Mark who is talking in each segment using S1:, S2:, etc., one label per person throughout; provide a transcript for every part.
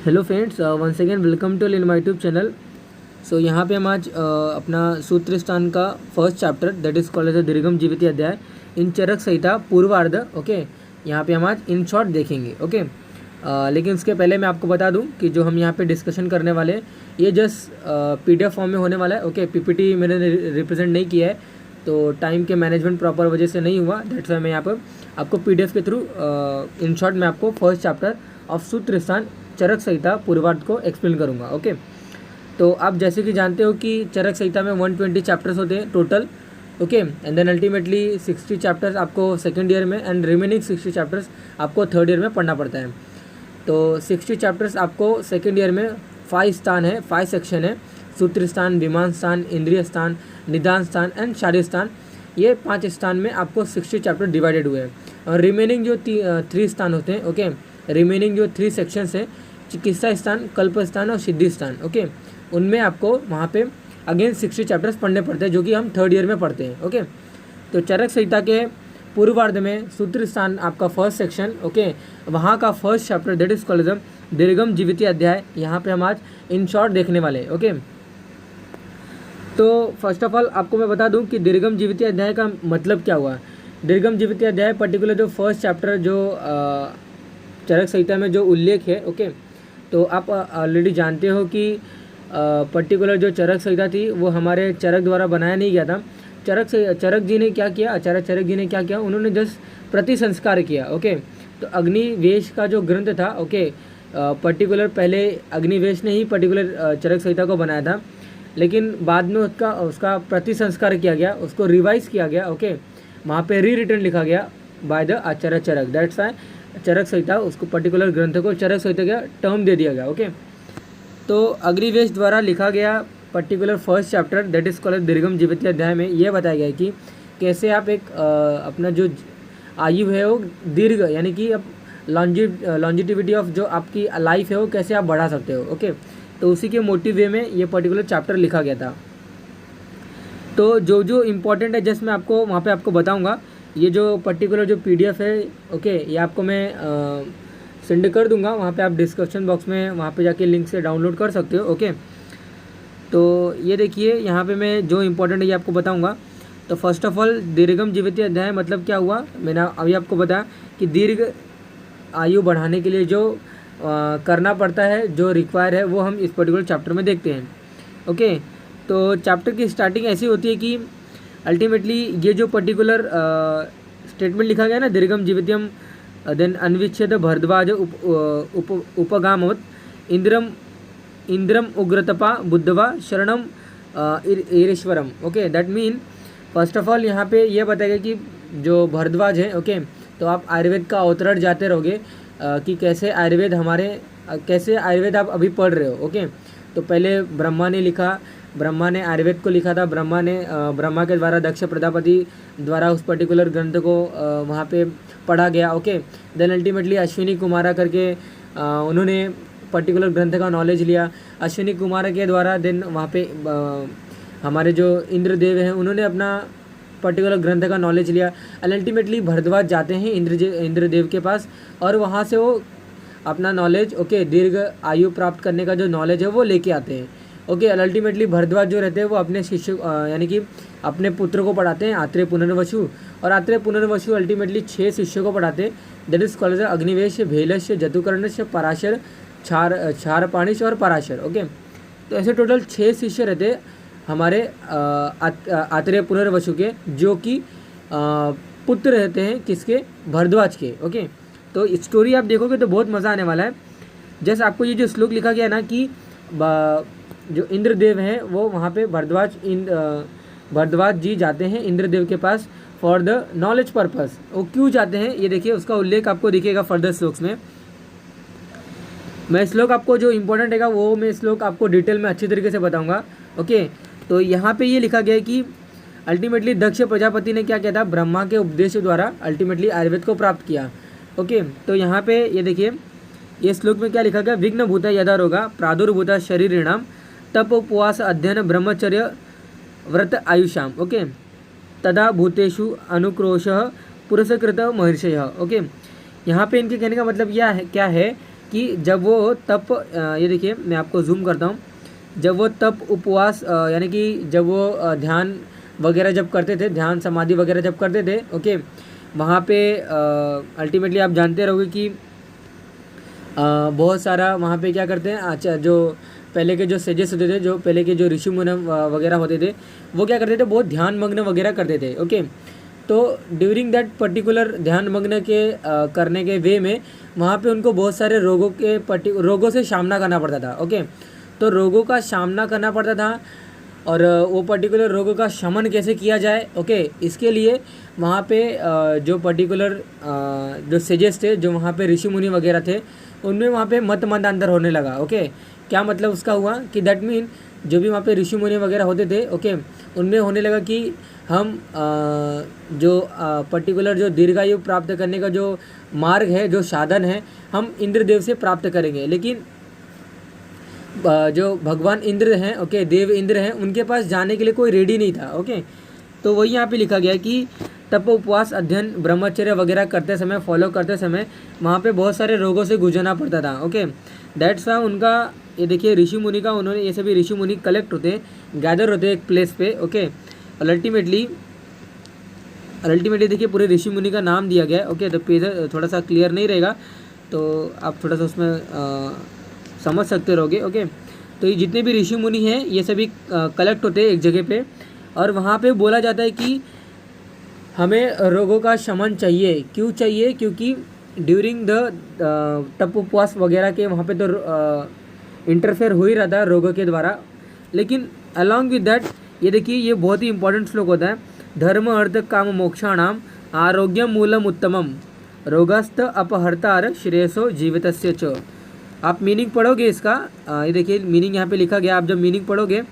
S1: Hello friends, once again welcome to in my YouTube channel. So यहाँ पे हम आज अपना सूत्र स्थान का first chapter that is called as Dirgham Jivita Adhyaya इन चरक संहिता पूर्वार्ध। ओके, यहाँ पे हम आज इन शॉर्ट देखेंगे। ओके, लेकिन उसके पहले मैं आपको बता दूँ कि जो हम यहाँ पे डिस्कशन करने वाले हैं ये जस्ट PDF फॉर्म में होने वाला है। ओके, PPT मैंने रिप्रेजेंट नहीं किया है तो टाइम के मैनेजमेंट प्रॉपर वजह से नहीं हुआ, दैट्स वाई मैं यहाँ पर आपको PDF के थ्रू इन शॉर्ट मैं आपको फर्स्ट चैप्टर ऑफ सूत्र स्थान चरक संहिता पूर्वार्ध को एक्सप्लेन करूँगा। ओके, तो आप जैसे कि जानते हो कि चरक संहिता में 120 चैप्टर्स होते हैं total. Okay, and then ultimately 60 chapters आपको सेकेंड ईयर में एंड रिमेनिंग 60 चैप्टर्स आपको थर्ड ईयर में पढ़ना पड़ता है। तो 60 चैप्टर्स आपको सेकेंड ईयर में 5 स्थान है, 5 सेक्शन है, सूत्र स्थान, विमान स्थान, इंद्रिय स्थान, निदान स्थान एंड शारीर स्थान। ये 5 स्थान में आपको 60 चैप्टर डिवाइडेड हुए हैं और रिमेनिंग जो 3 स्थान होते हैं। ओके, रिमेनिंग जो 3 सेक्शंस हैं, चिकित्सा स्थान, कल्प स्थान और सिद्धि स्थान। ओके, उनमें आपको वहाँ पे अगेन 60 चैप्टर्स पढ़ने पड़ते हैं जो कि हम थर्ड ईयर में पढ़ते हैं। ओके, तो चरक संहिता के पूर्वार्ध में सूत्र स्थान आपका फर्स्ट सेक्शन। ओके, वहाँ का first chapter that is called Dirgham Jivita Adhyaya, यहाँ पे हम आज इन शॉर्ट देखने वाले हैं। ओके, तो फर्स्ट ऑफ ऑल आपको मैं बता दूं कि दीर्घम जीवित अध्याय का मतलब क्या हुआ। दीर्घम जीवित अध्याय पर्टिकुलर जो फर्स्ट चैप्टर जो चरक संहिता में जो उल्लेख है। ओके, तो आप ऑलरेडी जानते हो कि पर्टिकुलर जो चरक संहिता थी वो हमारे चरक द्वारा बनाया नहीं गया था। चरक जी ने क्या किया, आचार्य चरक जी ने क्या किया, उन्होंने जस्ट प्रति संस्कार किया। ओके, तो अग्निवेश का जो ग्रंथ था, ओके, पर्टिकुलर पहले अग्निवेश ने ही पर्टिकुलर चरक संहिता को बनाया था, लेकिन बाद में उसका प्रति संस्कार किया गया, उसको रिवाइज किया गया। ओके, वहाँ पे रिटर्न लिखा गया by the Acharya Charak, that's why Charak Samhita, उसको पर्टिकुलर ग्रंथ को चरक संहिता का टर्म दे दिया गया। ओके, तो अग्निवेश द्वारा लिखा गया particular first chapter that is called Dirgham Jivita Adhyaya में यह बताया गया कि कैसे आप एक अपना जो आयु है वो दीर्घ यानी कि अब लॉन्जिटिविटी ऑफ जो आपकी लाइफ है वो कैसे आप बढ़ा सकते हो। ओके, तो उसी के मोटिव वे में ये पर्टिकुलर चैप्टर लिखा गया था। तो जो जो इम्पोर्टेंट है जस्ट मैं आपको वहाँ पे आपको बताऊँगा। ये जो पर्टिकुलर जो PDF है, ओके, ये आपको मैं सेंड कर दूंगा, वहाँ पे आप डिस्क्रिप्शन बॉक्स में वहाँ पे जाके लिंक से डाउनलोड कर सकते हो। ओके, तो ये देखिए यहाँ पे मैं जो इम्पोर्टेंट है ये आपको बताऊँगा। तो फर्स्ट ऑफ ऑल दीर्घम जीवित अध्याय मतलब क्या हुआ, मैंने अभी आपको बताया कि दीर्घ आयु बढ़ाने के लिए जो करना पड़ता है, जो रिक्वायर है, वो हम इस पर्टिकुलर चैप्टर में देखते हैं। ओके, तो चैप्टर की स्टार्टिंग ऐसी होती है कि अल्टीमेटली ये जो पर्टिकुलर स्टेटमेंट लिखा गया ना, दीर्घम जीवित्यम देन अन्विच्छेद भरद्वाज उपगामवत इंद्रम उग्रतपा बुद्धवा शरणम ईरेश्वरम। Okay, that mean first of all यहाँ पे ये बताएगा कि जो भरद्वाज है, ओके, तो आप आयुर्वेद का अवतरण जाते रहोगे कि कैसे आयुर्वेद आप अभी पढ़ रहे हो। ओके, तो पहले ब्रह्मा ने लिखा, ब्रह्मा ने आयुर्वेद को लिखा था, ब्रह्मा के द्वारा दक्ष प्रजापति द्वारा उस पर्टिकुलर ग्रंथ को वहाँ पे पढ़ा गया। Okay, then ultimately Ashwini Kumara करके उन्होंने पर्टिकुलर ग्रंथ का नॉलेज लिया। अश्विनी कुमार के द्वारा देन वहाँ पे हमारे जो इंद्रदेव हैं उन्होंने अपना पर्टिकुलर ग्रंथ का नॉलेज लिया। एंड अल्टीमेटली भरद्वाज जाते हैं इंद्रदेव के पास और वहाँ से वो अपना नॉलेज, ओके, दीर्घ आयु प्राप्त करने का जो नॉलेज है वो लेके आते हैं। ओके, अल्टीमेटली भरद्वाज जो रहते हैं वो अपने शिष्य यानी कि अपने पुत्र को पढ़ाते हैं, आत्रेय पुनर्वसु, और आत्रेय पुनर्वसु अल्टीमेटली 6 शिष्यों को पढ़ाते हैं दैट इज कॉल्ड अग्निवेश, भेलस्य, जतुकर्णस्य, पराशर, क्षारपाणिश और पराशर। ओके, तो ऐसे टोटल 6 शिष्य रहते हमारे आत्रेय पुनर्वसु के, जो कि पुत्र रहते हैं किसके, भरद्वाज के। ओके, तो स्टोरी आप देखोगे तो बहुत मज़ा आने वाला है। जैसे आपको ये जो श्लोक लिखा गया ना कि जो इंद्रदेव हैं वो वहाँ पे भरद्वाज जी जाते हैं इंद्रदेव के पास फॉर द नॉलेज पर्पस। वो क्यों जाते हैं ये देखिए, उसका उल्लेख आपको दिखेगा फर्दर श्लोक्स में। मैं श्लोक आपको जो इम्पोर्टेंट है वो मैं श्लोक आपको डिटेल में अच्छी तरीके से बताऊंगा। ओके, तो यहाँ पे ये लिखा गया है कि अल्टीमेटली दक्ष प्रजापति ने क्या किया था, ब्रह्मा के उपदेश द्वारा अल्टीमेटली आयुर्वेद को प्राप्त किया। ओके, तो यहाँ पे ये देखिए, ये श्लोक में क्या लिखा गया, विघ्न भूता यदा रोगा प्रादुर्भूता शरीरिणाम तप उपवास अध्ययन ब्रह्मचर्य व्रत आयुषाम। ओके, तदा भूतेषु अनुक्रोशः पुरस्कृत महर्षयः। ओके, यहाँ पे इनके कहने का मतलब यह है क्या है कि जब वो तप ये देखिए मैं आपको जूम करता हूँ, जब वो तप उपवास यानी कि जब वो ध्यान वगैरह जब करते थे, ध्यान समाधि वगैरह जब करते थे, ओके, वहाँ पे अल्टीमेटली आप जानते रहोगे कि बहुत सारा वहाँ पे क्या करते हैं, अच्छा जो पहले के जो सेजेस होते थे, जो पहले के जो ऋषि मुनि वगैरह होते थे, वो क्या करते थे, बहुत ध्यान मग्न वगैरह करते थे, ओके। तो ड्यूरिंग दैट पर्टिकुलर ध्यान मग्न के करने के वे में वहाँ पे उनको बहुत सारे रोगों से सामना करना पड़ता था, ओके। तो रोगों का सामना करना पड़ता था और वो पर्टिकुलर रोगों का शमन कैसे किया जाए, ओके, इसके लिए वहाँ पे जो पर्टिकुलर जो सेजेस थे, जो वहाँ पे ऋषि मुनि वगैरह थे, उनमें वहाँ पे मतमतांतर होने लगा, ओके। क्या मतलब उसका हुआ कि दैट मीन जो भी वहाँ पे ऋषि मुनि वगैरह होते थे, ओके, उनमें होने लगा कि हम जो पर्टिकुलर जो दीर्घायु प्राप्त करने का जो मार्ग है, जो साधन है, हम इंद्रदेव से प्राप्त करेंगे। लेकिन जो भगवान इंद्र हैं, ओके, देव इंद्र हैं, उनके पास जाने के लिए कोई रेडी नहीं था, ओके। तो वही यहाँ पे लिखा गया है कि तप उपवास अध्ययन ब्रह्मचर्य वगैरह करते समय, फॉलो करते समय वहाँ पे बहुत सारे रोगों से गुजरना पड़ता था, ओके। दैट्स वाई उनका ये देखिए ऋषि मुनि का, उन्होंने ये सभी ऋषि मुनि कलेक्ट होते हैं, गैदर होते हैं एक प्लेस पे, ओके। और अल्टीमेटली देखिए पूरे ऋषि मुनि का नाम दिया गया है, ओके। तो पेज थोड़ा सा क्लियर नहीं रहेगा, तो आप थोड़ा सा उसमें समझ सकते रहोगे, ओके। तो ये जितने भी ऋषि मुनि हैं ये सभी कलेक्ट होते हैं एक जगह पे, और वहाँ पे बोला जाता है कि हमें रोगों का शमन चाहिए। क्यों चाहिए? क्योंकि ड्यूरिंग द तप उपवास वगैरह के वहाँ पे तो इंटरफेयर हो ही रहा था रोगों के द्वारा। लेकिन अलॉन्ग विद दैट ये देखिए ये बहुत ही इंपॉर्टेंट श्लोक होता है, धर्म अर्थ काम मोक्षाणाम आरोग्यम मूलम उत्तमम रोगस्त अपहर्तार श्रेयसो जीवितस्य च। आप मीनिंग पढ़ोगे इसका, ये देखिए मीनिंग यहाँ पे लिखा गया। आप जब मीनिंग पढ़ोगे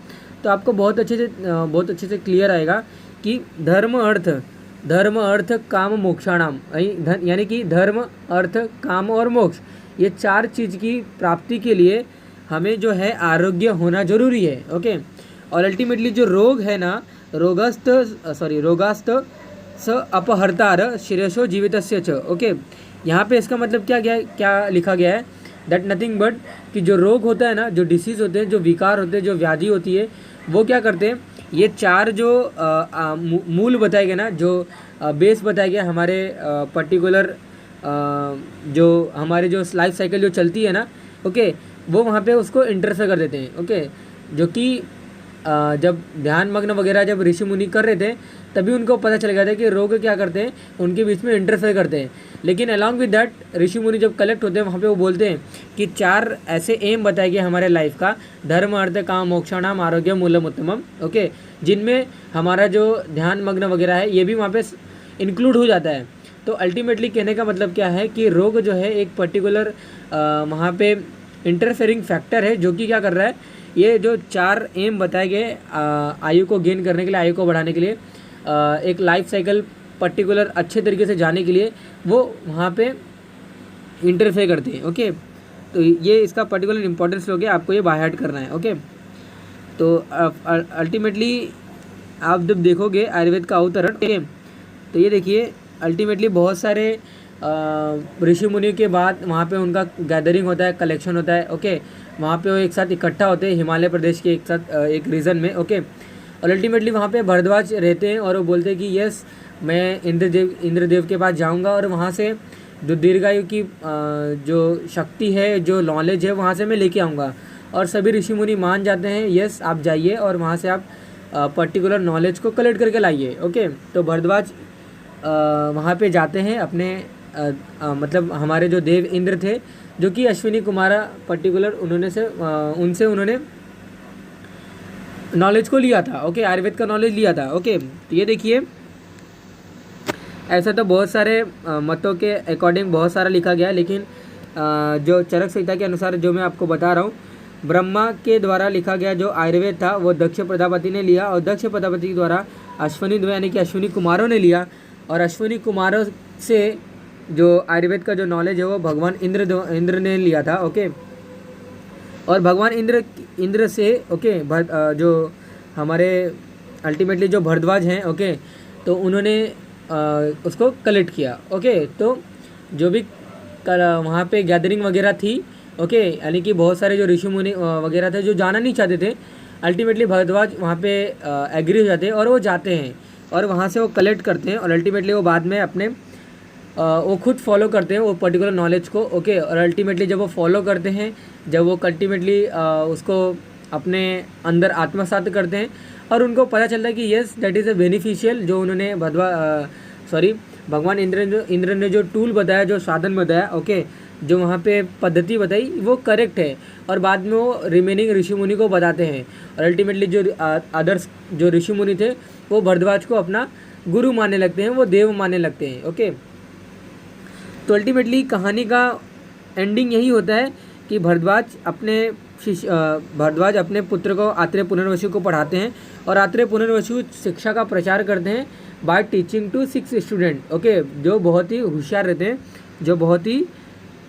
S1: तो आपको बहुत अच्छे से क्लियर आएगा कि धर्म अर्थ काम मोक्षाणाम, यानी कि धर्म अर्थ काम और मोक्ष, ये चार चीज़ की प्राप्ति के लिए हमें जो है आरोग्य होना जरूरी है, ओके। और अल्टीमेटली जो रोग है ना, रोगास्त स अपहर्तार श्रेयसो जीवितस्य च, ओके। यहाँ पे इसका मतलब क्या लिखा गया है, दैट नथिंग बट कि जो रोग होता है ना, जो डिसीज़ होते हैं, जो विकार होते हैं, जो व्याधि होती है, वो क्या करते हैं, ये चार जो मूल बताए गए ना, जो बेस बताया गया हमारे पर्टिकुलर जो हमारे जो लाइफ साइकिल जो चलती है ना, ओके, वो वहाँ पे उसको इंटरफेयर कर देते हैं, ओके। जो कि जब ध्यान मग्न वगैरह जब ऋषि मुनि कर रहे थे तभी उनको पता चल गया था कि रोग क्या करते हैं, उनके बीच में इंटरफेयर करते हैं। लेकिन अलॉन्ग विद दैट ऋषि मुनि जब कलेक्ट होते हैं वहाँ पे वो बोलते हैं कि चार ऐसे एम बताए गए हमारे लाइफ का, धर्म अर्थ काम मोक्षाणाम आरोग्य मूलम उत्तमम, ओके, जिनमें हमारा जो ध्यान मग्न वगैरह है ये भी वहाँ पे इंक्लूड हो जाता है। तो अल्टीमेटली कहने का मतलब क्या है कि रोग जो है एक पर्टिकुलर वहाँ पे इंटरफेयरिंग फैक्टर है, जो कि क्या कर रहा है, ये जो चार एम बताए गए आयु को गेन करने के लिए, आयु को बढ़ाने के लिए, एक लाइफ साइकिल पर्टिकुलर अच्छे तरीके से जाने के लिए वो वहाँ पे इंटरफेयर करते हैं, ओके। तो ये इसका पर्टिकुलर इंपॉर्टेंस लोगे, आपको ये बाय हार्ट करना है, ओके। तो अल्टीमेटली आप जब देखोगे आयुर्वेद का अवतरण, ठीक है, तो ये देखिए अल्टीमेटली बहुत सारे ऋषि मुनि के बाद वहाँ पे उनका गैदरिंग होता है, कलेक्शन होता है, ओके। वहाँ पे वो एक साथ इकट्ठा होते हैं हिमालय प्रदेश के एक साथ एक रीजन में, ओके। और अल्टीमेटली वहाँ पे भरद्वाज रहते हैं और वो बोलते हैं कि यस मैं इंद्रदेव के पास जाऊँगा और वहाँ से जो दीर्घायु की जो शक्ति है, जो नॉलेज है, वहाँ से मैं लेके आऊँगा। और सभी ऋषि मुनि मान जाते हैं, यस आप जाइए और वहाँ से आप पर्टिकुलर नॉलेज को कलेक्ट करके लाइए, ओके। तो भरद्वाज वहाँ पे जाते हैं अपने मतलब हमारे जो देव इंद्र थे, जो कि अश्विनी कुमारा पर्टिकुलर उनसे उन्होंने नॉलेज को लिया था, ओके, आयुर्वेद का नॉलेज लिया था, ओके। तो ये देखिए ऐसा तो बहुत सारे मतों के अकॉर्डिंग बहुत सारा लिखा गया है, लेकिन जो चरक संहिता के अनुसार जो मैं आपको बता रहा हूँ, ब्रह्मा के द्वारा लिखा गया जो आयुर्वेद था वो दक्ष प्रजापति ने लिया, और दक्ष प्रजापति के द्वारा अश्विनी यानी कि अश्विनी कुमारों ने लिया, और अश्विनी कुमारों से जो आयुर्वेद का जो नॉलेज है वो भगवान इंद्र ने लिया था, ओके। और भगवान इंद्र से, ओके, जो हमारे अल्टीमेटली जो भरद्वाज हैं, ओके, तो उन्होंने उसको कलेक्ट किया, ओके। तो जो भी वहाँ पे गैदरिंग वगैरह थी ओके, यानी कि बहुत सारे जो ऋषि मुनि वगैरह थे जो जाना नहीं चाहते थे, अल्टीमेटली भारद्वाज वहाँ पे एग्री हो जाते हैं और वो जाते हैं और वहाँ से वो कलेक्ट करते हैं और अल्टीमेटली वो बाद में अपने वो खुद फॉलो करते हैं वो पर्टिकुलर नॉलेज को। ओके, और अल्टीमेटली जब वो फॉलो करते हैं, जब वो अल्टीमेटली उसको अपने अंदर आत्मसात करते हैं और उनको पता चलता है कि yes that is a beneficial, जो उन्होंने भगवान इंद्र ने जो टूल बताया, जो साधन बताया, ओके, जो वहाँ पे पद्धति बताई वो करेक्ट है और बाद में वो रिमेनिंग ऋषि मुनि को बताते हैं और अल्टीमेटली जो अदर्स जो ऋषि मुनि थे वो भरद्वाज को अपना गुरु मानने लगते हैं, वो देव मानने लगते हैं। ओके, तो अल्टीमेटली कहानी का एंडिंग यही होता है कि भरद्वाज अपने पुत्र को आत्रेय पुनर्वसु को पढ़ाते हैं और आत्रेय पुनर्वसु शिक्षा का प्रचार करते हैं by teaching to 6 student. Okay, जो बहुत ही होशियार रहते हैं, जो बहुत ही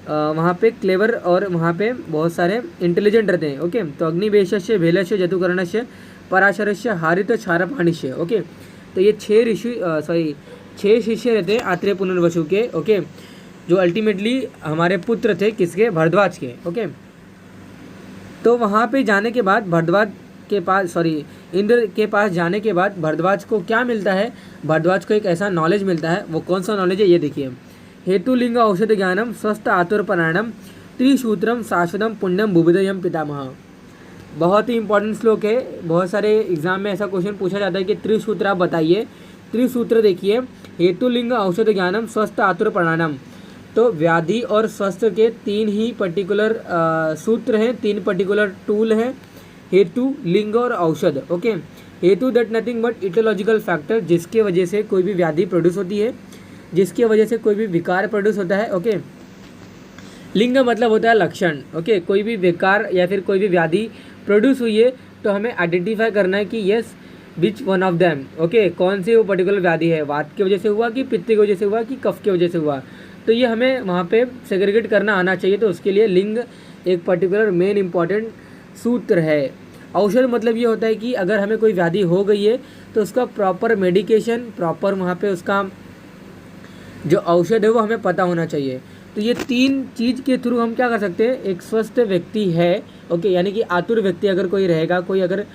S1: वहाँ पे क्लेवर और वहाँ पे बहुत सारे इंटेलिजेंट रहते हैं। ओके, तो अग्निवेशस्य, भेलस्य, जतुकर्णस्य, पराशरस्य, हारित, क्षारपाणिस्य। ओके, तो ये 6 शिष्य रहते हैं आत्रेय पुनर्वसु के। ओके, जो अल्टीमेटली हमारे पुत्र थे किसके, भरद्वाज के। ओके, तो वहाँ पे जाने के बाद इंद्र के पास जाने के बाद भरद्वाज को क्या मिलता है, भरद्वाज को एक ऐसा नॉलेज मिलता है। वो कौन सा नॉलेज है ये देखिए, हेतु लिंग औषध ज्ञानम स्वस्थ आतुरपरायणम त्रिसूत्रम शाश्वतम पुण्यम बुभिदयम पितामह। बहुत ही इंपॉर्टेंट श्लोक है, बहुत सारे एग्जाम में ऐसा क्वेश्चन पूछा जाता है कि त्रिसूत्र आप बताइए। त्रिसूत्र देखिए, हेतु लिंग औषध ज्ञानम स्वस्थ आतुरपरायणम, तो व्याधि और स्वास्थ्य के 3 ही पर्टिकुलर सूत्र हैं, 3 पर्टिकुलर टूल हैं, हेतु, लिंग और औषध। ओके, हेतु that nothing but aetiological factor, जिसके वजह से कोई भी व्याधि प्रोड्यूस होती है, जिसकी वजह से कोई भी विकार प्रोड्यूस होता है। ओके, लिंग मतलब होता है लक्षण। ओके, कोई भी विकार या फिर कोई भी व्याधि प्रोड्यूस हुई है तो हमें आइडेंटिफाई करना है कि yes which one of them. Okay, कौन सी वो पर्टिकुलर व्याधि है, वात की वजह से हुआ कि पित्त की वजह से हुआ कि कफ की वजह से हुआ, तो ये हमें वहाँ पे सेग्रीगेट करना आना चाहिए। तो उसके लिए लिंग एक पर्टिकुलर मेन इंपॉर्टेंट सूत्र है। औषध मतलब ये होता है कि अगर हमें कोई व्याधि हो गई है तो उसका प्रॉपर मेडिकेशन, प्रॉपर वहाँ पे उसका जो औषध है वो हमें पता होना चाहिए। तो ये 3 चीज़ के थ्रू हम क्या कर सकते हैं, एक स्वस्थ व्यक्ति है, ओके, यानी कि आतुर व्यक्ति अगर कोई रहेगा, कोई अगर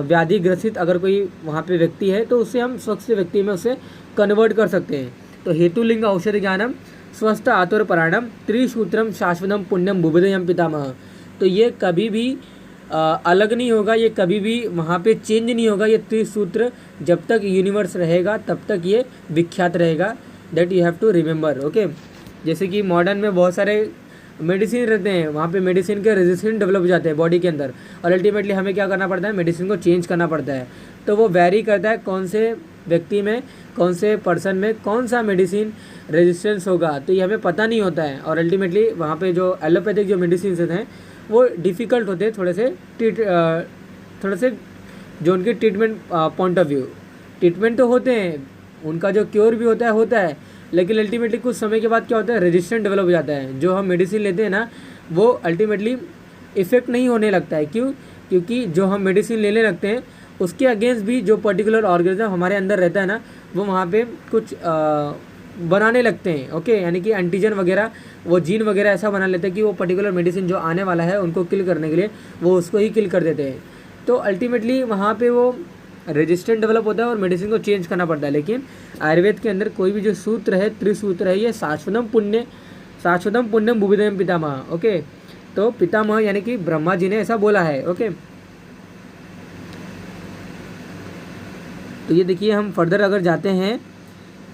S1: व्याधि ग्रसित अगर कोई वहाँ पे व्यक्ति है तो उससे हम स्वस्थ व्यक्ति में उसे कन्वर्ट कर सकते हैं। तो हेतु लिंग औषध ज्ञानम स्वस्थ आतुरपरायणम त्रिसूत्रम शाश्वतम पुण्यम बुभिदयम पितामह। तो ये कभी भी अलग नहीं होगा, ये कभी भी वहाँ पे चेंज नहीं होगा। ये त्रिसूत्र जब तक यूनिवर्स रहेगा तब तक ये विख्यात रहेगा, that you have to remember. Okay, जैसे कि मॉडर्न में बहुत सारे मेडिसिन रहते हैं, वहाँ पे मेडिसिन के रेजिस्टेंस डेवलप हो जाते हैं बॉडी के अंदर और अल्टीमेटली हमें क्या करना पड़ता है, मेडिसिन को चेंज करना पड़ता है। तो वो वेरी करता है कौन से व्यक्ति में, कौन से पर्सन में कौन सा मेडिसिन रेजिस्टेंस होगा, तो ये हमें पता नहीं होता है और अल्टीमेटली वहाँ पे जो एलोपैथिक जो मेडिसिन हैं वो डिफ़िकल्ट होते हैं थोड़े से जो उनके treatment point of view. Treatment तो होते हैं, उनका जो क्योर भी होता है, लेकिन अल्टीमेटली कुछ समय के बाद क्या होता है, रेजिस्टेंट डेवलप हो जाता है। जो हम मेडिसिन लेते हैं ना वो अल्टीमेटली इफ़ेक्ट नहीं होने लगता है। क्यों? क्योंकि जो हम मेडिसिन लेने लगते हैं उसके अगेंस्ट भी जो पर्टिकुलर ऑर्गेनिज्म हमारे अंदर रहता है ना, वो वहाँ पे कुछ बनाने लगते हैं। ओके, यानी कि एंटीजन वगैरह, वो जीन वगैरह ऐसा बना लेते हैं कि वो पर्टिकुलर मेडिसिन जो आने वाला है उनको किल करने के लिए वो उसको ही किल कर देते हैं। तो अल्टीमेटली वहाँ पे वो रेजिस्टेंट डेवलप होता है और मेडिसिन को चेंज करना पड़ता है। लेकिन आयुर्वेद के अंदर कोई भी जो सूत्र है, त्रिसूत्र है, ये शाश्वतम पुण्यम बुभिदयम पितामह। ओके, तो पितामह यानी कि ब्रह्मा जी ने ऐसा बोला है। ओके, तो ये देखिए हम फर्दर अगर जाते हैं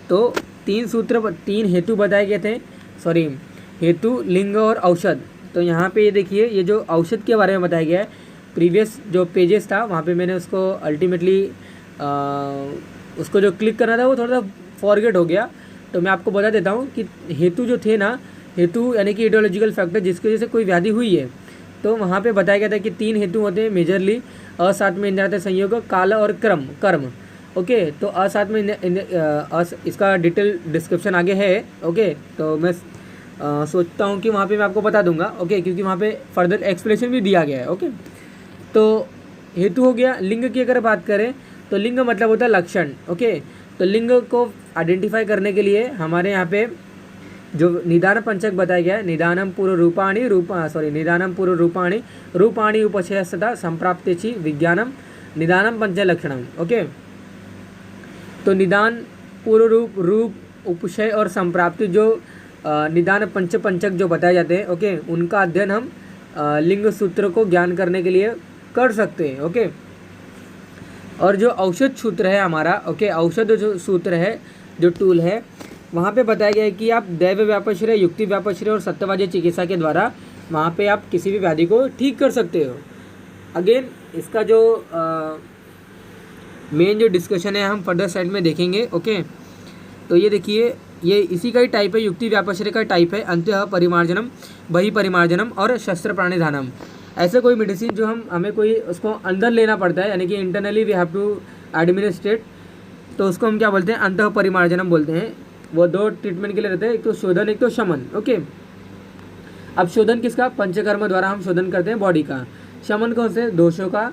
S1: तो 3 हेतु बताए गए थे, हेतु, लिंग और औषध। तो यहाँ पे ये देखिए, ये जो औषध के बारे में बताया गया है, प्रीवियस जो पेजेस था वहाँ पे मैंने उसको अल्टीमेटली उसको जो क्लिक करना था वो थोड़ा सा फॉरगेट हो गया। तो मैं आपको बता देता हूँ कि हेतु जो थे ना, हेतु यानी कि इडियोलॉजिकल फैक्टर जिसकी वजह से कोई व्याधि हुई है, तो वहाँ पे बताया गया था कि 3 हेतु होते हैं मेजरली, असाथ में इंद्रियार्थ संयोग, काल और कर्म। ओके, तो असाथ में इसका डिटेल डिस्क्रिप्शन आगे है। ओके, तो मैं सोचता हूँ कि वहाँ पे मैं आपको बता दूंगा। ओके, क्योंकि वहाँ पे फर्दर एक्सप्लेनेशन भी दिया गया है। ओके, तो हेतु हो गया। लिंग की अगर बात करें तो लिंग मतलब होता है लक्षण। ओके, तो लिंग को आइडेंटिफाई करने के लिए हमारे यहाँ पे जो निदान पंचक बताया गया है, निदानम पूर्व रूपाणी निदानम पूर्व रूपाणी रूपाणी उपचयस्तथा संप्राप्तेचि विज्ञानम निदानम पंच लक्षणम। ओके, तो निदान पूर्व रूप उपचय और संप्राप्ति जो निदान पंचक जो बताए जाते हैं, ओके, उनका अध्ययन हम लिंग सूत्र को ज्ञान करने के लिए कर सकते हैं। ओके, और जो औषध सूत्र है हमारा, ओके, औषध जो सूत्र है, जो टूल है, वहाँ पे बताया गया है कि आप दैव व्यापश्रय, युक्ति व्यापश्रय और सत्यवादी चिकित्सा के द्वारा वहाँ पे आप किसी भी व्याधि को ठीक कर सकते हो। अगेन इसका जो मेन जो डिस्कशन है हम फर्दर साइड में देखेंगे। ओके, तो ये देखिए, ये इसी का ही टाइप है, युक्ति व्यापश्रय का टाइप है, अंतः परिमार्जनम, बहि परिमार्जनम और शस्त्र प्राणिधानम। ऐसे कोई मेडिसिन जो हमें कोई उसको अंदर लेना पड़ता है, यानी कि internally we have to administrate, तो उसको हम क्या बोलते हैं, अंतः परिमार्जनम बोलते हैं। वो दो ट्रीटमेंट के लिए रहते हैं, एक तो शोधन, एक तो शमन। ओके, अब शोधन किसका, पंचकर्म द्वारा हम शोधन करते हैं बॉडी का। शमन कौन से, दोषों का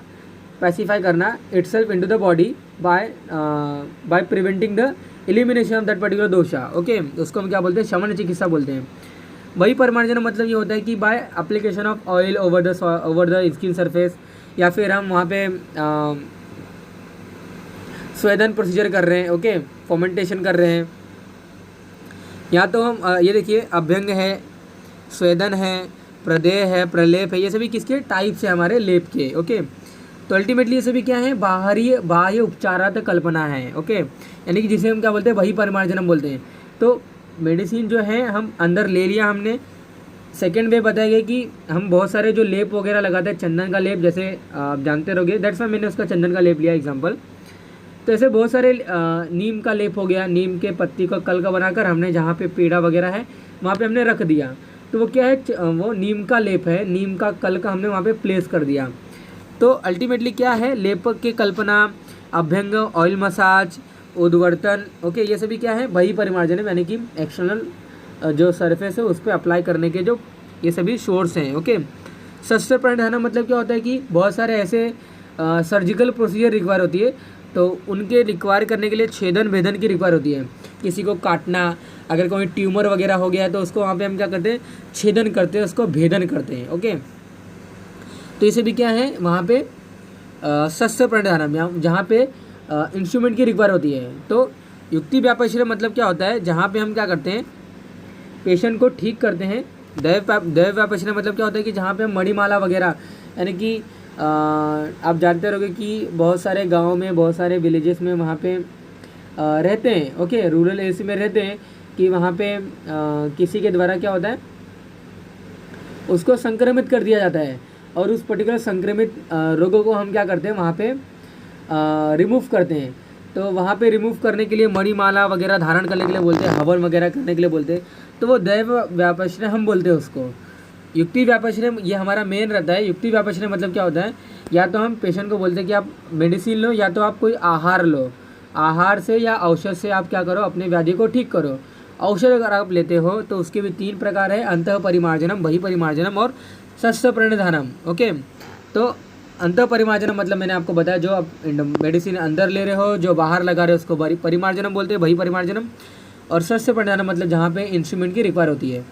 S1: पैसिफाई करना itself into the body by preventing the elimination of that particular dosha. Okay, उसको हम क्या बोलते हैं, शमन चिकित्सा बोलते हैं। वही परिमार्जन मतलब ये होता है कि by application of oil over the skin surface, या फिर हम वहाँ पे स्वेदन प्रोसीजर कर रहे हैं। ओके, फर्मेंटेशन कर रहे हैं, या तो हम ये देखिए, अभ्यंग है, स्वेदन है, प्रदेय है, प्रलेप है, ये सभी किसके टाइप्स है, हमारे लेप के। ओके, तो अल्टीमेटली ये सभी क्या है, बाह्य उपचारार्थ कल्पना है। ओके, यानी कि जिसे हम क्या बोलते हैं, वही परिमार्जनम बोलते हैं। तो मेडिसिन जो है हम अंदर ले लिया हमने। सेकेंड वे बताया गया कि हम बहुत सारे जो लेप वगैरह लगाते हैं, चंदन का लेप, जैसे आप जानते रहोगे, दैट्स वाई मैंने उसका चंदन का लेप लिया एग्जाम्पल। तो ऐसे बहुत सारे नीम का लेप हो गया, नीम के पत्ती को कल का बनाकर हमने जहाँ पे पीड़ा वगैरह है वहाँ पे हमने रख दिया, तो वो क्या है, वो नीम का लेप है, नीम का कल का हमने वहाँ पे प्लेस कर दिया। तो अल्टीमेटली क्या है, लेप की कल्पना, अभ्यंग, ऑयल मसाज, उद्वर्तन, ओके, ये सभी क्या है, वही परिमार्जन है, यानी कि एक्सटर्नल जो सरफेस है उस पर अप्लाई करने के जो ये सभी सोर्स हैं। ओके, शस्त्र प्राणिधान मतलब क्या होता है कि बहुत सारे ऐसे सर्जिकल प्रोसीजर रिक्वायर होती है, तो उनके रिक्वायर करने के लिए छेदन भेदन की रिक्वायर होती है। किसी को काटना, अगर कोई ट्यूमर वगैरह हो गया है तो उसको वहाँ पे हम क्या करते हैं, छेदन करते हैं, उसको भेदन करते हैं। ओके, तो इसे भी क्या है, वहाँ पे शस्त्र प्राणिधान, जहाँ पे इंस्ट्रूमेंट की रिक्वायर होती है। तो युक्ति व्यापश्रय मतलब क्या होता है, जहाँ पे हम क्या करते हैं, पेशेंट को ठीक करते हैं। दैव व्यापश्रय मतलब क्या होता है कि जहाँ पे हम मणिमाला वगैरह, यानी कि आप जानते रहोगे कि बहुत सारे गाँव में, बहुत सारे विलेजेस में वहाँ पे रहते हैं। ओके, रूरल एरिया में रहते हैं कि वहाँ पे किसी के द्वारा क्या होता है, उसको संक्रमित कर दिया जाता है, और उस पर्टिकुलर संक्रमित रोगों को हम क्या करते हैं, वहाँ पे रिमूव करते हैं। तो वहाँ पे रिमूव करने के लिए मणिमाला वगैरह धारण करने के लिए बोलते हैं, हवन वगैरह करने के लिए बोलते हैं, तो वो दैव व्यापश्रय हम बोलते हैं उसको। युक्ति व्यापश्रय ये हमारा मेन रहता है। युक्ति व्यापश्रय मतलब क्या होता है, या तो हम पेशेंट को बोलते हैं कि आप मेडिसिन लो, या तो आप कोई आहार लो, आहार से या औषध से आप क्या करो, अपने व्याधि को ठीक करो। औषध अगर आप लेते हो तो उसके भी 3 प्रकार है, अंतः परिमार्जनम, बहि परिमार्जनम और शस्त्र प्राणिधानम। ओके, तो अंतः परिमार्जनम मतलब मैंने आपको बताया, जो आप मेडिसिन अंदर ले रहे हो, जो बाहर लगा रहे हो, उसको परिमार्जनम बोलते हैं, बहि परिमार्जनम। और शस्त्र प्राणिधानम मतलब जहाँ पे इंस्ट्रूमेंट की रिक्वायर होती है।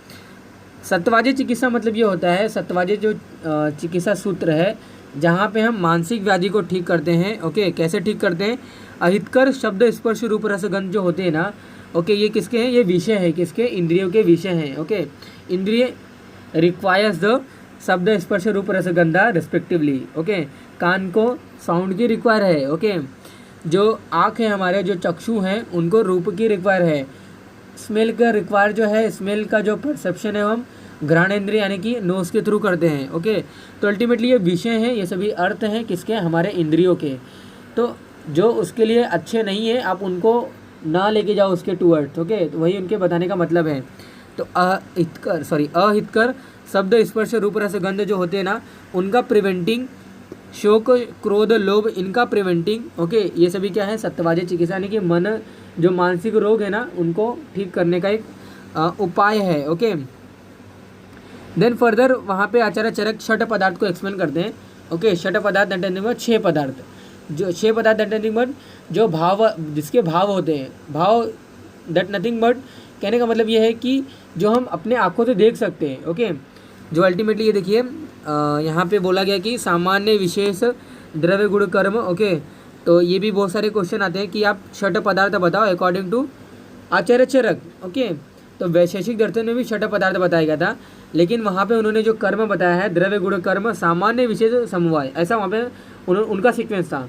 S1: सत्यवादी चिकित्सा मतलब ये होता है, सत्यवादी जो चिकित्सा सूत्र है, जहाँ पे हम मानसिक व्याधि को ठीक करते हैं। ओके, कैसे ठीक करते हैं, अहितकर शब्द स्पर्श रूप रसगंध जो होते हैं ना, ओके, ये किसके हैं, ये विषय है, किसके, इंद्रियों के विषय हैं। ओके, इंद्रिय रिक्वायर्स द शब्द स्पर्श रूप रसगंधा रिस्पेक्टिवली। ओके, कान को साउंड की रिक्वायर है। ओके, जो आँख है हमारे, जो चक्षु हैं, उनको रूप की रिक्वायर है। स्मेल का रिक्वायर जो है, स्मेल का जो परसेप्शन है हम घ्राणेंद्रिय यानी कि नोज के थ्रू करते हैं। ओके, तो अल्टीमेटली ये विषय हैं, ये सभी अर्थ हैं किसके, हमारे इंद्रियों के। तो जो उसके लिए अच्छे नहीं है, आप उनको ना लेके जाओ उसके टूवर्ड्स। ओके, तो वही उनके बताने का मतलब है। तो अहितकर शब्द स्पर्श रूप रस गंध जो होते हैं ना, उनका प्रिवेंटिंग, शोक क्रोध लोभ इनका प्रिवेंटिंग। ओके, ये सभी क्या है, सत्यवादी चिकित्सा, यानी कि मन जो मानसिक रोग है ना, उनको ठीक करने का एक उपाय है। ओके, देन फर्दर वहाँ पे आचार्य चरक छठ पदार्थ को एक्सप्लेन करते हैं। ओके, छठ पदार्थ दैट इज नंबर 6 पदार्थ, जो 6 पदार्थ दैट नथिंग बट जो भाव, जिसके भाव होते हैं, भाव दैट नथिंग बट कहने का मतलब ये है कि जो हम अपने आँखों से देख सकते हैं, ओके, जो अल्टीमेटली ये देखिए यहाँ पे बोला गया कि सामान्य विशेष द्रव्य गुण कर्म, ओके। तो ये भी बहुत सारे क्वेश्चन आते हैं कि आप छठ पदार्थ बताओ according to Acharya Charaka, okay. तो वैशेषिक दर्शन में भी छठ पदार्थ बताया गया था, लेकिन वहाँ पे उन्होंने जो कर्म बताया है द्रव्य गुण कर्म सामान्य विशेष समवाय, ऐसा वहाँ पे उनका सीक्वेंस था।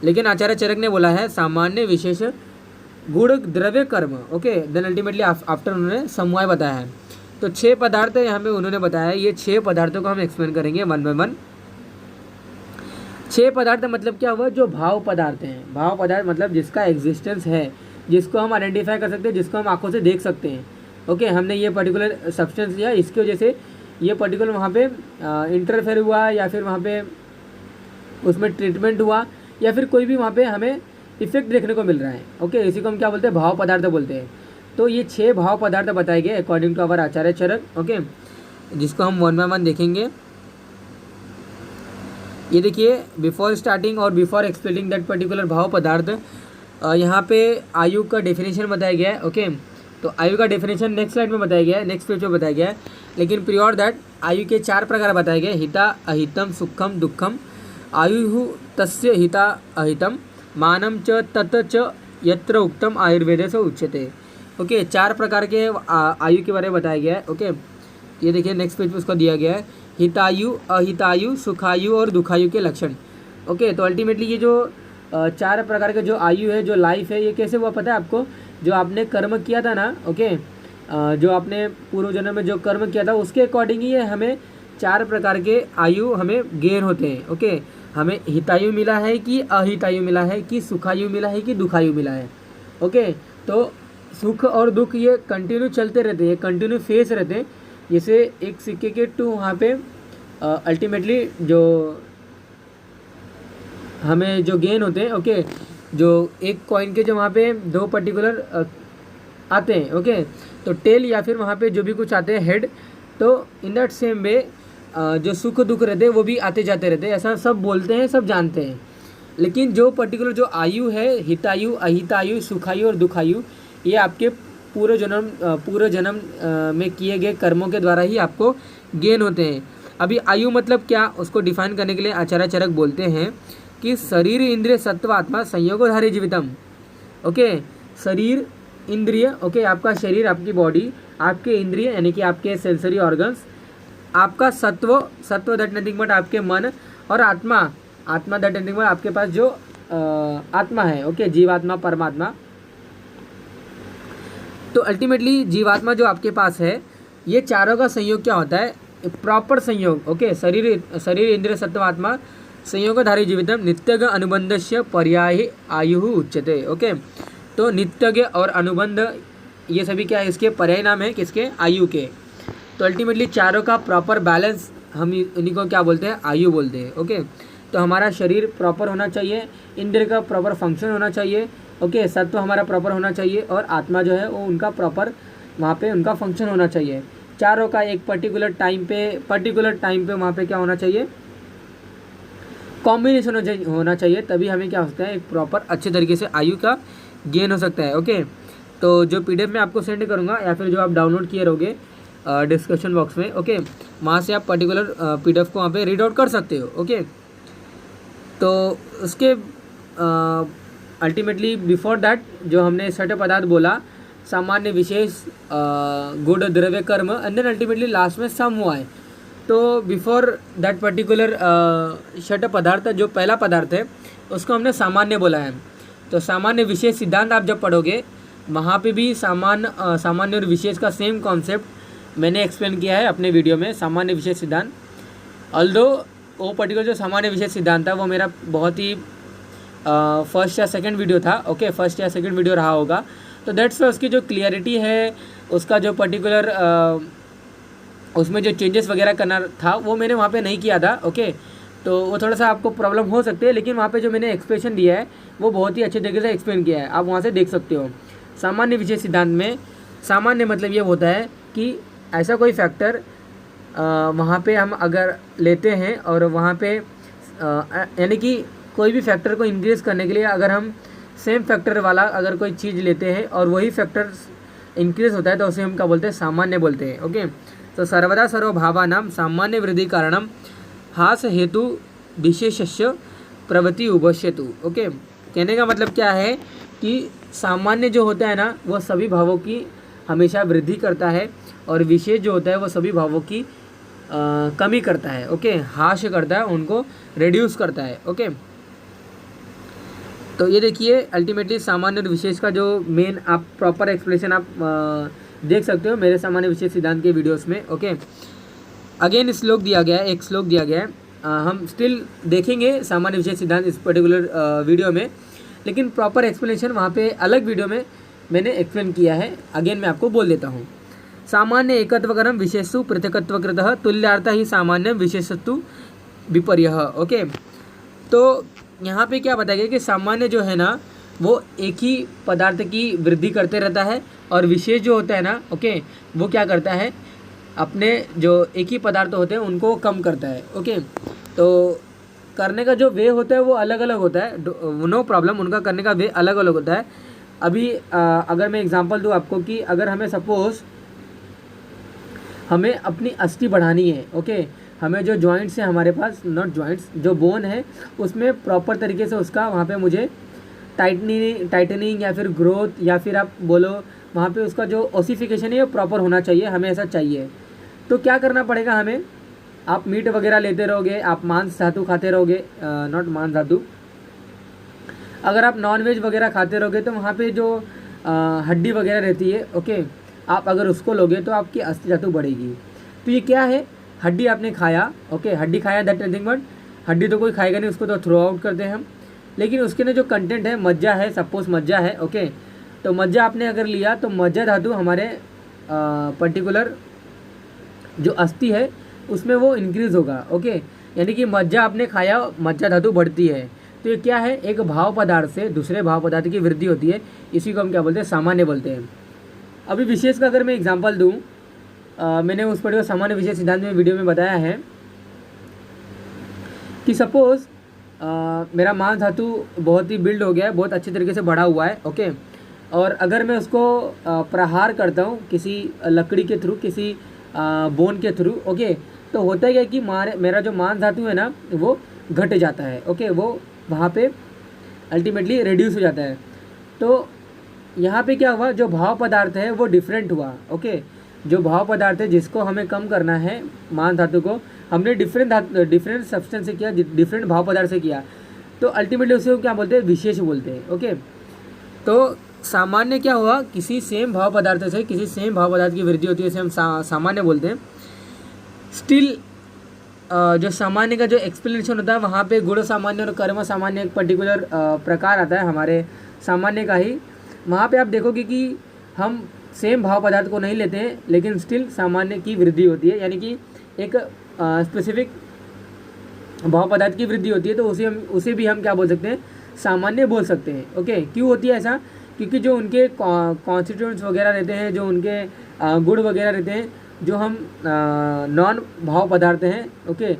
S1: लेकिन आचार्य चरक ने बोला है सामान्य विशेष गुण द्रव्य कर्म, ओके। देन अल्टीमेटली आफ्टर उन्होंने समवाय बताया है। तो 6 पदार्थ यहाँ पे उन्होंने बताया है। ये 6 पदार्थों को हम एक्सप्लेन करेंगे वन बाय वन। 6 पदार्थ मतलब क्या हुआ, जो भाव पदार्थ हैं। भाव पदार्थ मतलब जिसका एग्जिस्टेंस है, जिसको हम आइडेंटिफाई कर सकते हैं, जिसको हम आंखों से देख सकते हैं, ओके। हमने ये पर्टिकुलर सब्सटेंस लिया, इसकी वजह से ये पर्टिकुलर वहाँ पे इंटरफेयर हुआ, या फिर वहाँ पे उसमें ट्रीटमेंट हुआ, या फिर कोई भी वहाँ पे हमें इफेक्ट देखने को मिल रहा है, ओके। इसी को हम क्या बोलते हैं, भाव पदार्थ बोलते हैं। तो ये 6 भाव पदार्थ बताए गए according to our Acharya Charaka, okay, जिसको हम वन बाय वन देखेंगे। ये देखिए, बिफोर स्टार्टिंग और बिफोर एक्सप्लेनिंग दैट पर्टिकुलर भाव पदार्थ, यहाँ पे आयु का डेफिनेशन बताया गया है, ओके। तो आयु का डेफिनेशन नेक्स्ट स्लाइड में बताया गया है, नेक्स्ट पेज पे बताया गया है। लेकिन प्रियोर दैट आयु के 4 प्रकार बताए गए, हिता अहितम सुखम दुखम, आयु तस्य हिता अहितम, मानम च तत च यत्र उक्तम आयुर्वेद से उच्यते, ओके। 4 प्रकार के आयु के बारे में बताया गया है, ओके। ये देखिए नेक्स्ट पेज पे उसको दिया गया है, हितायु अहितायु सुखायु और दुखायु के लक्षण, ओके। तो अल्टीमेटली ये जो 4 प्रकार के जो आयु है, जो लाइफ है, ये कैसे हुआ पता है आपको, जो आपने कर्म किया था ना, ओके, जो आपने पूर्व जन्म में जो कर्म किया था उसके अकॉर्डिंग ही हमें 4 प्रकार के आयु हमें गेन होते हैं, ओके। हमें हितायु मिला है कि अहितायु मिला है कि सुखायु मिला है कि दुखायु मिला है, ओके। तो सुख और दुख ये कंटिन्यू चलते रहते हैं, कंटिन्यू फेस रहते हैं। जैसे एक सिक्के के 2 वहाँ पे अल्टीमेटली जो हमें जो गेन होते हैं, ओके, जो एक कॉइन के जो वहाँ पे 2 पर्टिकुलर आते हैं, ओके। तो टेल या फिर वहाँ पे जो भी कुछ आते हैं हेड, तो इन दैट सेम वे जो सुख दुख रहते हैं वो भी आते जाते रहते हैं, ऐसा सब बोलते हैं, सब जानते हैं। लेकिन जो पर्टिकुलर जो आयु है, हितायु अहितायु सुखायु और दुखायु, ये आपके पूरे जन्म में किए गए कर्मों के द्वारा ही आपको गेन होते हैं। अभी आयु मतलब क्या, उसको डिफाइन करने के लिए आचार्य चरक बोलते हैं कि शरीर इंद्रिय सत्व आत्मा संयोगधारी जीवितम, ओके। शरीर इंद्रिय, ओके, आपका शरीर, आपकी बॉडी, आपके इंद्रिय यानी कि आपके सेंसरी ऑर्गन्स, आपका सत्व दैट नथिंग बट आपके मन, और आत्मा दैट नथिंग बट आपके पास जो आत्मा है, ओके, जीवात्मा परमात्मा। तो अल्टीमेटली जीवात्मा जो आपके पास है, ये चारों का संयोग क्या होता है, प्रॉपर संयोग, ओके। शरीर इंद्रिय सत्व आत्मा संयोगधारी जीवितम नित्यग अनुबंधस्य पर्याय आयु उच्यते, ओके। तो नित्यग और अनुबंध ये सभी क्या है, इसके पर्याय नाम है, किसके, आयु के। तो अल्टीमेटली चारों का प्रॉपर बैलेंस हम इन्हीं को क्या बोलते हैं, आयु बोलते हैं, ओके। तो हमारा शरीर प्रॉपर होना चाहिए, इंद्रिय का प्रॉपर फंक्शन होना चाहिए, ओके, सत्व हमारा प्रॉपर होना चाहिए, और आत्मा जो है वो उनका प्रॉपर वहाँ पे उनका फंक्शन होना चाहिए। चारों का एक पर्टिकुलर टाइम पे वहाँ पे क्या होना चाहिए, कॉम्बिनेशन होना चाहिए, तभी हमें क्या हो सकता है, एक प्रॉपर अच्छे तरीके से आयु का गेन हो सकता है, ओके। तो जो PDF में आपको सेंड करूँगा या फिर जो आप डाउनलोड किए रहोगे डिस्क्रिप्शन बॉक्स में, ओके, वहाँ से आप पर्टिकुलर PDF को वहाँ पे रीड आउट कर सकते हो, ओके। तो उसके अल्टीमेटली बिफोर दैट जो हमने छठ पदार्थ बोला, सामान्य विशेष गुण द्रव्य कर्म, एंड देन अल्टीमेटली लास्ट में सम हुआ है। तो बिफोर दैट पर्टिकुलर छठ पदार्थ, जो पहला पदार्थ है उसको हमने सामान्य बोला है। तो सामान्य विशेष सिद्धांत आप जब पढ़ोगे, वहाँ पे भी सामान्य और विशेष का सेम कॉन्सेप्ट मैंने एक्सप्लेन किया है अपने वीडियो में, सामान्य विशेष सिद्धांत। ऑल्दो वो पर्टिकुलर जो सामान्य विशेष सिद्धांत था वो मेरा बहुत ही फर्स्ट या सेकंड वीडियो था, ओके, फर्स्ट या सेकंड वीडियो रहा होगा। तो दैट्स उसकी जो क्लियरिटी है, उसका जो पर्टिकुलर उसमें जो चेंजेस वगैरह करना था वो मैंने वहाँ पे नहीं किया था, ओके। तो वो थोड़ा सा आपको प्रॉब्लम हो सकती है, लेकिन वहाँ पे जो मैंने एक्सप्लेनेशन दिया है वो बहुत ही अच्छे तरीके से एक्सप्लेन किया है, आप वहाँ से देख सकते हो। सामान्य विशेष सिद्धांत में सामान्य मतलब ये होता है कि ऐसा कोई फैक्टर वहाँ पे हम अगर लेते हैं और वहाँ पे यानी कि कोई भी फैक्टर को इंक्रीज़ करने के लिए अगर हम सेम फैक्टर वाला अगर कोई चीज़ लेते हैं और वही फैक्टर इंक्रीज होता है तो उसे हम क्या बोलते हैं, सामान्य बोलते हैं। ओके, तो सर्वदा सर्वभावानां सामान्य वृद्धि कारणम हास हेतु विशेषस्य प्रवृत्ति उभश्यतु। ओके, कहने का मतलब क्या है कि सामान्य जो होता है ना वह सभी भावों की हमेशा वृद्धि करता है और विशेष जो होता है वह सभी भावों की कमी करता है। ओके, हास करता है, उनको रिड्यूस करता है। ओके, तो ये देखिए अल्टीमेटली सामान्य और विशेष का जो मेन आप प्रॉपर एक्सप्लेनेशन आप देख सकते हो मेरे सामान्य विशेष सिद्धांत के वीडियोस में। ओके, अगेन श्लोक दिया गया है, एक श्लोक दिया गया है, हम स्टिल देखेंगे सामान्य विशेष सिद्धांत इस पर्टिकुलर वीडियो में, लेकिन प्रॉपर एक्सप्लेनेशन वहाँ पे अलग वीडियो में मैंने एक्सप्लेन किया है। अगेन मैं आपको बोल देता हूँ। सामान्य एकत्वकरम विशेषु पृथकत्वकृतः तुल्यार्थ ही सामान्य विशेषस्तु विपर्यय। ओके, तो यहाँ पे क्या बताया गया कि सामान्य जो है ना वो एक ही पदार्थ की वृद्धि करते रहता है और विशेष जो होता है ना, ओके, वो क्या करता है, अपने जो एक ही पदार्थ होते हैं उनको कम करता है। ओके, तो करने का जो वे होता है वो अलग अलग होता है, नो प्रॉब्लम, उनका करने का वे अलग अलग होता है। अभी अगर मैं एग्जांपल दूँ आपको कि अगर हमें सपोज हमें अपनी अस्थि बढ़ानी है, ओके, हमें जो जॉइंट्स है हमारे पास, नॉट जॉइंट्स, जो बोन है उसमें प्रॉपर तरीके से उसका वहाँ पे मुझे टाइटनिंग या फिर ग्रोथ या फिर आप बोलो वहाँ पे उसका जो ओसिफिकेशन है वो प्रॉपर होना चाहिए, हमें ऐसा चाहिए। तो क्या करना पड़ेगा हमें, आप मीट वगैरह लेते रहोगे, आप मांस धातु खाते रहोगे, नॉट मांस धातु, अगर आप नॉन वेज वगैरह खाते रहोगे तो वहाँ पे जो हड्डी वगैरह रहती है, ओके, आप अगर उसको लोगे तो आपकी अस्थि धातु बढ़ेगी। तो ये क्या है, हड्डी आपने खाया, ओके, हड्डी खाया, दैट नथिंग बट, हड्डी तो कोई खाएगा नहीं, उसको तो थ्रो आउट करते हैं हम, लेकिन उसके ना जो कंटेंट है, मज्जा है, सपोज मज्जा है, ओके, तो मज्जा आपने अगर लिया तो मज्जा धातु हमारे पर्टिकुलर जो अस्थि है उसमें वो इंक्रीज होगा। ओके, यानी कि मज्जा आपने खाया, मज्जा धातु बढ़ती है। तो ये क्या है, एक भाव पदार्थ से दूसरे भाव पदार्थ की वृद्धि होती है, इसी को हम क्या बोलते हैं, सामान्य बोलते हैं। अभी विशेष का अगर मैं एग्जांपल दूं, मैंने उस पर सामान्य विशेष सिद्धांत में वीडियो में बताया है कि सपोज मेरा मांस धातु बहुत ही बिल्ड हो गया है, बहुत अच्छी तरीके से बढ़ा हुआ है, ओके, और अगर मैं उसको प्रहार करता हूँ किसी लकड़ी के थ्रू, किसी बोन के थ्रू, ओके, तो होता है कि मेरा जो मांस धातु है ना वो घट जाता है। ओके, वो वहाँ पे अल्टीमेटली रिड्यूस हो जाता है। तो यहाँ पे क्या हुआ, जो भाव पदार्थ है वो डिफरेंट हुआ। ओके, जो भाव पदार्थ है जिसको हमें कम करना है मांस धातु को, हमने डिफरेंट सब्सटेंस से किया, डिफरेंट भाव पदार्थ से किया, तो अल्टीमेटली उसे क्या बोलते हैं, विशेष बोलते हैं। ओके, तो सामान्य क्या हुआ, किसी सेम भाव पदार्थ से किसी सेम भाव पदार्थ की वृद्धि होती है, इसे हम सामान्य बोलते हैं। स्टिल जो सामान्य का जो एक्सप्लेनेशन होता है वहाँ पे गुण सामान्य और कर्म सामान्य एक पर्टिकुलर प्रकार आता है हमारे सामान्य का ही। वहाँ पे आप देखोगे कि हम सेम भाव पदार्थ को नहीं लेते हैं, लेकिन स्टिल सामान्य की वृद्धि होती है, यानी कि एक स्पेसिफिक भाव पदार्थ की वृद्धि होती है, तो उसे भी हम क्या बोल सकते हैं, सामान्य बोल सकते हैं। ओके, क्यों होती है ऐसा, क्योंकि जो उनके कॉन्स्टिट्यूएंट्स वगैरह रहते हैं, जो उनके गुण वगैरह रहते हैं, जो हम नॉन भाव पदार्थ हैं, ओके,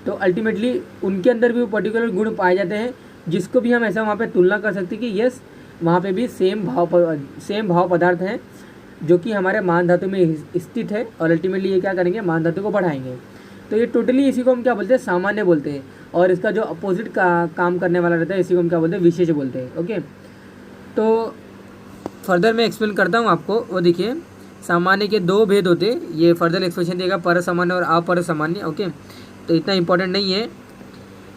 S1: तो अल्टीमेटली उनके अंदर भी वो पर्टिकुलर गुण पाए जाते हैं, जिसको भी हम ऐसा वहाँ पे तुलना कर सकते हैं कि यस वहाँ पे भी सेम भाव पदार्थ हैं जो कि हमारे मान धातु में स्थित है, और अल्टीमेटली ये क्या करेंगे, मान धातु को बढ़ाएंगे। तो ये टोटली इसी को हम क्या बोलते हैं, सामान्य बोलते हैं, और इसका जो अपोजिट काम करने वाला रहता है इसी को हम क्या बोलते हैं, विशेष बोलते हैं। ओके, तो फर्दर मैं एक्सप्लेन करता हूँ आपको। वो देखिए, सामान्य के दो भेद होते हैं, ये फर्दर एक्सप्लेनेशन देगा, पर सामान्य और अपर सामान्य। ओके, तो इतना इंपॉर्टेंट नहीं है,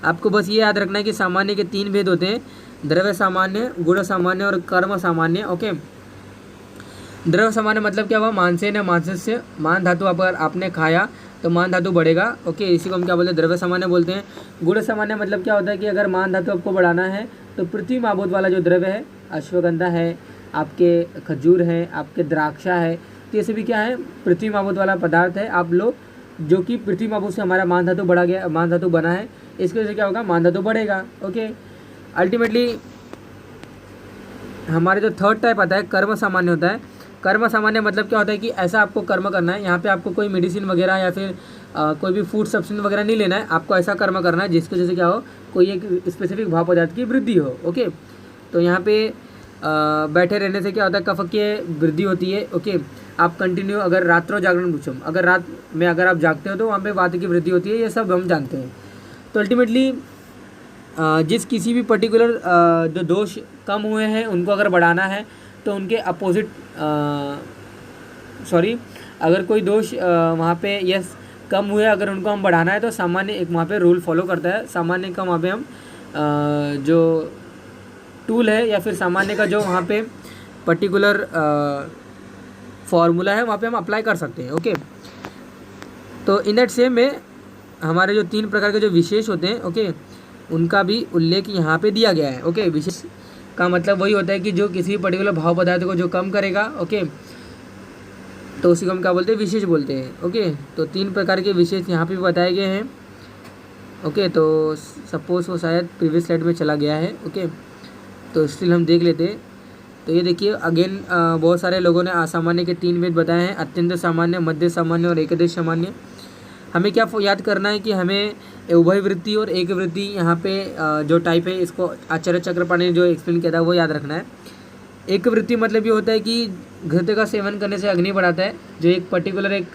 S1: आपको बस ये याद रखना है कि सामान्य के तीन भेद होते हैं, द्रव्य सामान्य, गुण सामान्य और कर्म सामान्य। ओके, द्रव्य सामान्य मतलब क्या हुआ, मांसेन या मांसस्य, मान धातु अगर आपने खाया तो मान धातु बढ़ेगा। ओके, इसी को हम क्या बोलते हैं, द्रव्य सामान्य बोलते हैं। गुण सामान्य मतलब क्या होता है कि अगर मान धातु आपको बढ़ाना है तो पृथ्वी माबूद वाला जो द्रव्य है, अश्वगंधा है, आपके खजूर है, आपके द्राक्षा है, तो ये सभी क्या है, पृथ्वी माबूद वाला पदार्थ है। आप लो जो कि पृथ्वी माबूद से हमारा मान धातु बढ़ा गया, मान धातु बना है, इसकी वजह से क्या होगा, मान धातु बढ़ेगा। ओके, अल्टीमेटली हमारे जो थर्ड टाइप आता है, कर्म सामान्य होता है। कर्म सामान्य मतलब क्या होता है कि ऐसा आपको कर्म करना है, यहाँ पे आपको कोई मेडिसिन वगैरह या फिर कोई भी फूड सब्सटेंस वगैरह नहीं लेना है, आपको ऐसा कर्म करना है जिसकी वजह से क्या हो, कोई एक स्पेसिफिक भाव पदार्थ की वृद्धि हो। ओके, तो यहाँ पे बैठे रहने से क्या होता है, कफ की वृद्धि होती है। ओके, आप कंटिन्यू अगर रात्रों जागरण पूछो, अगर रात में अगर आप जागते हो तो वहाँ पे वात की वृद्धि होती है, ये सब हम जानते हैं। तो अल्टीमेटली जिस किसी भी पर्टिकुलर जो दोष कम हुए हैं उनको अगर बढ़ाना है तो उनके अपोजिट अगर कोई दोष वहाँ पे यस कम हुए अगर उनको हम बढ़ाना है तो सामान्य एक वहाँ पे रूल फॉलो करता है। सामान्य का वहाँ पे हम जो टूल है या फिर सामान्य का जो वहाँ पे पर्टिकुलर फॉर्मूला है वहाँ पे हम अप्लाई कर सकते हैं। ओके, तो इन दैट सेम में हमारे जो 3 प्रकार के जो विशेष होते हैं, ओके, उनका भी उल्लेख यहाँ पे दिया गया है। ओके, विशेष का मतलब वही होता है कि जो किसी भी पर्टिकुलर भाव पदार्थ को जो कम करेगा, ओके, तो उसी को हम क्या बोलते हैं, विशेष बोलते हैं। ओके, तो 3 प्रकार के विशेष यहाँ पे बताए गए हैं। ओके, तो सपोज वो शायद प्रीवियस स्लाइड में चला गया है। ओके, तो स्टिल हम देख लेते हैं। तो ये देखिए अगेन बहुत सारे लोगों ने असामान्य के 3 भेद बताए हैं, अत्यंत सामान्य, मध्य सामान्य और एकदश सामान्य। हमें क्या याद करना है कि हमें उभय वृत्ति और एक वृत्ति यहाँ पे जो टाइप है इसको आचार्य चक्रपाणी ने जो एक्सप्लेन किया था वो याद रखना है। एक वृत्ति मतलब ये होता है कि घृत का सेवन करने से अग्नि बढ़ाता है, जो एक पर्टिकुलर एक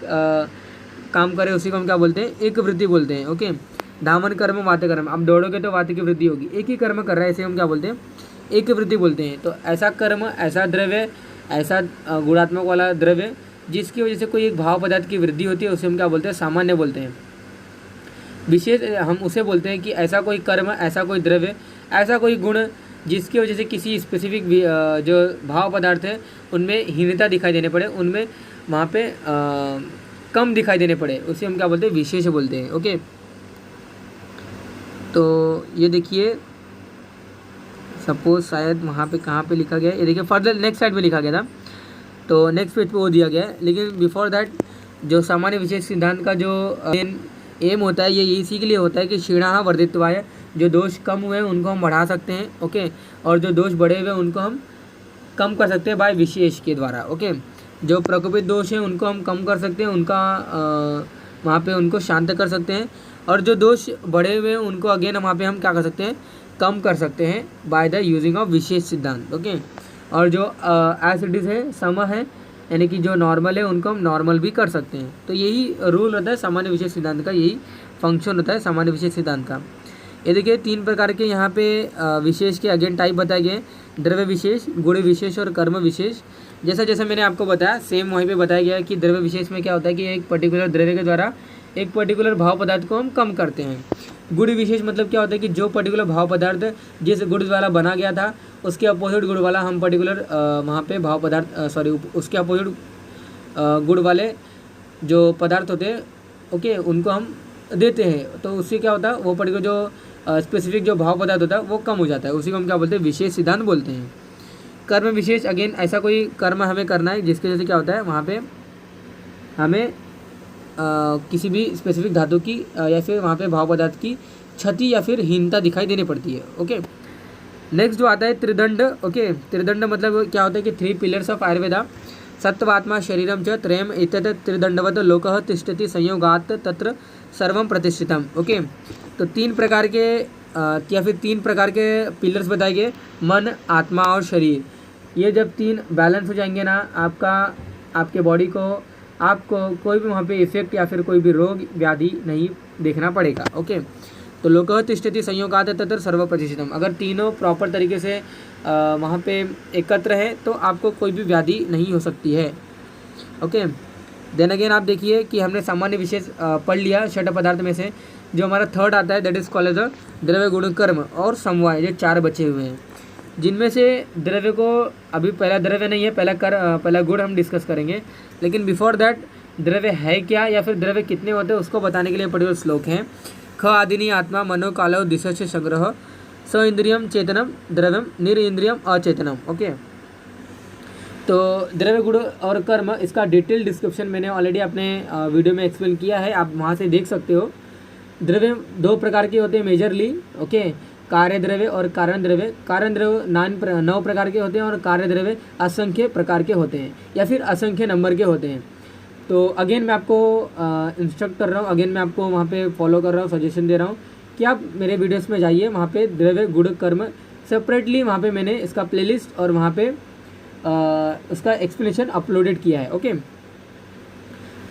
S1: काम करे उसी को हम क्या बोलते हैं, एक वृत्ति बोलते हैं। ओके, धामन कर्म वात कर्म, अब दौड़ोगे तो वात की वृद्धि होगी, एक ही कर्म कर रहा है, इसे हम क्या बोलते हैं, एक वृत्ति बोलते हैं। तो ऐसा कर्म, ऐसा द्रव्य, ऐसा गुणात्मक वाला द्रव्य जिसकी वजह से कोई एक भाव पदार्थ की वृद्धि होती है उसे हम क्या बोलते हैं, सामान्य बोलते हैं। विशेष हम उसे बोलते हैं कि ऐसा कोई कर्म, ऐसा कोई द्रव्य, ऐसा कोई गुण जिसकी वजह से किसी स्पेसिफिक जो भाव पदार्थ है उनमें हीनता दिखाई देने पड़े, उनमें वहाँ पे कम दिखाई देने पड़े, उसे हम क्या बोलते हैं, विशेष बोलते हैं। ओके, तो ये देखिए सपोज शायद वहाँ पे कहाँ पे लिखा गया है, ये देखिए फर्दर नेक्स्ट साइड में लिखा गया था, तो नेक्स्ट पेज पे वो दिया गया है। लेकिन बिफोर दैट जो सामान्य विशेष सिद्धांत का जो एम होता है ये इसी के लिए होता है कि क्षीणाः वर्धित्वाय, जो दोष कम हुए हैं उनको हम बढ़ा सकते हैं। ओके, और जो दोष बढ़े हुए हैं उनको हम कम कर सकते हैं बाय विशेष के द्वारा। ओके, जो प्रकोपित दोष हैं उनको हम कम कर सकते हैं, उनका वहाँ पे उनको शांत कर सकते हैं, और जो दोष बढ़े हुए हैं उनको अगेन वहाँ पे हम क्या कर सकते हैं, कम कर सकते हैं बाय द यूजिंग ऑफ विशेष सिद्धांत। ओके, और जो एज इट इज़ है, सम है, यानी कि जो नॉर्मल है उनको हम नॉर्मल भी कर सकते हैं। तो यही रूल होता है सामान्य विशेष सिद्धांत का, यही फंक्शन होता है सामान्य विशेष सिद्धांत का। ये देखिए 3 प्रकार के यहाँ पे विशेष के अगेन टाइप बताए गए, द्रव्य विशेष, गुण विशेष और कर्म विशेष। जैसा जैसा मैंने आपको बताया सेम वहीं पे बताया गया है कि द्रव्य विशेष में क्या होता है कि एक पर्टिकुलर द्रव्य के द्वारा एक पर्टिकुलर भाव पदार्थ को हम कम करते हैं। गुण विशेष मतलब क्या होता है कि जो पर्टिकुलर भाव पदार्थ जिस गुण वाला बना गया था उसके अपोजिट गुण वाला हम पर्टिकुलर वहाँ पे भाव पदार्थ उसके अपोजिट गुण वाले जो पदार्थ होते हैं, ओके, उनको हम देते हैं। तो उससे क्या होता है, वो पर्टिकुलर जो स्पेसिफिक जो भाव पदार्थ होता है वो कम हो जाता है, उसी को हम क्या बोलते हैं, विशेष सिद्धांत बोलते हैं। कर्म विशेष अगेन ऐसा कोई कर्म हमें करना है जिसकी वजह से क्या होता है, वहाँ पे हमें किसी भी स्पेसिफिक धातु की या फिर वहाँ पे भाव पदार्थ की क्षति या फिर हीनता दिखाई देनी पड़ती है। ओके, नेक्स्ट जो आता है त्रिदंड। ओके, त्रिदंड मतलब क्या होता है कि 3 पिलर्स ऑफ आयुर्वेदा, सत्वात्मा शरीरम च त्रयम एतत् त्रिदंडवत लोकः तिष्ठति संयोगात् तत्र सर्वम प्रतिष्ठितम। ओके, तो 3 प्रकार के या फिर 3 प्रकार के पिलर्स बताए गए, मन, आत्मा और शरीर। ये जब 3 बैलेंस हो जाएंगे ना, आपके बॉडी को आपको कोई भी वहाँ पे इफेक्ट या फिर कोई भी रोग व्याधि नहीं देखना पड़ेगा। ओके, तो लोकः तिष्ठति संयोगात् तत्र सर्व प्रतिष्ठितम, अगर तीनों प्रॉपर तरीके से वहाँ पे एकत्र है तो आपको कोई भी व्याधि नहीं हो सकती है। ओके, देन अगेन आप देखिए कि हमने सामान्य विशेष पढ़ लिया छठ पदार्थ में से। जो हमारा थर्ड आता है दैट इज़ कॉल्ड एज द्रव्य, गुण, कर्म और समवाय, ये 4 बचे हुए हैं, जिनमें से द्रव्य को अभी पहला द्रव्य नहीं है, पहला गुण हम डिस्कस करेंगे। लेकिन बिफोर दैट द्रव्य है क्या या फिर द्रव्य कितने होते हैं उसको बताने के लिए पर्टिकुलर श्लोक हैं। ख आदिनी आत्मा मनो कालो दिशस्य संग्रह स इंद्रियम चेतनम द्रव्यम निरिंद्रियम अचेतनम। ओके, तो द्रव्य, गुण और कर्म इसका डिटेल डिस्क्रिप्शन मैंने ऑलरेडी अपने वीडियो में एक्सप्लेन किया है, आप वहाँ से देख सकते हो। द्रव्य 2 प्रकार के होते हैं मेजरली। ओके, कार्य द्रव्य और कारण द्रव्य। कारण द्रव्य 9 प्रकार के होते हैं और कार्य द्रव्य असंख्य प्रकार के होते हैं या फिर असंख्य नंबर के होते हैं। तो अगेन मैं आपको इंस्ट्रक्ट कर रहा हूँ, अगेन मैं आपको वहाँ पे फॉलो कर रहा हूँ, सजेशन दे रहा हूँ कि आप मेरे वीडियोस में जाइए, वहाँ पे द्रव्य, गुण, कर्म सेपरेटली वहाँ पे मैंने इसका प्लेलिस्ट और वहाँ पे उसका एक्सप्लेनेशन अपलोडेड किया है। ओके,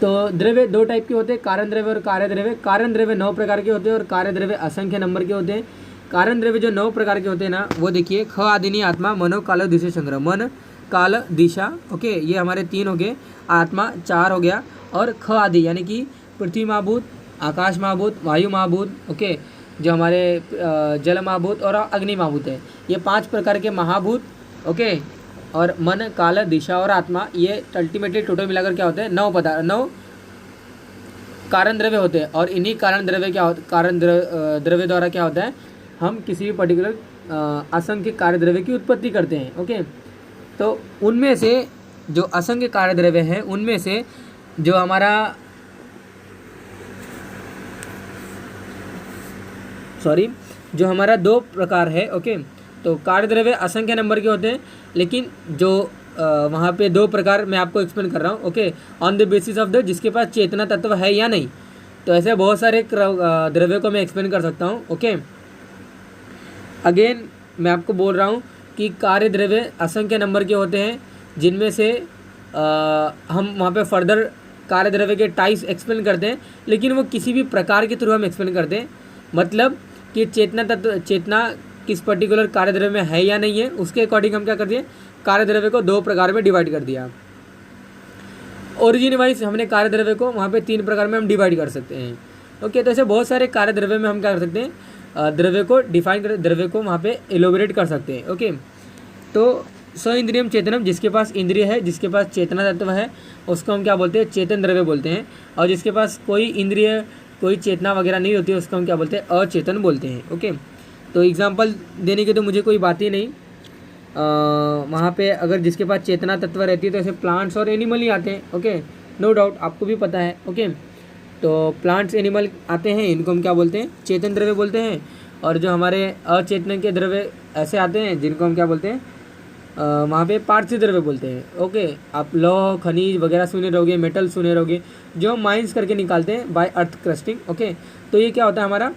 S1: तो द्रव्य दो टाइप के होते हैं, कारण द्रव्य और कार्य द्रव्य। कारण द्रव्य 9 प्रकार के होते हैं और कार्य द्रव्य असंख्य नंबर के होते हैं। कारण द्रव्य जो 9 प्रकार के होते हैं ना, वो देखिए, ख आदिनी आत्मा, मनो काल दिशा संग्रह। मन, काल, दिशा, ओके, ये हमारे 3 हो गए, आत्मा 4 हो गया, और ख आदि यानी कि पृथ्वी महाभूत, आकाश महाभूत, वायु महाभूत, ओके, जो हमारे जल महाभूत और अग्नि महाभूत है, ये 5 प्रकार के महाभूत, ओके, और मन, काल, दिशा और आत्मा, ये अल्टीमेटली टोटल मिलाकर क्या होते हैं, 9 कारण द्रव्य होते हैं। और इन्हीं कारण द्रव्य क्या होता, कारण द्रव्य द्वारा क्या होता है, हम किसी भी पर्टिकुलर असंख्य कार्य द्रव्य की उत्पत्ति करते हैं। ओके, तो उनमें से जो असंख्य कार्य द्रव्य हैं, उनमें से जो हमारा जो हमारा 2 प्रकार है। ओके, तो कार्य द्रव्य असंख्य नंबर के होते हैं, लेकिन जो वहाँ पे 2 प्रकार मैं आपको एक्सप्लेन कर रहा हूँ। Okay, on the basis of the जिसके पास चेतना तत्व है या नहीं। तो ऐसे बहुत सारे द्रव्यों को मैं एक्सप्लेन कर सकता हूँ। ओके, अगेन मैं आपको बोल रहा हूँ कि कार्य द्रव्य असंख्य नंबर के होते हैं, जिनमें से हम वहाँ पे फर्दर कार्य द्रव्य के टाइप्स एक्सप्लेन करते हैं, लेकिन वो किसी भी प्रकार के थ्रू हम एक्सप्लेन करते हैं। मतलब कि चेतना किस पर्टिकुलर कार्य द्रव्य में है या नहीं है, उसके अकॉर्डिंग हम क्या कर दिए, कार्य द्रव्य को 2 प्रकार में डिवाइड कर दिया। ओरिजिन वाइज हमने कार्य द्रव्य को वहाँ पे 3 प्रकार में हम डिवाइड कर सकते हैं। ओके, तो ऐसे बहुत सारे कार्य द्रव्य में हम क्या कर सकते हैं, द्रव्य को डिफाइन कर, द्रव्य को वहाँ पे एलोबरेट कर सकते हैं। ओके, तो स इंद्रियम चेतनम, जिसके पास इंद्रिय है, जिसके पास चेतना तत्व है, उसको हम क्या बोलते हैं, चेतन द्रव्य बोलते हैं। और जिसके पास कोई इंद्रिय, कोई चेतना वगैरह नहीं होती है, उसको हम क्या बोलते हैं, अचेतन बोलते हैं। ओके, तो एग्जांपल देने की तो मुझे कोई बात ही नहीं। वहाँ पे अगर जिसके पास चेतना तत्व रहती है तो ऐसे प्लांट्स और एनिमल ही आते हैं। ओके, नो डाउट आपको भी पता है। ओके, तो प्लांट्स एनिमल आते हैं, इनको हम क्या बोलते हैं, चेतन द्रव्य बोलते हैं। और जो हमारे अचेतन के द्रव्य ऐसे आते हैं, जिनको हम क्या बोलते हैं, वहाँ पे पार्थिव द्रव्य बोलते हैं। ओके, आप लौह, खनिज वगैरह सुने रहोगे, मेटल सुने रहोगे, जो हम माइंस करके निकालते हैं बाय अर्थ क्रस्टिंग। ओके, तो ये क्या होता है, हमारा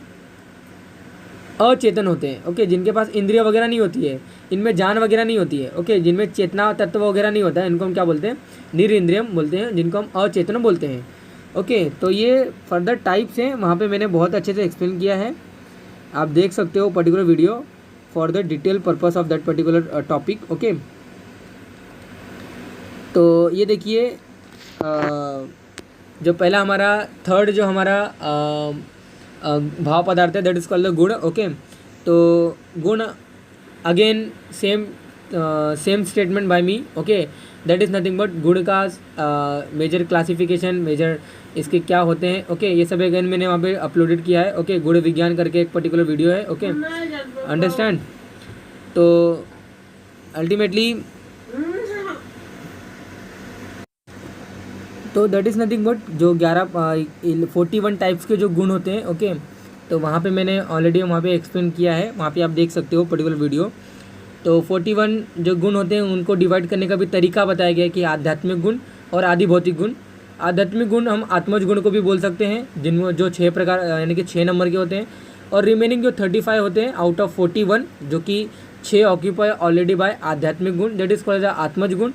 S1: अचेतन होते हैं। ओके, जिनके पास इंद्रिय वगैरह नहीं होती है, इनमें जान वगैरह नहीं होती है। ओके, जिनमें चेतना तत्व वगैरह नहीं होता है, इनको हम क्या बोलते हैं, निरिंद्रियम बोलते हैं, जिनको हम अचेतन बोलते हैं। ओके, तो ये फर्दर टाइप्स हैं, वहाँ पे मैंने बहुत अच्छे से एक्सप्लेन किया है, आप देख सकते हो particular video for the detail purpose of that particular topic. Okay, तो ये देखिए, जो पहला हमारा थर्ड जो हमारा भाव पदार्थ है, दैट इज कॉल्ड द गुण। ओके, तो गुण again same statement by me. Okay, that is nothing but गुण का मेजर क्लासिफिकेशन, मेजर इसके क्या होते हैं। ओके, ये सब अगेन मैंने वहाँ पे अपलोडेड किया है। ओके, गुण विज्ञान करके एक पर्टिकुलर वीडियो है। Okay, understand. तो अल्टीमेटली तो दैट इज़ नथिंग बट जो 41 टाइप्स के जो गुण होते हैं। ओके, तो वहाँ पे मैंने ऑलरेडी वहाँ पे एक्सप्लेन किया है, वहाँ पे आप देख सकते हो पर्टिकुलर वीडियो। तो 41 जो गुण होते हैं उनको डिवाइड करने का भी तरीका बताया गया है कि आध्यात्मिक गुण और आदि भौतिक गुण। आध्यात्मिक गुण हम आत्मज गुण को भी बोल सकते हैं, जिनमें जो 6 प्रकार यानी कि 6 नंबर के होते हैं। और रिमेनिंग जो 35 होते हैं आउट ऑफ 41, जो कि 6 ऑक्यूपाई ऑलरेडी बाय आध्यात्मिक गुण, दैट इज कॉल्ड आत्मज गुण।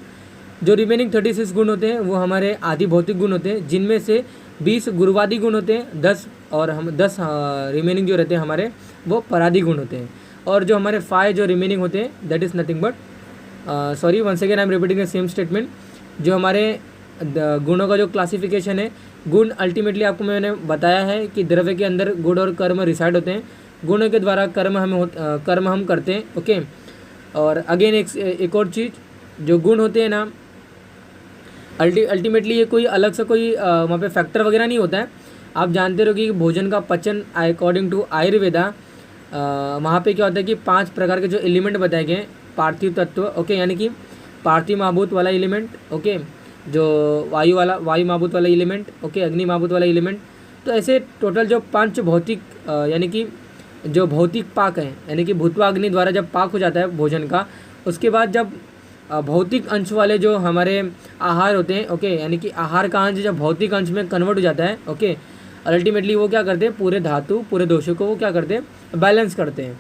S1: जो रिमेनिंग 36 गुण होते हैं वो हमारे आदि भौतिक गुण होते हैं, जिनमें से 20 गुरुवादी गुण होते हैं, 10 और हम 10 रिमेनिंग जो रहते हैं हमारे वो परादी गुण होते हैं। और जो हमारे 5 जो रिमेनिंग होते हैं that is nothing but sorry once again I am repeating the same statement. जो हमारे गुणों का जो क्लासिफिकेशन है, गुण अल्टीमेटली आपको मैंने बताया है कि द्रव्य के अंदर गुण और कर्म रिसाइड होते हैं। गुणों के द्वारा कर्म हम करते हैं। ओके, और अगेन एक और चीज़, जो गुण होते हैं ना, अल्टीमेटली ये कोई अलग से कोई वहाँ पे फैक्टर वगैरह नहीं होता है। आप जानते रहो कि भोजन का पचन अकॉर्डिंग टू आयुर्वेदा, वहाँ पे क्या होता है कि 5 प्रकार के जो एलिमेंट बताए गए हैं, पार्थिव तत्व। ओके, यानी कि पार्थिव महाभूत वाला एलिमेंट। ओके, जो वायु महाभूत वाला एलिमेंट। ओके, अग्नि महाभूत वाला एलिमेंट। तो ऐसे टोटल जो 5 भौतिक यानी कि जो भौतिक पाक है, यानी कि भूतवाग्नि द्वारा जब पाक हो जाता है भोजन का, उसके बाद जब भौतिक अंश वाले जो हमारे आहार होते हैं। ओके, यानी कि आहार का अंश जब भौतिक अंश में कन्वर्ट हो जाता है। ओके, अल्टीमेटली वो क्या करते हैं, पूरे धातु पूरे दोषों को वो क्या करते हैं, बैलेंस करते हैं।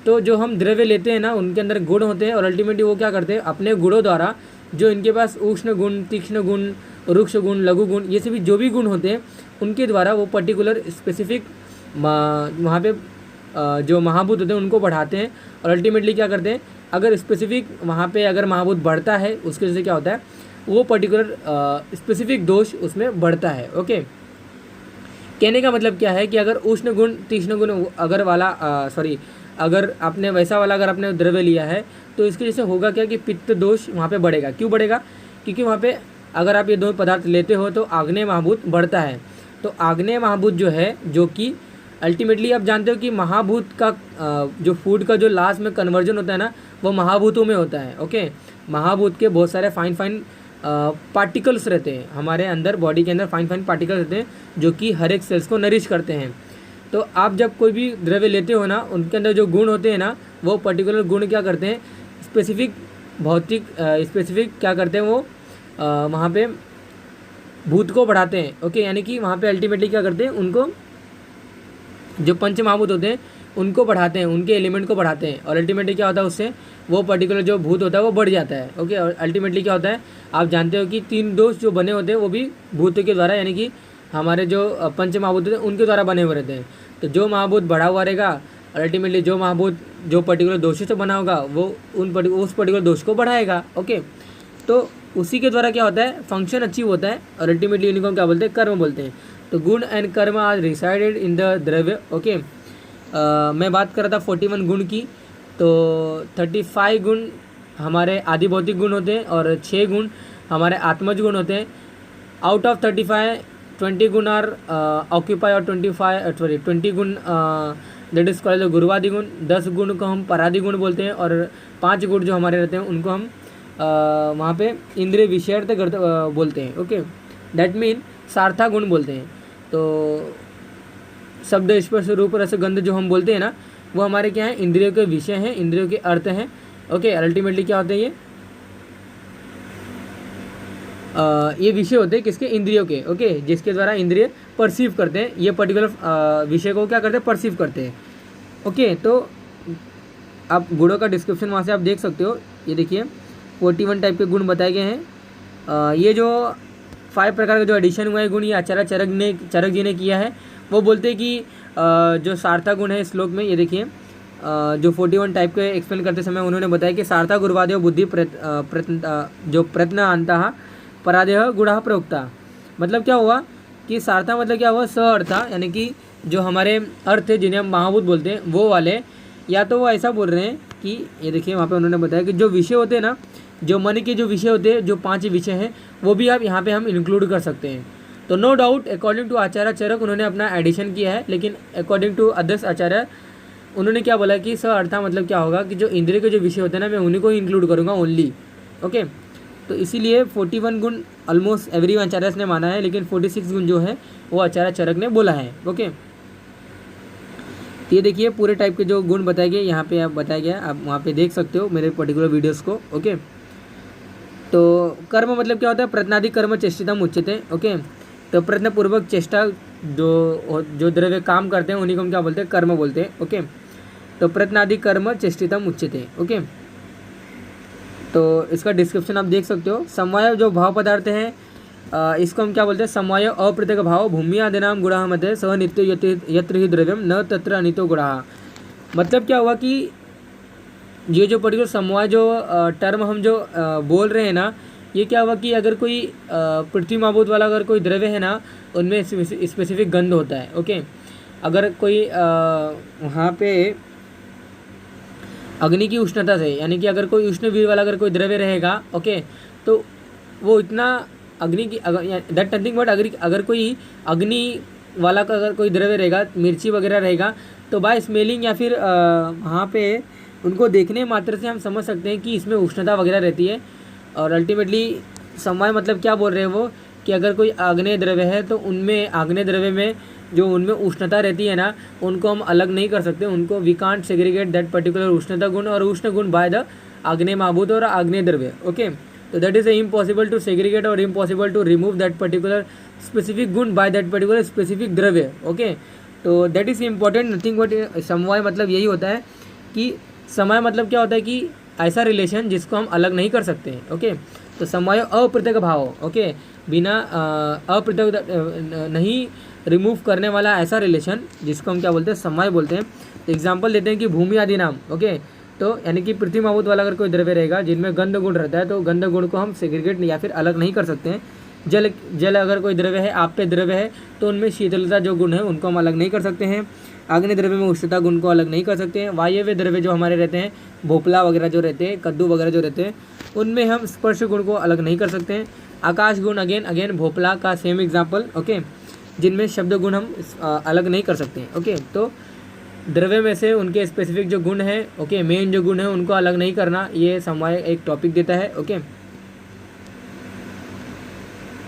S1: तो जो हम द्रव्य लेते हैं ना उनके अंदर गुण होते हैं और अल्टीमेटली वो क्या करते हैं अपने गुणों द्वारा जो इनके पास उष्ण गुण, तीक्ष्ण गुण, रुक्ष गुण, लघु गुण, ये सभी जो भी गुण होते हैं उनके द्वारा वो पर्टिकुलर स्पेसिफिक वहाँ पे जो महाभूत होते हैं उनको बढ़ाते हैं और अल्टीमेटली क्या करते हैं अगर स्पेसिफिक वहाँ पे अगर महाभूत बढ़ता है उसके वजह से क्या होता है वो पर्टिकुलर स्पेसिफिक दोष उसमें बढ़ता है। ओके, कहने का मतलब क्या है कि अगर उष्ण गुण, तीक्ष्ण गुण अगर वाला अगर आपने वैसा वाला अगर आपने द्रव्य लिया है तो इसके जैसे होगा क्या कि पित्त दोष वहाँ पे बढ़ेगा। क्यों बढ़ेगा? क्योंकि वहाँ पे अगर आप ये दो पदार्थ लेते हो तो आग्नेय महाभूत बढ़ता है। तो आग्नेय महाभूत जो है जो कि अल्टीमेटली आप जानते हो कि महाभूत का जो फूड का जो लास्ट में कन्वर्जन होता है ना वो महाभूतों में होता है। ओके, महाभूत के बहुत सारे फाइन पार्टिकल्स रहते हैं हमारे अंदर, बॉडी के अंदर फाइन पार्टिकल्स रहते हैं जो कि हर एक सेल्स को नरिश करते हैं। तो आप जब कोई भी द्रव्य लेते हो ना उनके अंदर जो गुण होते हैं ना वो पर्टिकुलर गुण क्या करते हैं स्पेसिफिक भौतिक स्पेसिफिक क्या करते हैं वो वहाँ पे भूत को बढ़ाते हैं। ओके, यानी कि वहाँ पे अल्टीमेटली क्या करते हैं उनको जो पंच महाभूत होते हैं उनको बढ़ाते हैं, उनके एलिमेंट को बढ़ाते हैं और अल्टीमेटली क्या होता है उससे वो पर्टिकुलर जो भूत होता है वो बढ़ जाता है। ओके, और अल्टीमेटली क्या होता है आप जानते हो कि 3 दोष जो बने होते हैं वो भी भूत के द्वारा यानी कि हमारे जो पंच महाभूत होते हैं उनके द्वारा बने हुए रहते हैं। तो जो महाभूत बढ़ा हुआ रहेगा और अल्टीमेटली जो महाभूत जो पर्टिकुलर दोषों से बना होगा वो उस पर्टिकुलर दोष को बढ़ाएगा। ओके, तो उसी के द्वारा क्या होता है फंक्शन अचीव होता है और अल्टीमेटली इनको हम क्या बोलते हैं कर्म बोलते हैं। तो गुण एंड कर्म आर रिसाइडेड इन द द्रव्य। ओके, मैं बात कर रहा था 41 गुण की, तो 35 गुण हमारे आदि भौतिक गुण होते हैं और 6 गुण हमारे आत्मज गुण होते हैं। आउट ऑफ 35 20 गुण आर ऑक्यूपाई और 20 गुण दैट इज कॉल्ड गुरुवादि गुण। 10 गुण को हम परादि गुण बोलते हैं और 5 गुण जो हमारे रहते हैं उनको हम वहाँ पे इंद्रिय विषयार्थ बोलते हैं। ओके, दैट मीन सार्था गुण बोलते हैं। तो शब्द, स्पर्श, रूप, रस, गंध जो हम बोलते हैं ना वो हमारे क्या है इंद्रियों के विषय हैं, इंद्रियों के अर्थ हैं। ओके, अल्टीमेटली क्या होते हैं ये विषय होते हैं किसके इंद्रियों के। ओके, जिसके द्वारा इंद्रिय परसीव करते हैं ये पर्टिकुलर विषय को क्या करते हैं परसीव करते हैं। ओके, तो आप गुणों का डिस्क्रिप्शन वहाँ से आप देख सकते हो। ये देखिए 41 टाइप के गुण बताए गए हैं। ये जो 5 प्रकार का जो एडिशन हुआ है गुण ये आचार्य चरक जी ने किया है। वो बोलते हैं कि जो सार्था गुण है इस श्लोक में ये देखिए जो 41 टाइप के एक्सप्लेन करते समय उन्होंने बताया कि सार्था गुरुवादेव बुद्धि जो प्रत्न अंतः परादेह गुणा प्रोक्ता। मतलब क्या हुआ कि सार्था मतलब क्या हुआ स अर्था यानी कि जो हमारे अर्थ है जिन्हें हम महाभूत बोलते हैं वो वाले, या तो वो ऐसा बोल रहे हैं कि ये देखिए वहाँ पे उन्होंने बताया कि जो विषय होते हैं ना जो मन के जो विषय होते हैं जो 5 विषय हैं वो भी आप यहाँ पे हम इंक्लूड कर सकते हैं। तो no doubt according to Acharya चरक उन्होंने अपना एडिशन किया है, लेकिन अकॉर्डिंग टू अदर्स आचार्य उन्होंने क्या बोला कि स अर्था मतलब क्या होगा कि जो इंद्रिय के जो विषय होते हैं ना मैं उन्हीं को इंक्लूड करूँगा ओनली। ओके, तो इसीलिए 41 गुण ऑलमोस्ट एवरी आचार्य ने माना है, लेकिन 46 गुण जो है वो आचार्य चरक ने बोला है। ओके, ये देखिए पूरे टाइप के जो गुण बताए गए यहाँ पे आप बताया गया, आप वहाँ पे देख सकते हो मेरे पर्टिकुलर वीडियोस को। ओके, तो कर्म मतलब क्या होता है प्रत्नादि कर्म चेष्टितम उच्यते। ओके, तो प्रत्नपूर्वक चेष्टा जो द्रव्य काम करते हैं उन्हीं को हम क्या बोलते हैं कर्म बोलते हैं। ओके, तो प्रत्नादि कर्म चेष्टितम उच्यते। ओके, तो इसका डिस्क्रिप्शन आप देख सकते हो। समवाय जो भाव पदार्थ हैं इसको हम क्या बोलते हैं समवाय अप्रत्यक भाव भूमि आदिनाम गुणा मध्य सह नित्य यत्र ही द्रव्यम न तत्र अनितो गुणा। मतलब क्या हुआ कि ये जो पर्टिकुलर समवाय जो टर्म हम जो बोल रहे हैं ना ये क्या हुआ कि अगर कोई पृथ्वी महाभूत वाला अगर कोई द्रव्य है ना उनमें स्पेसिफिक गंध होता है। ओके, अगर कोई वहाँ पे अग्नि की उष्णता से यानी कि अगर कोई उष्ण वीर वाला अगर कोई द्रव्य रहेगा ओके तो वो इतना अग्नि की दैट नथिंग बट अगर कोई अग्नि वाला का अगर कोई द्रव्य रहेगा मिर्ची वगैरह रहेगा तो बाय स्मेलिंग या फिर वहाँ पे उनको देखने मात्र से हम समझ सकते हैं कि इसमें उष्णता वगैरह रहती है। और अल्टीमेटली समवाय मतलब क्या बोल रहे हैं वो कि अगर कोई आग्नेय द्रव्य है तो उनमें आग्नेय द्रव्य में जो उनमें उष्णता रहती है ना उनको हम अलग नहीं कर सकते, उनको we can't segregate that particular उष्णता गुण और उष्ण गुण बाय द आग्नेय महाभूत और आग्नेय द्रव्य। ओके, तो that is impossible to segregate और impossible to remove that particular specific guna by that particular specific dravya. Okay, तो that is important nothing but samavaya मतलब यही होता है कि समय मतलब क्या होता है कि ऐसा रिलेशन जिसको हम अलग नहीं कर सकते हैं। ओके, तो समय अपृथक भाव, ओके, बिना अपृथक नहीं रिमूव करने वाला ऐसा रिलेशन जिसको हम क्या बोलते हैं, समय बोलते हैं। एग्जाम्पल देते हैं कि भूमि आदि नाम, ओके, तो यानी कि पृथ्वी माभूत वाला अगर कोई द्रव्य रहेगा जिनमें गंध गुण रहता है तो गंध गुण को हम सेग्रीगेट या फिर अलग नहीं कर सकते हैं। जल जल अगर कोई द्रव्य है, आपे द्रव्य है, तो उनमें शीतलता जो गुण है उनको हम अलग नहीं कर सकते हैं। अग्नि द्रव्य में उष्णता गुण को अलग नहीं कर सकते हैं। वायव्य द्रव्य जो हमारे रहते हैं, भोपला वगैरह जो रहते हैं, कद्दू वगैरह जो रहते हैं, उनमें हम स्पर्श गुण को अलग नहीं कर सकते हैं। आकाश गुण अगेन भोपला का सेम एग्जाम्पल, ओके, जिनमें शब्द गुण हम अलग नहीं कर सकते हैं। ओके, तो द्रव्य में से उनके स्पेसिफिक जो गुण है, ओके, मेन जो गुण है उनको अलग नहीं करना, ये समवाय एक टॉपिक देता है। ओके,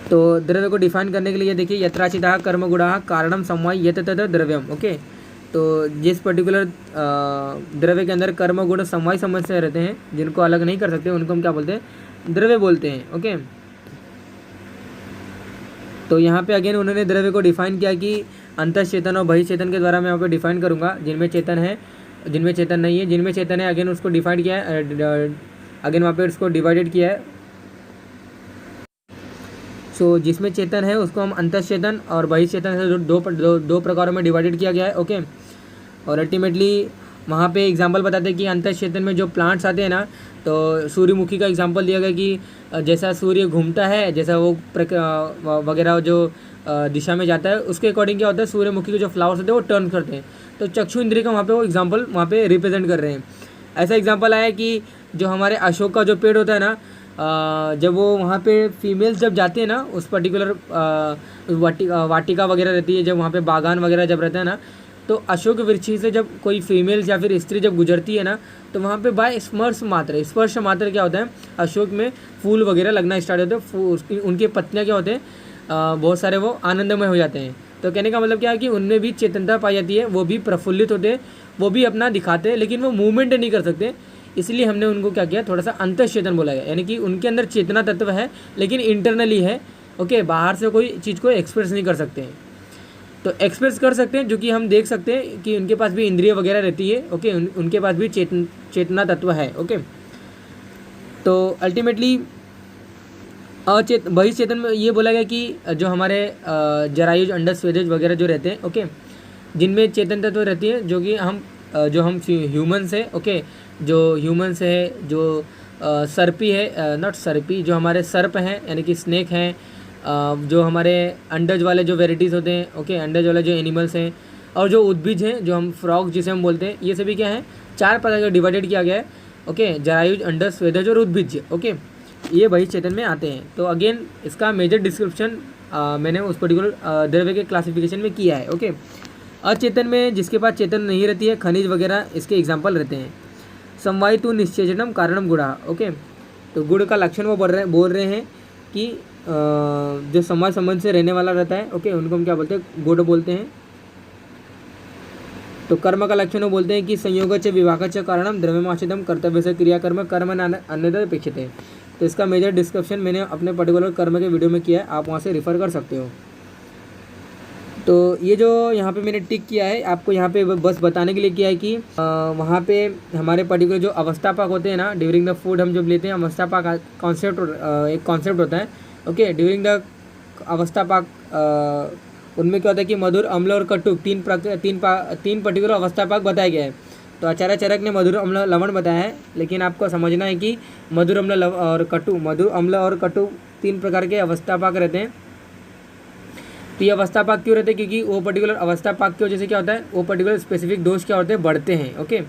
S1: तो द्रव्य को डिफाइन करने के लिए देखिए, यत्राचिता कर्म गुणा कारणम समवाय यत तद द्रव्यम। ओके, तो जिस पर्टिकुलर द्रव्य के अंदर कर्म गुण समवाय संबंध से रहते हैं, जिनको अलग नहीं कर सकते, उनको हम क्या बोलते हैं, द्रव्य बोलते हैं। ओके, तो यहाँ पे अगेन उन्होंने द्रव्य को डिफाइन किया कि अंतःचेतन और बहिश्चेतन के द्वारा मैं यहाँ पे डिफाइन करूँगा, जिनमें चेतन है, जिनमें चेतन नहीं है। जिनमें चेतन है अगेन उसको डिफाइन किया है, अगेन वहाँ पे उसको डिवाइडेड किया है। सो जिसमें चेतन है उसको हम अंतःचेतन और बहिश्चेतन से दो प्रकारों में डिवाइडेड किया गया है। ओके, और अल्टीमेटली वहाँ पे एग्जांपल बताते हैं कि अंतःचेतन में जो प्लांट्स आते हैं ना, तो सूर्यमुखी का एग्जांपल दिया गया कि जैसा सूर्य घूमता है, जैसा वो वगैरह जो दिशा में जाता है, उसके अकॉर्डिंग क्या होता है, सूर्यमुखी के जो फ्लावर्स होते हैं वो टर्न करते हैं। तो चक्षु इंद्रिय का वहाँ पे वो एग्जांपल वहाँ पे रिप्रेजेंट कर रहे हैं। ऐसा एग्जांपल आया कि जो हमारे अशोक का जो पेड़ होता है ना, जब वो वहाँ पे फीमेल्स जब जाते हैं ना, उस पर्टिकुलर वाटिका वगैरह रहती है, जब वहाँ पे बागान वगैरह जब रहता है ना, तो अशोक वृक्ष से जब कोई फीमेल्स या फिर स्त्री जब गुजरती है ना, तो वहाँ पे बाय स्पर्श मात्र क्या होता है, अशोक में फूल वगैरह लगना स्टार्ट होते हैं, उनके पत्तियाँ क्या होते हैं, बहुत सारे वो आनंदमय हो जाते हैं। तो कहने का मतलब क्या है कि उनमें भी चेतनता पाई जाती है, वो भी प्रफुल्लित होते हैं, वो भी अपना दिखाते हैं, लेकिन वो मूवमेंट नहीं कर सकते। इसलिए हमने उनको क्या किया, थोड़ा सा अंतःचेतन बोला गया, यानी कि उनके अंदर चेतना तत्व है लेकिन इंटरनली है। ओके, बाहर से कोई चीज़ को एक्सप्रेस नहीं कर सकते हैं। तो एक्सप्रेस कर सकते हैं जो कि हम देख सकते हैं कि उनके पास भी इंद्रिय वगैरह रहती है। ओके, उनके पास भी चेतना तत्व है। ओके, तो अल्टीमेटली बहिश्चेतन में ये बोला गया कि जो हमारे जरायुज, अंडज, स्वेदज वगैरह जो रहते हैं, ओके, जिनमें चेतन तत्व रहती है, जो कि हम ह्यूमन्स है, ओके, जो ह्यूमन्स है, जो सर्पी है, नॉट सर्पी, जो हमारे सर्प हैं यानी कि स्नेक हैं, जो हमारे अंडज वाले जो वेराइटीज़ होते हैं, ओके, अंडज वाले जो एनिमल्स हैं, और जो उद्भिज हैं, जो हम फ्रॉग जिसे हम बोलते हैं, ये सभी क्या है, 4 प्रकार का डिवाइडेड किया गया है। ओके, जरायुज, अंडज, स्वेदज और उद्भिज। ओके, ये बहिश्चेतन में आते हैं। तो अगेन इसका मेजर डिस्क्रिप्शन मैंने उस पर्टिकुलर द्रव्य के क्लासिफिकेशन में किया है। ओके, अचेतन में जिसके पास चेतन नहीं रहती है, खनिज वगैरह इसके एग्जाम्पल रहते हैं। समवाय तु निश्चेतनम कारणम गुणा। ओके, तो गुण का लक्षण वो बोल रहे हैं कि जो समवाय संबंध से रहने वाला रहता है, ओके, उनको हम क्या बोलते हैं, गुण बोलते हैं। तो कर्म का लक्षण वो बोलते हैं कि संयोगच विभागच कारणम द्रव्यमाश्रितम कर्तव्य से क्रियाकर्म कर्म अन्यथा अपेक्षित है। तो इसका मेजर डिस्क्रिप्शन मैंने अपने पर्टिकुलर कर्म के वीडियो में किया है, आप वहाँ से रिफ़र कर सकते हो। तो ये जो यहाँ पे मैंने टिक किया है, आपको यहाँ पे बस बताने के लिए किया है कि वहाँ पे हमारे पर्टिकुलर जो अवस्थापाक होते हैं ना, ड्यूरिंग द फूड हम जब लेते हैं, अवस्थापाक कॉन्सेप्ट एक कॉन्सेप्ट होता है। ओके, ड्यूरिंग द अवस्थापाक उनमें क्या होता है कि मधुर, अम्ल और कटु तीन पर्टिकुलर अवस्थापाक बताया गया है। तो आचार्य चरक ने मधुर, अम्ल, लवण बताया है, लेकिन आपको समझना है कि मधुर, अम्ल और कटु, मधुर, अम्ल और कटु 3 प्रकार के अवस्थापाक रहते हैं। तो ये अवस्थापाक क्यों रहते हैं, क्योंकि वो पर्टिकुलर अवस्थापाक की वजह से क्या होता है, वो पर्टिकुलर स्पेसिफिक दोष क्या होते हैं, बढ़ते हैं। ओके,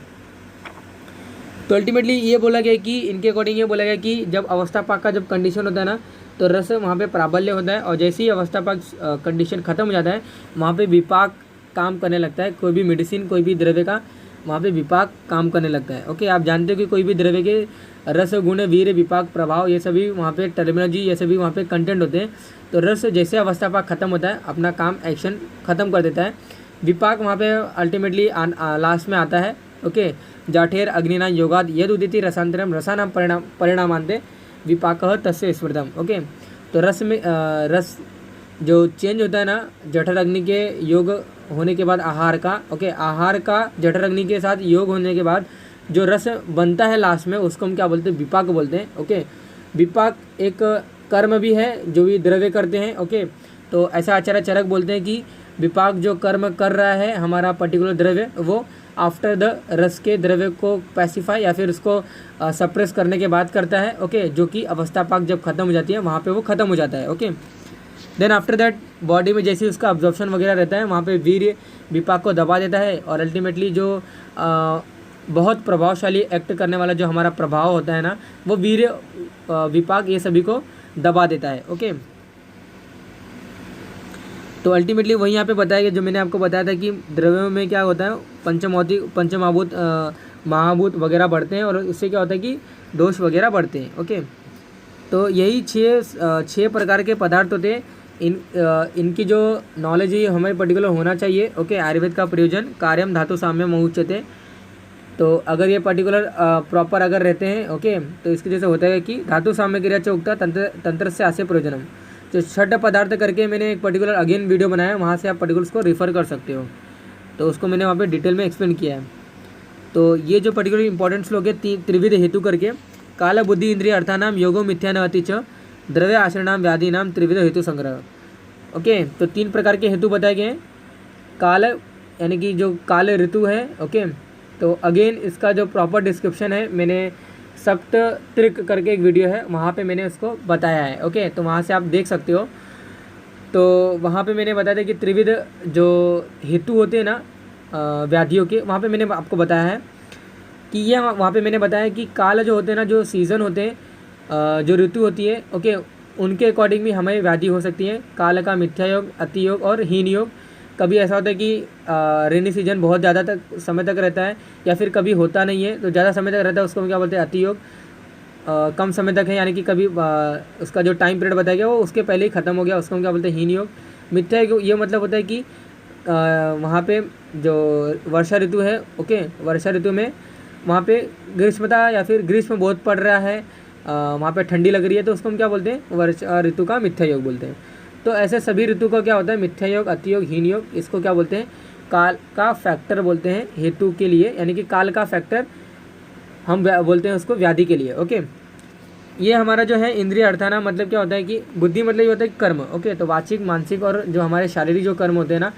S1: तो अल्टीमेटली ये बोला गया कि इनके अकॉर्डिंग ये बोला गया कि जब अवस्थापाक का जब कंडीशन होता है ना, तो रस वहाँ पे प्राबल्य होता है, और जैसे ही अवस्थापाक कंडीशन खत्म हो जाता है, वहाँ पे विपाक काम करने लगता है। कोई भी मेडिसिन, कोई भी द्रव्य का वहाँ पे विपाक काम करने लगता है। ओके, आप जानते हो कि कोई भी द्रव्य के रस, गुण, वीर, विपाक, प्रभाव, ये सभी वहाँ पे टर्मिनोलॉजी, ये सभी वहाँ पे कंटेंट होते हैं। तो रस जैसे अवस्थापाक खत्म होता है, अपना काम, एक्शन खत्म कर देता है। विपाक वहाँ पे अल्टीमेटली लास्ट में आता है। ओके, जाठेर अग्निना योगाद यद उदिति रसांतरम रसानाम परिणामांते विपाकः तस्य स्मृतम। ओके, तो रस में रस जो चेंज होता है ना, जठर अग्नि के योग होने के बाद आहार का, ओके, आहार का जठर अग्नि के साथ योग होने के बाद जो रस बनता है लास्ट में उसको हम क्या बोलते हैं, विपाक बोलते हैं। ओके, विपाक एक कर्म भी है जो भी द्रव्य करते हैं। ओके, तो ऐसा आचार्य चरक बोलते हैं कि विपाक जो कर्म कर रहा है हमारा पर्टिकुलर द्रव्य, वो आफ्टर द रस के द्रव्य को पैसिफाई या फिर उसको सप्रेस करने के बाद करता है। ओके, जो कि अवस्थापाक जब खत्म हो जाती है वहाँ पे वो खत्म हो जाता है। Okay, then after that body में जैसे उसका अब्जॉर्प्शन वगैरह रहता है वहाँ पे वीर्य विपाक को दबा देता है और अल्टीमेटली जो बहुत प्रभावशाली एक्ट करने वाला जो हमारा प्रभाव होता है ना, वो वीर्य विपाक ये सभी को दबा देता है। ओके, तो अल्टीमेटली वही यहाँ पे बताया गया जो मैंने आपको बताया था कि द्रव्यों में क्या होता है, पंचमहाभूत महाभूत वगैरह बढ़ते हैं और उससे क्या होता है कि दोष वगैरह बढ़ते हैं। ओके, तो यही छः प्रकार के पदार्थ होते हैं। इनकी जो नॉलेज है हमें पर्टिकुलर होना चाहिए। ओके, आयुर्वेद का प्रयोजन कार्यम धातु साम्यम उच्यते। तो अगर ये पर्टिकुलर प्रॉपर अगर रहते हैं, ओके, तो इसके जैसे होता है कि धातु साम्य क्रिया च उक्ता तंत्र से आसे प्रयोजनम। तो छठ पदार्थ करके मैंने एक पर्टिकुलर अगेन वीडियो बनाया, वहाँ से आप पर्टिकुलर उसको रेफर कर सकते हो। तो उसको मैंने वहाँ पे डिटेल में एक्सप्लेन किया है। तो ये जो पर्टिकुलर इंपॉर्टेंट श्लोक है त्रिविध हेतु करके, काल बुद्धि इंद्रिय अर्थानाम योगो मिथ्यानवति च द्रव्य आश्रणाम व्याधि नाम त्रिविध हेतु संग्रह। ओके, तो 3 प्रकार के हेतु बताए गए हैं। काल यानी कि जो काल ऋतु है। ओके, तो अगेन इसका जो प्रॉपर डिस्क्रिप्शन है मैंने सप्त त्रिक करके एक वीडियो है वहाँ पे मैंने उसको बताया है। ओके, तो वहाँ से आप देख सकते हो। तो वहाँ पे मैंने बताया था कि त्रिविध जो हेतु होते हैं ना व्याधियों के, वहाँ पे मैंने आपको बताया है कि ये वहाँ पे मैंने बताया कि काल जो होते हैं ना, जो सीज़न होते हैं, जो ऋतु होती है, ओके, उनके अकॉर्डिंग भी हमें व्याधि हो सकती है। काल का मिथ्या योग, अति योग और हीन योग। कभी ऐसा होता है कि रेनी सीजन बहुत ज़्यादा तक समय तक रहता है या फिर कभी होता नहीं है, तो ज़्यादा समय तक रहता है उसको हम क्या बोलते हैं, अति योग। कम समय तक है यानी कि कभी उसका जो टाइम पीरियड बताया गया वो उसके पहले ही ख़त्म हो गया, उसको हम क्या बोलते हैं, हीन योग। मिथ्या योग ये मतलब होता है कि वहाँ पे जो वर्षा ऋतु है, ओके, वर्षा ऋतु में वहाँ पे ग्रीष्मता या फिर ग्रीष्म बहुत पड़ रहा है, वहाँ पे ठंडी लग रही है, तो उसको हम क्या बोलते हैं, वर्षा ऋतु का मिथ्या योग बोलते हैं। तो ऐसे सभी ऋतु का क्या होता है, मिथ्या योग, अति योग, हीन योग। इसको क्या बोलते हैं, काल का फैक्टर बोलते हैं हेतु के लिए, यानी कि काल का फैक्टर हम बोलते हैं उसको व्याधि के लिए। ओके, ये हमारा जो है इंद्रिय अर्थाना मतलब क्या होता है कि बुद्धि मतलब ये होता है कर्म। ओके, तो वाचिक, मानसिक और जो हमारे शारीरिक जो कर्म होते हैं ना,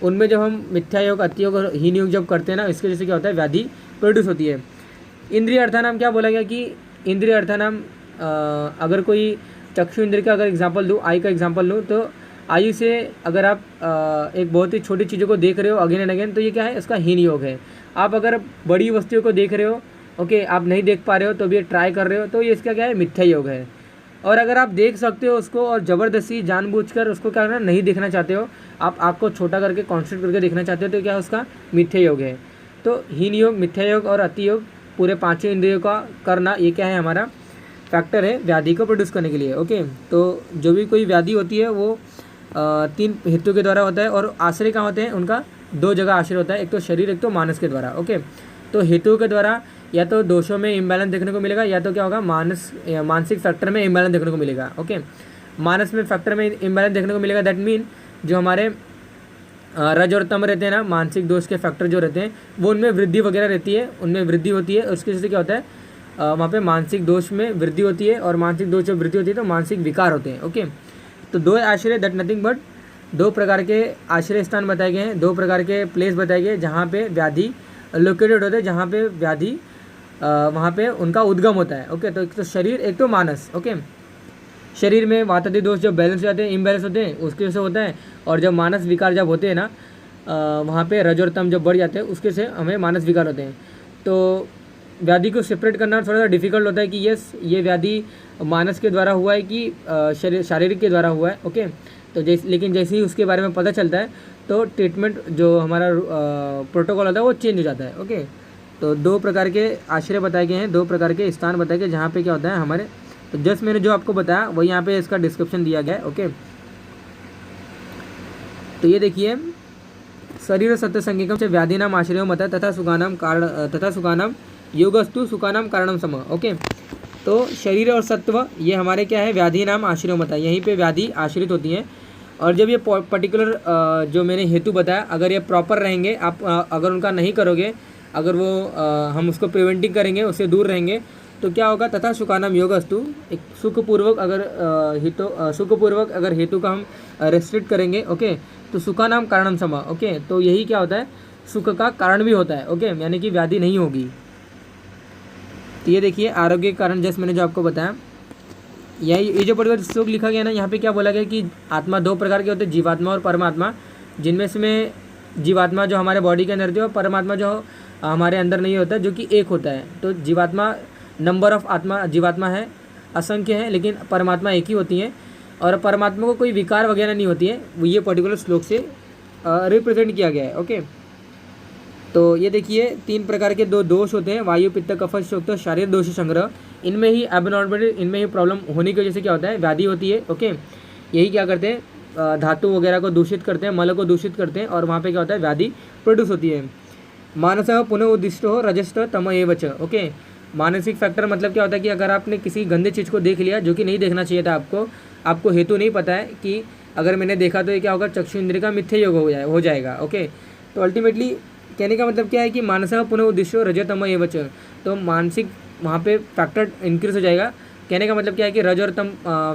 S1: उनमें जब हम मिथ्या योग, अति योग और हीन योग जब करते हैं ना, इसके जैसे क्या होता है, व्याधि प्रोड्यूस होती है। इंद्रिय अर्थानाम क्या बोला गया कि इंद्रिय अर्थानाम अगर कोई चक्षु इंद्रिय का अगर एग्जांपल दूँ, आई का एग्जांपल लूँ, तो आयु से अगर आप एक बहुत ही छोटी चीज़ों को देख रहे हो अगेन एंड अगेन, तो ये क्या है, इसका हीन योग है। आप अगर बड़ी वस्तुओं को देख रहे हो, ओके, आप नहीं देख पा रहे हो तो भी ट्राई कर रहे हो, तो ये इसका क्या है, मिथ्या योग है। और अगर आप देख सकते हो उसको और ज़बरदस्ती जानबूझकर उसको क्या करना, नहीं देखना चाहते हो, आप आँख को छोटा करके कॉन्सेंट्रेट करके देखना चाहते हो, तो क्या उसका मिथ्या योग है। तो हीन योग, मिथ्या योग और अति योग, पूरे 5 इंद्रियों का करना, ये क्या है, हमारा फैक्टर है व्याधि को प्रोड्यूस करने के लिए। ओके, तो जो भी कोई व्याधि होती है वो 3 हेतु के द्वारा होता है। और आश्रय कहाँ होते हैं, उनका 2 जगह आश्रय होता है, एक तो शरीर, एक तो मानस के द्वारा। ओके, तो हेतु के द्वारा या तो दोषों में इम्बैलेंस देखने को मिलेगा, या तो क्या होगा, मानसिक फैक्टर में इम्बैलेंस देखने को मिलेगा। ओके, मानस में फैक्टर में इम्बैलेंस देखने को मिलेगा, दैट मीन जो हमारे रज और तम रहते हैं ना, मानसिक दोष के फैक्टर जो रहते हैं, वो उनमें वृद्धि वगैरह रहती है, उनमें वृद्धि होती है। उसकी वजह से क्या होता है, वहाँ पे मानसिक दोष में वृद्धि होती है, और मानसिक दोष जब वृद्धि होती है तो मानसिक विकार होते हैं। ओके, तो 2 आश्रय, दैट नथिंग बट 2 प्रकार के आश्रय स्थान बताए गए हैं, 2 प्रकार के प्लेस बताए गए जहाँ पे व्याधि लोकेटेड होते हैं, जहाँ पे व्याधि वहाँ पे उनका उद्गम होता है। ओके, तो एक तो शरीर, एक तो मानस। ओके, शरीर में वातादि दोष जब बैलेंस हो जाते हैं, इम्बैलेंस होते हैं, उसकी वजह से होता है। और जब मानस विकार जब होते हैं ना, वहाँ पे रज और तम जब बढ़ जाते हैं, उसके से हमें मानस विकार होते हैं। तो व्याधि को सेपरेट करना थोड़ा सा डिफिकल्ट होता है कि यस ये व्याधि मानस के द्वारा हुआ है कि शारीरिक के द्वारा हुआ है। ओके, तो लेकिन जैसे ही उसके बारे में पता चलता है तो ट्रीटमेंट जो हमारा प्रोटोकॉल होता है वो चेंज हो जाता है। ओके, तो 2 प्रकार के आश्रय बताए गए हैं, 2 प्रकार के स्थान बताए गए जहाँ पे क्या होता है हमारे, तो जस्ट मैंने जो आपको बताया वही यहाँ पे इसका डिस्क्रिप्शन दिया गया है। ओके, तो ये देखिए, शरीर सत्य संज्ञकम से व्याधि नाम आश्रय मत तथा सुखानाम योगस्तु सुखानाम कारणम सम। ओके, तो शरीर और सत्व ये हमारे क्या है, व्याधि नाम आश्रय मत है, यहीं पे व्याधि आश्रित होती हैं। और जब ये पर्टिकुलर जो मैंने हेतु बताया, अगर ये प्रॉपर रहेंगे, आप अगर उनका नहीं करोगे, अगर वो हम उसको प्रिवेंटिंग करेंगे, उससे दूर रहेंगे, तो क्या होगा, तथा सुखानाम योगस्तु, एक सुखपूर्वक अगर हेतु का हम रेस्ट्रिक्ट करेंगे, ओके, तो सुखानाम कारणम समा, ओके, तो यही क्या होता है, सुख का कारण भी होता है, ओके, यानी कि व्याधि नहीं होगी। तो ये देखिए आरोग्य के कारण, जैसे मैंने जो आपको बताया, यही ये जो पर्टिकुलर श्लोक लिखा गया ना, यहाँ पे क्या बोला गया कि आत्मा दो प्रकार के होते हैं, जीवात्मा और परमात्मा, जिनमें से में जीवात्मा जो हमारे बॉडी के अंदर होती है और परमात्मा जो हमारे अंदर नहीं होता, जो कि एक होता है। तो जीवात्मा, नंबर ऑफ आत्मा जीवात्मा है, असंख्य है, लेकिन परमात्मा एक ही होती है, और परमात्मा को कोई विकार वगैरह नहीं होती है, वो ये पर्टिकुलर श्लोक से रिप्रेजेंट किया गया है, ओके। तो ये देखिए 3 प्रकार के 2 दोष होते हैं, वायु पित्त कफ शोक्त शारीरिक दोष संग्रह, इनमें ही एबनॉर्मलिटी, इनमें ही प्रॉब्लम होने की वजह से क्या होता है, व्याधि होती है, ओके। यही क्या करते हैं, धातु वगैरह को दूषित करते हैं, मल को दूषित करते हैं, और वहाँ पे क्या होता है, व्याधि प्रोड्यूस होती है। मानस पुनः उद्दिष्ट हो रजस्त तम एवच, ओके। मानसिक फैक्टर मतलब क्या होता है कि अगर आपने किसी गंदे चीज़ को देख लिया जो कि नहीं देखना चाहिए था, आपको हेतु नहीं पता है कि अगर मैंने देखा तो ये क्या होगा, चक्षु इंद्रिय का मिथ्या योग हो जाएगा, ओके। तो अल्टीमेटली कहने का मतलब क्या है कि मानस पुनः उद्दिष्ट रजतम एवच, तो मानसिक वहाँ पे फैक्टर इंक्रीज हो जाएगा। कहने का मतलब क्या है कि रज और तम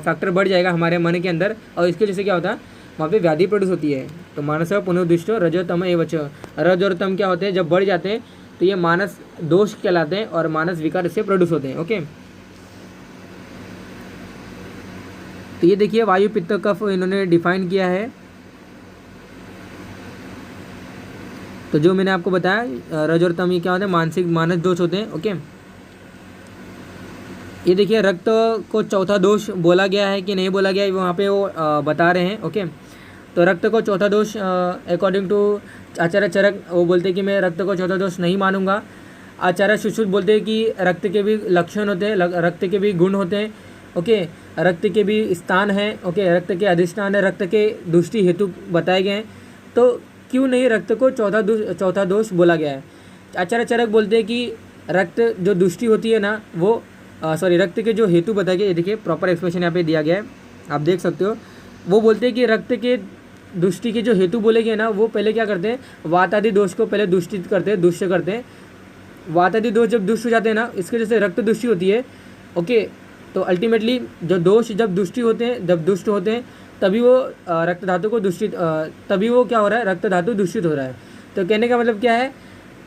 S1: फैक्टर बढ़ जाएगा हमारे मन के अंदर, और इसके वजह से क्या होता है, वहाँ पे व्याधि प्रोड्यूस होती है। तो मानस पुनः उद्दिष्ट रज तम एवच, रज और तम क्या होते हैं, जब बढ़ जाते हैं तो ये मानस दोष कहलाते हैं, और मानस विकार इससे प्रोड्यूस होते हैं, ओके। तो ये देखिए वायु पित्त कफ इन्होंने डिफाइन किया है। तो जो मैंने आपको बताया रज और तम, ये क्या होते हैं, मानसिक मानस दोष होते हैं, ओके। ये देखिए रक्त को चौथा दोष बोला गया है कि नहीं बोला गया है, वहाँ पे वो बता रहे हैं, ओके। तो रक्त को चौथा दोष अकॉर्डिंग टू आचार्य चरक, वो बोलते हैं कि मैं रक्त को चौथा दोष नहीं मानूंगा। आचार्य सुश्रुत बोलते हैं कि रक्त के भी लक्षण होते हैं, रक्त के भी गुण होते हैं, ओके, रक्त के भी स्थान है, ओके, रक्त के अधिष्ठान है, रक्त के दुष्टि हेतु बताए गए हैं, तो क्यों नहीं रक्त को चौथा दोष बोला गया है। आचार्य चरक बोलते हैं कि रक्त जो दुष्टि होती है ना, वो रक्त के जो हेतु बताए गए, ये देखिए प्रॉपर एक्सप्लेनेशन यहाँ पे दिया गया है, आप देख सकते हो। वो बोलते हैं कि रक्त के दुष्टि के जो हेतु बोले गए ना, वो पहले क्या करते हैं, वात आदि दोष को पहले दूषित करते हैं, दुष्ट करते हैं। वात आदि दोष जब दुष्ट हो जाते हैं ना, इसके वजह से रक्त दुष्टि होती है, ओके। तो अल्टीमेटली जो दोष जब दुष्टि होते हैं, जब दुष्ट होते हैं, तभी वो रक्त धातु को दूषित, तभी वो क्या हो रहा है, रक्त धातु दूषित हो रहा है। तो कहने का मतलब क्या है,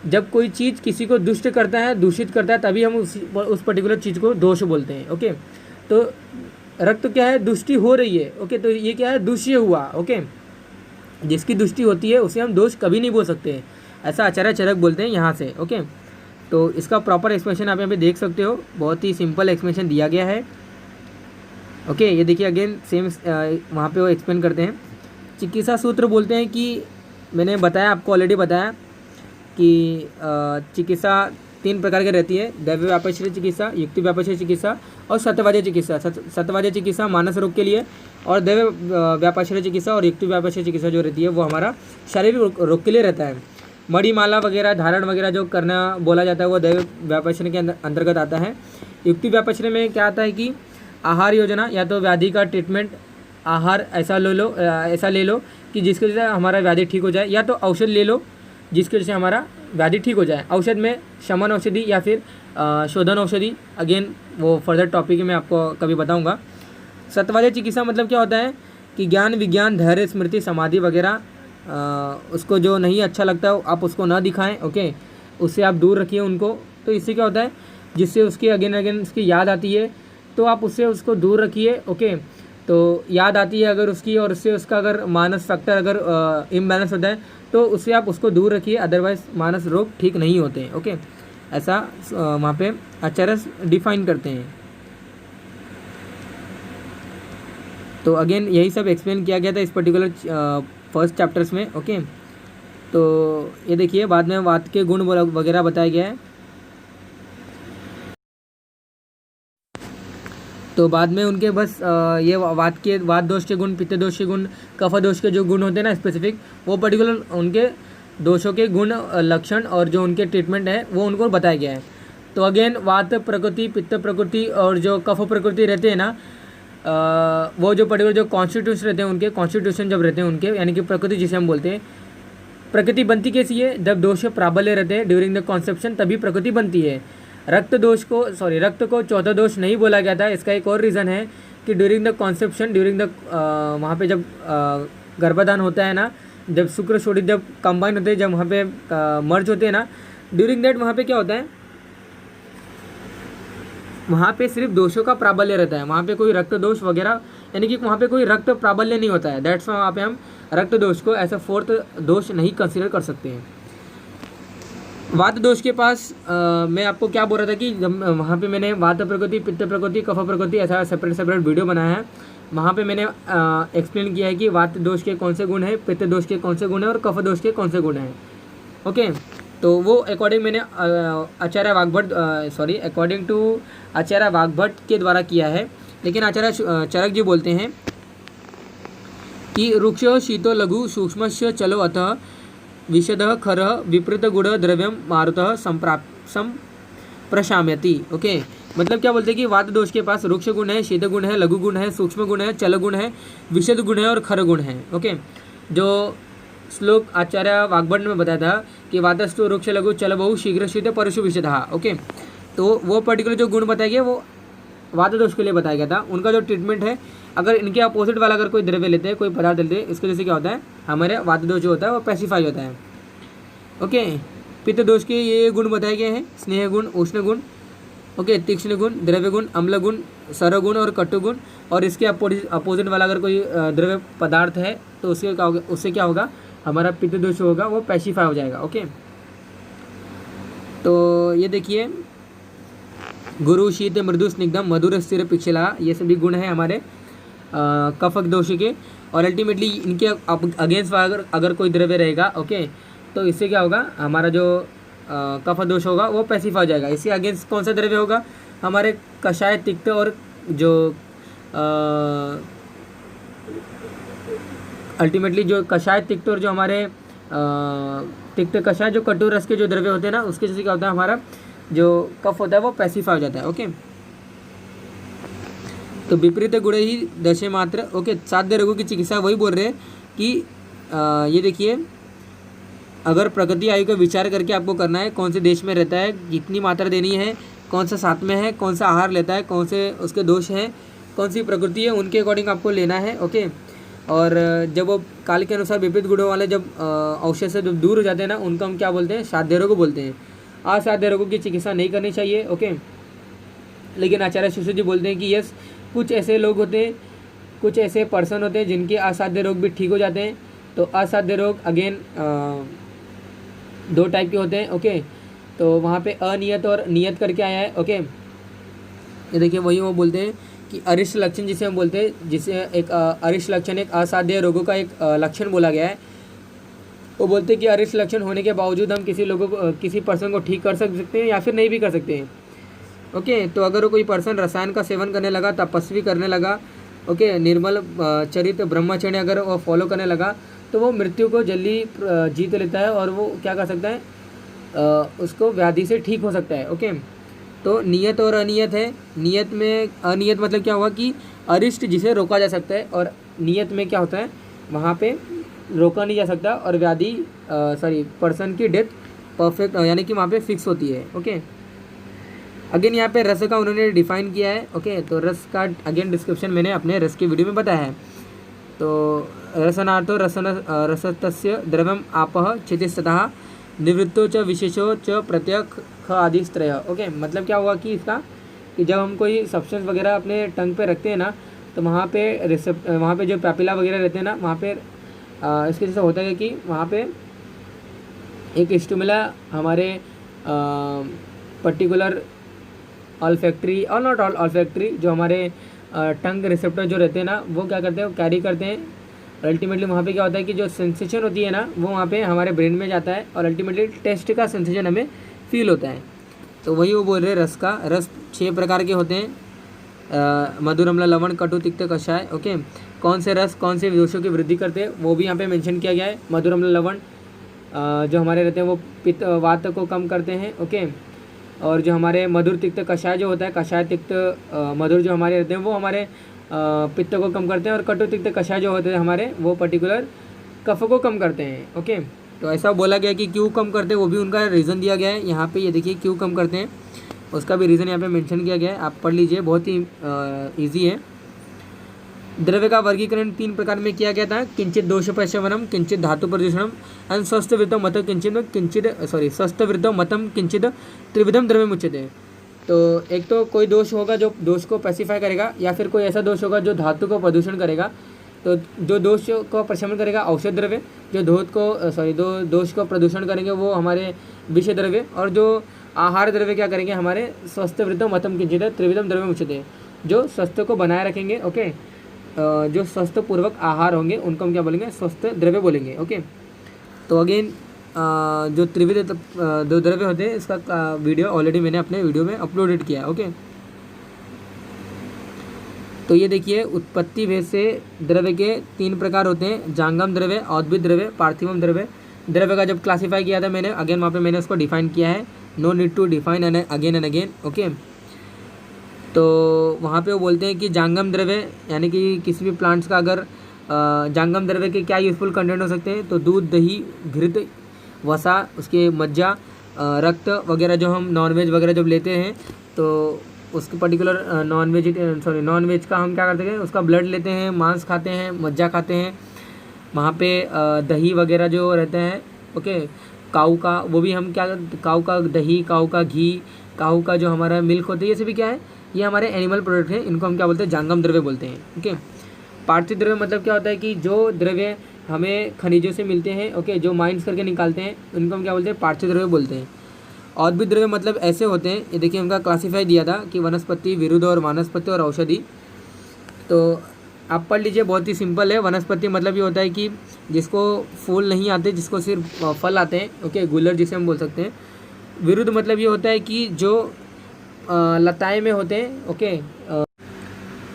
S1: जब कोई चीज़ किसी को दुष्ट करता है, दूषित करता है, तभी हम उस पर्टिकुलर चीज़ को दोष बोलते हैं, ओके। तो रक्त क्या है, दुष्टि हो रही है, ओके, तो ये क्या है, दूष्य हुआ, ओके। जिसकी दुष्टि होती है उसे हम दोष कभी नहीं बोल सकते, ऐसा आचार्य चरक बोलते हैं यहाँ से, ओके। तो इसका प्रॉपर एक्सप्लेनेशन आप यहाँ पे देख सकते हो, बहुत ही सिंपल एक्सप्लेनेशन दिया गया है, ओके। ये देखिए अगेन सेम वहाँ पे वो एक्सप्लेन करते हैं। चिकित्सा सूत्र बोलते हैं कि मैंने बताया, आपको ऑलरेडी बताया कि चिकित्सा 3 प्रकार की रहती है, दैव व्यापश्य चिकित्सा, युक्ति व्यापश्य चिकित्सा और सत्यवादी चिकित्सा। सत्यवादी चिकित्सा मानस रोग के लिए, और दैव व्यापश्य चिकित्सा और युक्ति व्यापश्य चिकित्सा जो रहती है वो हमारा शारीरिक रोग के लिए रहता है। मणिमाला वगैरह, धारण वगैरह जो करना बोला जाता है वो दैव व्यापश्य के अंतर्गत आता है। युक्ति व्यापश्य में क्या आता है कि आहार योजना, या तो व्याधि का ट्रीटमेंट, आहार ऐसा ले लो कि जिसकी वजह से हमारा व्याधि ठीक हो जाए, या तो औषध ले लो जिसकी वजह से हमारा व्याधि ठीक हो जाए। औषध में शमन औषधि या फिर शोधन औषधि, अगेन वो फर्दर टॉपिक में आपको कभी बताऊंगा। सत्यवादी चिकित्सा मतलब क्या होता है कि ज्ञान विज्ञान धैर्य स्मृति समाधि वगैरह, उसको जो नहीं अच्छा लगता है आप उसको ना दिखाएं, ओके, उससे आप दूर रखिए उनको। तो इससे क्या होता है, जिससे उसकी अगेन उसकी याद आती है तो आप उसको दूर रखिए, ओके। तो याद आती है अगर उसकी, और उससे उसका अगर मानस फैक्टर अगर इम्बैलेंस होता है तो उससे आप उसको दूर रखिए, अदरवाइज मानस रोग ठीक नहीं होते हैं, ओके। ऐसा वहाँ पे आचार्य डिफाइन करते हैं। तो अगेन यही सब एक्सप्लेन किया गया था इस पर्टिकुलर फर्स्ट चैप्टर्स में, ओके। तो ये देखिए बाद में वात के गुण वगैरह बताया गया है। तो बाद में उनके बस ये वात दोष के गुण, पित्त दोष के गुण, कफ दोष के जो गुण होते हैं ना स्पेसिफिक, वो पर्टिकुलर उनके दोषों के गुण लक्षण और जो उनके ट्रीटमेंट है वो उनको बताया गया है। तो अगेन वात प्रकृति, पित्त प्रकृति और जो कफ प्रकृति रहते हैं ना, वो जो पर्टिकुलर जो कॉन्स्टिट्यूशन रहते हैं उनके, कॉन्स्टिट्यूशन जब रहते हैं उनके, यानी कि प्रकृति जिसे हम बोलते हैं, प्रकृति बनती कैसी है? जब दोष प्राबल्य रहते हैं ड्यूरिंग द कॉन्सेप्शन, तभी प्रकृति बनती है। रक्त को चौथा दोष नहीं बोला गया था। इसका एक और रीज़न है कि during the conception, during the वहाँ पे जब गर्भाधान होता है ना, जब शुक्र शोडी जब कंबाइन होते हैं, जब वहाँ पे मर्ज होते हैं ना, ड्यूरिंग दैट वहाँ पे क्या होता है, वहाँ पे सिर्फ दोषों का प्राबल्य रहता है। वहाँ पे कोई रक्त दोष वगैरह, यानी कि वहाँ पे कोई रक्त प्राबल्य नहीं होता है। दैट्स वहाँ पे हम रक्त दोष को ऐसा फोर्थ दोष नहीं कंसिडर कर सकते हैं। वात दोष के पास मैं आपको क्या बोल रहा था कि जब वहाँ पे मैंने वात प्रकृति, पित्त प्रकृति, कफ प्रकृति ऐसा सेपरेट वीडियो बनाया है। वहाँ पे मैंने एक्सप्लेन किया है कि वात दोष के कौन से गुण हैं, पित्त दोष के कौन से गुण हैं और कफ दोष के कौन से गुण हैं। ओके, तो वो अकॉर्डिंग मैंने अकॉर्डिंग टू आचार्य वाग्भट के द्वारा किया है। लेकिन आचार्य चरक जी बोलते हैं कि रुक्ष शीतो लघु सूक्ष्मस्य चलो अतः विशदः खरः विपरीत गुण द्रव्यम मारुतः संप्रशाम्यति। ओके, मतलब क्या बोलते हैं कि वात दोष के पास रुक्ष गुण है, शीत गुण है, लघु गुण है, सूक्ष्म गुण है, चल गुण है, विशद गुण है और खर गुण है। ओके, जो श्लोक आचार्य वाग्भट में बताया था कि वातस्तु रुक्ष लघु चल बहु शीघ्र शीत परशु विशदः। ओके, तो वो पर्टिकुलर जो गुण बताया गया वो वात दोष के लिए बताया गया था। उनका जो ट्रीटमेंट है, अगर इनके अपोजिट वाला अगर कोई द्रव्य लेते हैं, कोई पदार्थ लेते हैं, इसके जैसे क्या होता है, हमारे वात दोष जो होता है वो पैसिफाई होता है। ओके, पित्त दोष के ये गुण बताए गए हैं, स्नेह गुण, उष्ण गुण, ओके, तीक्ष्ण गुण, द्रव्य गुण, अम्ल गुण, सर गुण और कटु गुण। और इसके अपोजिट वाला अगर कोई द्रव्य पदार्थ है तो उससे क्या होगा, हमारा पित्त दोष होगा वो पैसिफाई हो जाएगा। ओके, तो ये देखिए, गुरु शीत मृदु स्निग्धम मधुर स्थिर पिछला, ये सभी गुण हैं हमारे कफक दोष के। और अल्टीमेटली इनके अगेंस्ट अगर कोई द्रव्य रहेगा, ओके, तो इससे क्या होगा, हमारा जो कफ दोष होगा वो पैसिफाई हो जाएगा। इसके अगेंस्ट कौन सा द्रव्य होगा, हमारे कषाय, तिक्त और जो अल्टीमेटली जो कषाय, तिक्त और जो हमारे तिक्त, कषाय, जो कटु रस के जो द्रव्य होते हैं ना, उसके जैसे क्या होता है, हमारा जो कफ होता है वो पैसिफाई हो जाता है। ओके, तो विपरीत गुण ही दशे मात्र। ओके, साध्य रोगों की चिकित्सा वही बोल रहे हैं कि ये देखिए, अगर प्रकृति आयु का विचार करके आपको करना है, कौन से देश में रहता है, कितनी मात्रा देनी है, कौन सा साथ में है, कौन सा आहार लेता है, कौन से उसके दोष हैं, कौन सी प्रकृति है, उनके अकॉर्डिंग आपको लेना है। ओके, और जब वो काल के अनुसार विपरीत गुणों वाले जब औषध से जब दूर हो जाते हैं ना, उनको हम क्या बोलते हैं, साध्य रोग बोलते हैं। असाध्य रोगों की चिकित्सा नहीं करनी चाहिए। ओके, लेकिन आचार्य शिशु जी बोलते हैं कि यस, कुछ ऐसे लोग होते हैं, कुछ ऐसे पर्सन होते हैं जिनके असाध्य रोग भी ठीक हो जाते हैं। तो असाध्य रोग अगेन दो टाइप के होते हैं। ओके, तो वहाँ पे अनियत और नियत करके आया है। ओके, ये देखिए, वही वो बोलते हैं कि अरिष्ट लक्षण जिसे हम बोलते हैं, जिसे एक अरिष्ट लक्षण, एक असाध्य रोगों का एक लक्षण बोला गया है। वो बोलते हैं कि अरिष्ट लक्षण होने के बावजूद हम किसी पर्सन को ठीक कर सकते हैं या फिर नहीं भी कर सकते हैं। ओके, तो अगर वो कोई पर्सन रसायन का सेवन करने लगा, तपस्वी करने लगा, ओके, निर्मल चरित्र ब्रह्मचर्य अगर वो फॉलो करने लगा, तो वो मृत्यु को जल्दी जीत लेता है और वो क्या कर सकता है, उसको व्याधि से ठीक हो सकता है। ओके, तो नियत और अनियत है। नियत में, अनियत मतलब क्या हुआ कि अरिष्ट जिसे रोका जा सकता है, और नियत में क्या होता है, वहाँ पे रोका नहीं जा सकता और व्याधि पर्सन की डेथ परफेक्ट, यानी कि वहाँ पे फिक्स होती है। ओके, अगेन यहाँ पे रस का उन्होंने डिफाइन किया है। ओके, तो रस का अगेन डिस्क्रिप्शन मैंने अपने रस की वीडियो में बताया है। तो रसनार्थो रसतस्य द्रव्यम आपः क्षितिस्ततः निवृत्तो च विशेषो च प्रत्यक ख आदिस्त्रय। ओके, मतलब क्या हुआ कि इसका, कि जब हम कोई सब्सटेंस वगैरह अपने टंग पे रखते हैं ना, तो वहाँ पे जो पैपिला वगैरह रहते हैं ना, वहाँ पे इसके जैसा होता है कि वहाँ पे एक स्टिमुला हमारे पर्टिकुलर ऑल्फैक्टरी और नॉट ऑल्फैक्टरी, जो हमारे टंग रिसेप्टर जो रहते हैं ना, वो क्या करते हैं, वो कैरी करते हैं। और अल्टीमेटली वहाँ पे क्या होता है कि जो सेंसेशन होती है ना, वो वहाँ पे हमारे ब्रेन में जाता है और अल्टीमेटली टेस्ट का सेंसेशन हमें फील होता है। तो वही वो बोल रहे हैं, रस का। रस 6 प्रकार के होते हैं, मधुर, अम्ल, लवण, कटु, तिक्त, कषाय। ओके, कौन से रस कौन से दोषों की वृद्धि करते हैं वो भी यहाँ पे मेंशन किया गया है। मधुर, अम्ल, लवण जो हमारे रहते हैं वो पित्त वात को कम करते हैं। ओके, और जो हमारे मधुर, तिक्त, कषाय जो होता है, कषाय, तिक्त, मधुर जो हमारे रहते हैं वो हमारे पित्त को कम करते हैं, और कटु, तिक्त, कषाय जो होते हैं हमारे, वो पर्टिकुलर कफ को कम करते हैं। ओके, तो ऐसा बोला गया कि क्यों कम करते हैं, वो भी उनका रीज़न दिया गया है यहाँ पे। ये देखिए क्यों कम करते हैं उसका भी रीज़न यहाँ पे मेंशन किया गया है, आप पढ़ लीजिए, बहुत ही ईजी है। द्रव्य का वर्गीकरण 3 प्रकार में किया गया था, किंचित दोष प्रशमनम, किंचित धातु प्रदूषणम एंड स्वस्थ वृत्तो मत स्वस्थ वृत्तो मतम किंचित त्रिविधम द्रव्य मुच्यते। तो एक तो कोई दोष होगा जो दोष को स्पेसिफाई करेगा, या फिर कोई ऐसा दोष होगा जो धातु को प्रदूषण करेगा। तो जो दोष को प्रशमन करेगा औषध द्रव्य, जो दोष को प्रदूषण करेंगे वो हमारे विषय द्रव्य, और जो आहार द्रव्य क्या करेंगे हमारे स्वस्थ वृत्तो मतम किंचित त्रिविधम द्रव्य मुच्यते, जो स्वास्थ्य को बनाए रखेंगे। ओके, जो स्वस्थ पूर्वक आहार होंगे उनको हम क्या बोलेंगे, स्वस्थ द्रव्य बोलेंगे। ओके, तो अगेन जो त्रिविध दो द्रव्य होते हैं इसका वीडियो ऑलरेडी मैंने अपने वीडियो में अपलोडेड किया है। ओके, तो ये देखिए उत्पत्ति भेद से द्रव्य के 3 प्रकार होते हैं, जांगम द्रव्य, औद्भिद द्रव्य, पार्थिवम द्रव्य। द्रव्य का जब क्लासीफाई किया था मैंने, अगेन वहाँ पे मैंने उसको डिफाइन किया है, no need to define again and again. Okay, तो वहाँ पे वो बोलते हैं कि जांगम द्रव्य यानी कि किसी भी प्लांट्स का अगर जांगम द्रव्य के क्या यूज़फुल कंटेंट हो सकते हैं, तो दूध, दही, घृत, वसा, उसके मज्जा, रक्त वगैरह जो हम नॉनवेज वगैरह जब लेते हैं तो उसके पर्टिकुलर नॉनवेज का हम क्या करते हैं, उसका ब्लड लेते हैं, मांस खाते हैं, मज्जा खाते हैं, वहाँ पे दही वगैरह जो रहते हैं। ओके, काऊ का वो भी हम क्या, काऊ का दही, काऊ का घी, काऊ का जो हमारा मिल्क होता है, ये सभी क्या है, ये हमारे एनिमल प्रोडक्ट हैं, इनको हम क्या बोलते हैं, जांगम द्रव्य बोलते हैं। ओके, पार्थिव द्रव्य मतलब क्या होता है कि जो द्रव्य हमें खनिजों से मिलते हैं, ओके, जो माइंस करके निकालते हैं, उनको हम क्या बोलते हैं, पार्थिव द्रव्य बोलते हैं। औद्भिद द्रव्य मतलब ऐसे होते हैं, ये देखिए उनका क्लासीफाई दिया था कि वनस्पति, विरुद्ध और वानस्पति और औषधि। तो आप पढ़ लीजिए, बहुत ही सिंपल है। वनस्पति मतलब ये होता है कि जिसको फूल नहीं आते, जिसको सिर्फ फल आते हैं। ओके, गुलर जिसे हम बोल सकते हैं। विरुद्ध मतलब ये होता है कि जो लताएं में होते हैं। ओके,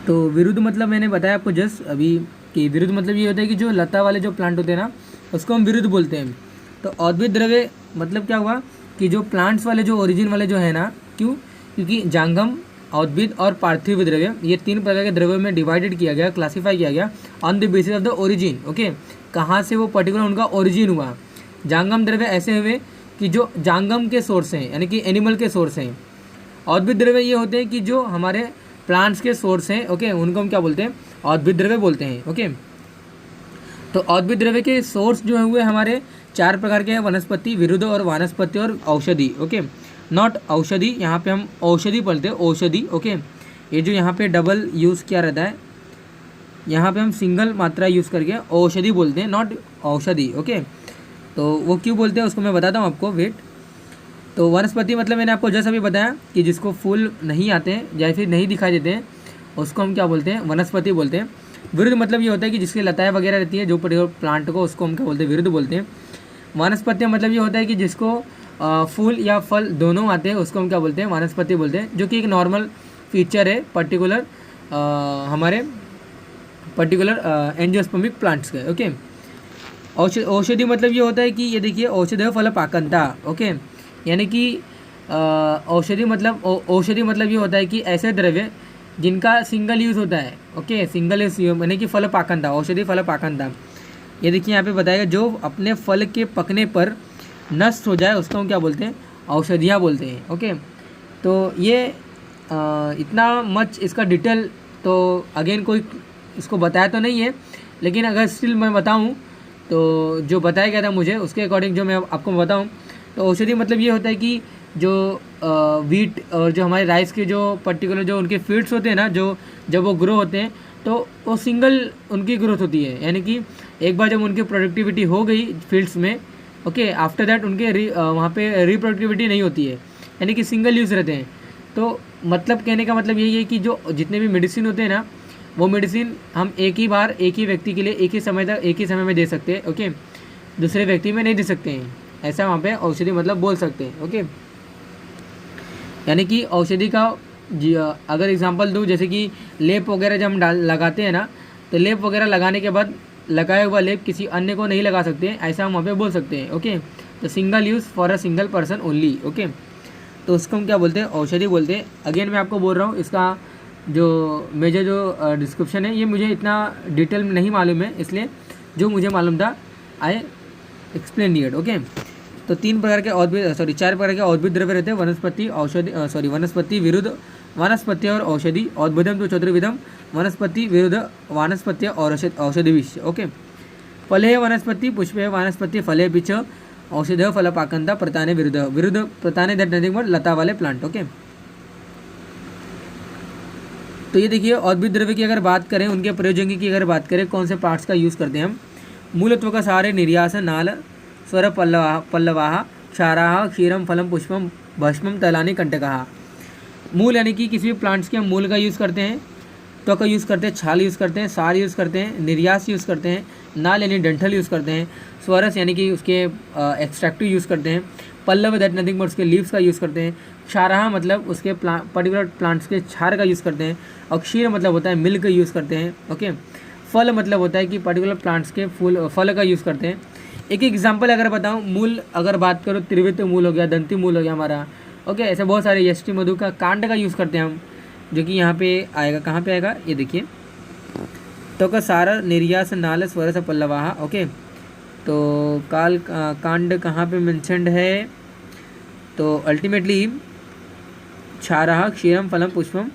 S1: तो विरुद्ध मतलब मैंने बताया आपको जस्ट अभी कि विरुद्ध मतलब ये होता है कि जो लता वाले जो प्लांट होते हैं ना, उसको हम विरुद्ध बोलते हैं। तो औद्भिद द्रव्य मतलब क्या हुआ कि जो प्लांट्स वाले जो ओरिजिन वाले जो है ना, क्यों, क्योंकि जांगम, औद्भिद और पार्थिव द्रव्य, ये 3 प्रकार के द्रव्यों में डिवाइडेड किया गया, क्लासीफाई किया गया on the basis of the origin. Okay, कहाँ से वो पर्टिकुलर उनका ओरिजिन हुआ। जांगम द्रव्य ऐसे हुए कि जो जांगम के सोर्स हैं, यानी कि एनिमल के सोर्स हैं। औद्भिद द्रव्य ये होते हैं कि जो हमारे प्लांट्स के सोर्स हैं। ओके, उनको हम क्या बोलते हैं, औद्भिद द्रव्य बोलते हैं। ओके, तो औद्भिद द्रव्य के सोर्स जो हुए हमारे 4 प्रकार के हैं, वनस्पति, विरुद्ध और वानस्पति और औषधि। ओके, नॉट औषधि, यहाँ पे हम औषधि बोलते हैं, औषधि। ओके, ये जो यहाँ पे डबल यूज़ किया रहता है, यहाँ पे हम सिंगल मात्रा यूज़ करके औषधि बोलते हैं, नॉट औषधि। ओके, तो वो क्यों बोलते हैं उसको मैं बताता हूँ आपको, वेट। तो वनस्पति मतलब मैंने आपको जैसा अभी बताया कि जिसको फूल नहीं आते हैं या फिर नहीं दिखाई देते हैं, उसको हम क्या बोलते हैं, वनस्पति बोलते हैं। विरुद्ध मतलब ये होता है कि जिसकी लताएं वगैरह रहती है जो पर्टिकुलर प्लांट को, उसको हम क्या बोलते हैं, विरुद्ध बोलते हैं। वानस्पत्य मतलब ये होता है कि जिसको फूल या फल दोनों आते हैं, उसको हम क्या बोलते हैं, वानस्पति बोलते हैं, जो कि एक नॉर्मल फीचर है पर्टिकुलर हमारे पर्टिकुलर एंजियोस्पर्मिक प्लांट्स का। ओके, औषधि मतलब ये होता है कि ये देखिए औषधि फल पाकंता। ओके, यानी कि औषधि मतलब ये होता है कि ऐसे द्रव्य जिनका सिंगल यूज़ होता है। ओके, सिंगल यूज़ यानी कि फल पाकंता, औषधि फल पाकंता। ये देखिए यहाँ पे बताएगा जो अपने फल के पकने पर नष्ट हो जाए उसको हम क्या बोलते हैं, औषधियाँ बोलते हैं। ओके, तो ये इतना मच इसका डिटेल तो अगेन कोई इसको बताया तो नहीं है, लेकिन अगर स्टिल मैं बताऊँ तो जो बताया गया था मुझे उसके अकॉर्डिंग जो मैं आपको बताऊँ, तो औषधि मतलब ये होता है कि जो वीट और जो हमारे राइस के जो पर्टिकुलर जो उनके फील्ड्स होते हैं ना, जो जब वो ग्रो होते हैं तो वो सिंगल उनकी ग्रोथ होती है, यानी कि एक बार जब उनकी प्रोडक्टिविटी हो गई फील्ड्स में, ओके, आफ्टर दैट उनके वहाँ पे रिप्रोडक्टिविटी नहीं होती है, यानी कि सिंगल यूज़ रहते हैं। तो मतलब कहने का मतलब यही है कि जो जितने भी मेडिसिन होते हैं ना, वो मेडिसिन हम एक ही बार एक ही व्यक्ति के लिए एक ही समय में दे सकते हैं। ओके, दूसरे व्यक्ति में नहीं दे सकते हैं, ऐसा वहाँ पे औषधि मतलब बोल सकते हैं। ओके, यानी कि औषधि का अगर एग्जांपल दूँ, जैसे कि लेप वगैरह जब हम लगाते हैं ना, तो लेप वगैरह लगाने के बाद लगाया हुआ लेप किसी अन्य को नहीं लगा सकते हैं, ऐसा हम वहाँ पे बोल सकते हैं। ओके, तो single use for a single person only. Okay, तो उसको हम क्या बोलते हैं, औषधि बोलते हैं। अगेन मैं आपको बोल रहा हूँ, इसका जो मेजर जो डिस्क्रिप्शन है ये मुझे इतना डिटेल में नहीं मालूम है, इसलिए जो मुझे मालूम था आई एक्सप्लेन नीडेड। ओके, तो 3 प्रकार के औद्भिद 4 प्रकार के औद्भिद द्रव्य रहते हैं, वनस्पति औषधि वनस्पति विरुद्ध वनस्पति और औषधि, औद्भिदम तो चतुर्विधम, वनस्पति विरुद्ध वानस्पत्य और औषधि विषय। ओके, फले वनस्पति, पुष्पे वनस्पति, फले पिच औषध फलपाकंदा, प्रताने विरुद्ध प्रताने दैट नथिंग बट लता वाले प्लांट। ओके, तो ये देखिए औद्भिद द्रव्य की अगर बात करें, उनके प्रयोजन की अगर बात करें, कौन से पार्ट्स का यूज़ करते हैं हम। मूलत्व का सारे निर्यास, नाल, स्वर पल्लवाः, क्षाराः, क्षीरम, फलम, पुष्पम, भस्मम, तैलानि, कंटकः। मूल यानी कि किसी भी प्लांट्स के हम मूल का यूज़ करते हैं, त्वक का यूज़ करते हैं, छाल यूज़ करते हैं, सार यूज़ करते हैं, निर्यास यूज़ करते हैं, नाल यानी डंठल यूज़ करते हैं, स्वरस यानी कि उसके एक्सट्रैक्टिव यूज़ करते हैं, पल्लव दैट नथिंग बट उसके लीव्स का यूज़ करते हैं, क्षाराः मतलब उसके पर्टिकुलर प्लांट्स के क्षार का यूज़ करते हैं, और क्षीर मतलब होता है मिल्क का यूज़ करते हैं। ओके, फल मतलब होता है कि पर्टिकुलर प्लांट्स के फल का यूज़ करते हैं। एक एग्जाम्पल अगर बताऊँ, मूल अगर बात करो, त्रिवित मूल हो गया, दंती मूल हो गया हमारा। ओके, ऐसे बहुत सारे यष्टि मधु का कांड का यूज़ करते हैं हम, जो कि यहाँ पे आएगा, कहाँ पे आएगा, ये देखिए, तो का सारा निर्यास, नाल, स्वरस, पल्लवाः। ओके, तो कांड कहाँ पे मेंशन्ड है, तो अल्टीमेटली क्षारः, क्षीरम, फलम, पुष्पम,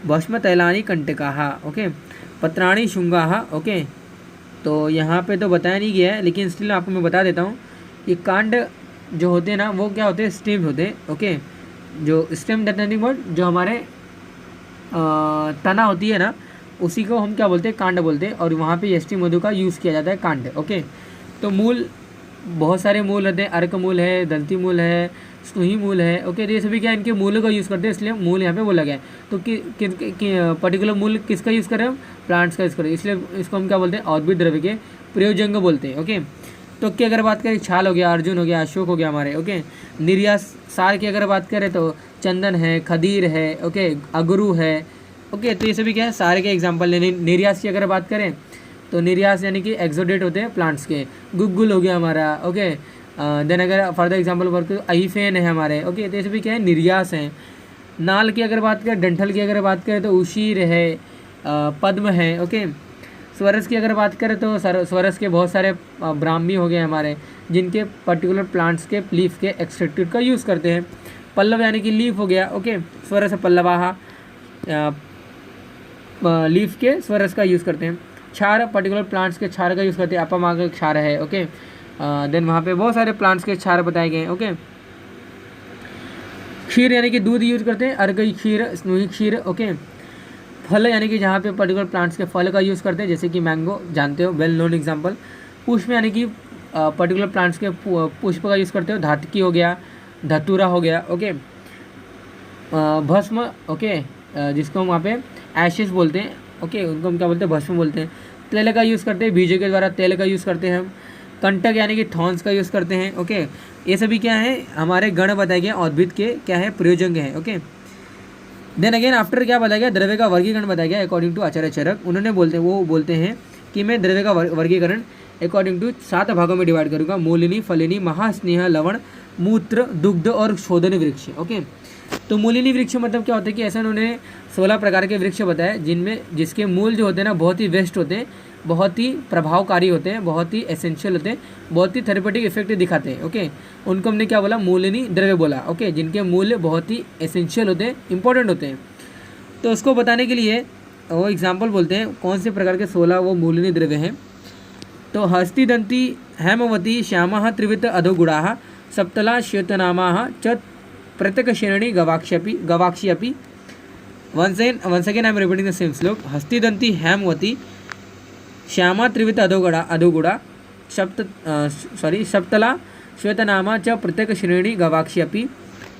S1: भस्म, तैलानि, कंटकाः। ओके, पत्राणि, शुंगाः। ओके, तो यहाँ पे तो बताया नहीं गया है, लेकिन स्टिल आपको मैं बता देता हूँ, ये कांड जो होते हैं ना, वो क्या होते हैं, स्टेम होते हैं। ओके, जो स्टेम दैट नथिंग बट जो हमारे तना होती है ना, उसी को हम क्या बोलते हैं, कांड बोलते हैं, और वहाँ पे यष्टि मधु का यूज़ किया जाता है, कांड। ओके, तो मूल बहुत सारे मूल होते हैं, अर्क मूल है, दंती मूल है, स्नुही मूल है। ओके, तो ये सभी क्या इनके मूलों का यूज़ करते हैं, इसलिए मूल यहाँ पे बोला गया है। तो पर्टिकुलर मूल किसका यूज़ करें हम, प्लांट्स का यूज़ करें, इसलिए इसको हम क्या बोलते हैं, औद्भिद द्रव्य के प्रयोजंग बोलते हैं। ओके, तो की अगर बात करें, छाल हो गया, अर्जुन हो गया, अशोक हो गया हमारे। ओके, निर्यास, सार की अगर बात करें तो चंदन है, खदीर है, ओके, अगरू है। ओके, तो ये सभी क्या है, सारे के एग्जाम्पल। निर्यास की अगर बात करें तो निर्यास यानी कि एक्सोडेट होते हैं प्लांट्स के, गुग्गुल हो गया हमारा। ओके, देन अगर फर्दर एग्जाम्पल वर्क तो अहीफेन है हमारे। ओके, तो ये सभी क्या है, निर्यास हैं। नाल की अगर बात करें, डंठल की अगर बात करें तो उशीर है, पद्म है। ओके, स्वरस की अगर बात करें तो स्वरस के बहुत सारे ब्राह्मी हो गए हमारे, जिनके पर्टिकुलर प्लांट्स के लीफ के एक्सट्रैक्टिव का यूज़ करते हैं। पल्लव यानी कि लीफ हो गया। ओके, स्वरस पल्लवाः, लीफ के स्वरस का यूज़ करते हैं। क्षार पर्टिकुलर प्लांट्स के क्षार का यूज़ करते हैं, अपमार्ग क्षार है। ओके, देन वहाँ पे बहुत सारे प्लांट्स के क्षार बताए गए हैं। ओके, क्षीर यानी कि दूध यूज़ करते हैं, अर्क क्षीर, स्नुही क्षीर। ओके, फल यानी कि जहाँ पे पर्टिकुलर प्लांट्स के फल का यूज़ करते हैं, जैसे कि मैंगो, जानते हो, वेल नोन एग्जांपल। पुष्प यानी कि पर्टिकुलर प्लांट्स के पुष्प का यूज़ करते हो, धातकी हो गया, धतूरा हो गया। ओके, भस्म, ओके, जिसको हम वहाँ पे एशेस बोलते हैं। ओके, उनको हम क्या बोलते हैं, भस्म बोलते हैं। तेल का यूज़ करते हैं, बीजों के द्वारा तेल का यूज़ करते हैं हम। कंटक यानी कि थॉर्न्स का यूज़ करते हैं। ओके, ये सभी क्या है, हमारे गण बताए गए औद्भिद के क्या है, प्रयोजंग हैं। ओके, देन अगेन आफ्टर क्या बताया गया, द्रव्य का वर्गीकरण बताया गया अकॉर्डिंग टू आचार्य चरक। उन्होंने बोलते हैं कि मैं द्रव्य का वर्गीकरण अकॉर्डिंग टू 7 भागों में डिवाइड करूँगा, मूलिनी, फलिनी, महास्नेह, लवण, मूत्र, दुग्ध और शोधन वृक्ष। ओके, तो मूलिनी वृक्ष मतलब क्या होता है कि ऐसा उन्होंने 16 प्रकार के वृक्ष बताए, जिसके मूल जो होते हैं ना, बहुत ही वेस्ट होते हैं, बहुत ही प्रभावकारी होते हैं, बहुत ही एसेंशियल होते हैं, बहुत ही थेरेपेटिक इफेक्ट दिखाते हैं। ओके, उनको हमने क्या बोला, मूलिनी द्रव्य बोला। ओके, जिनके मूल्य बहुत ही एसेंशियल होते हैं, इंपॉर्टेंट होते हैं। तो उसको बताने के लिए वो एग्जाम्पल बोलते हैं कौन से प्रकार के 16 वो मूलिनी द्रव्य हैं। तो हस्तिदंती, हेमवती, श्यामा, त्रिवित, अधोगुड़ा, सप्तला, श्वेतनामा च प्रत्येक श्रेणी गवाक्षी अपि। Once again I am repeating the same shloka. हस्तिदंती, हेमवती, श्यामा, त्रिवित, अधोगुड़ा, सप्तला, श्वेतनामा च प्रत्येक श्रेणी गवाक्षी अपि।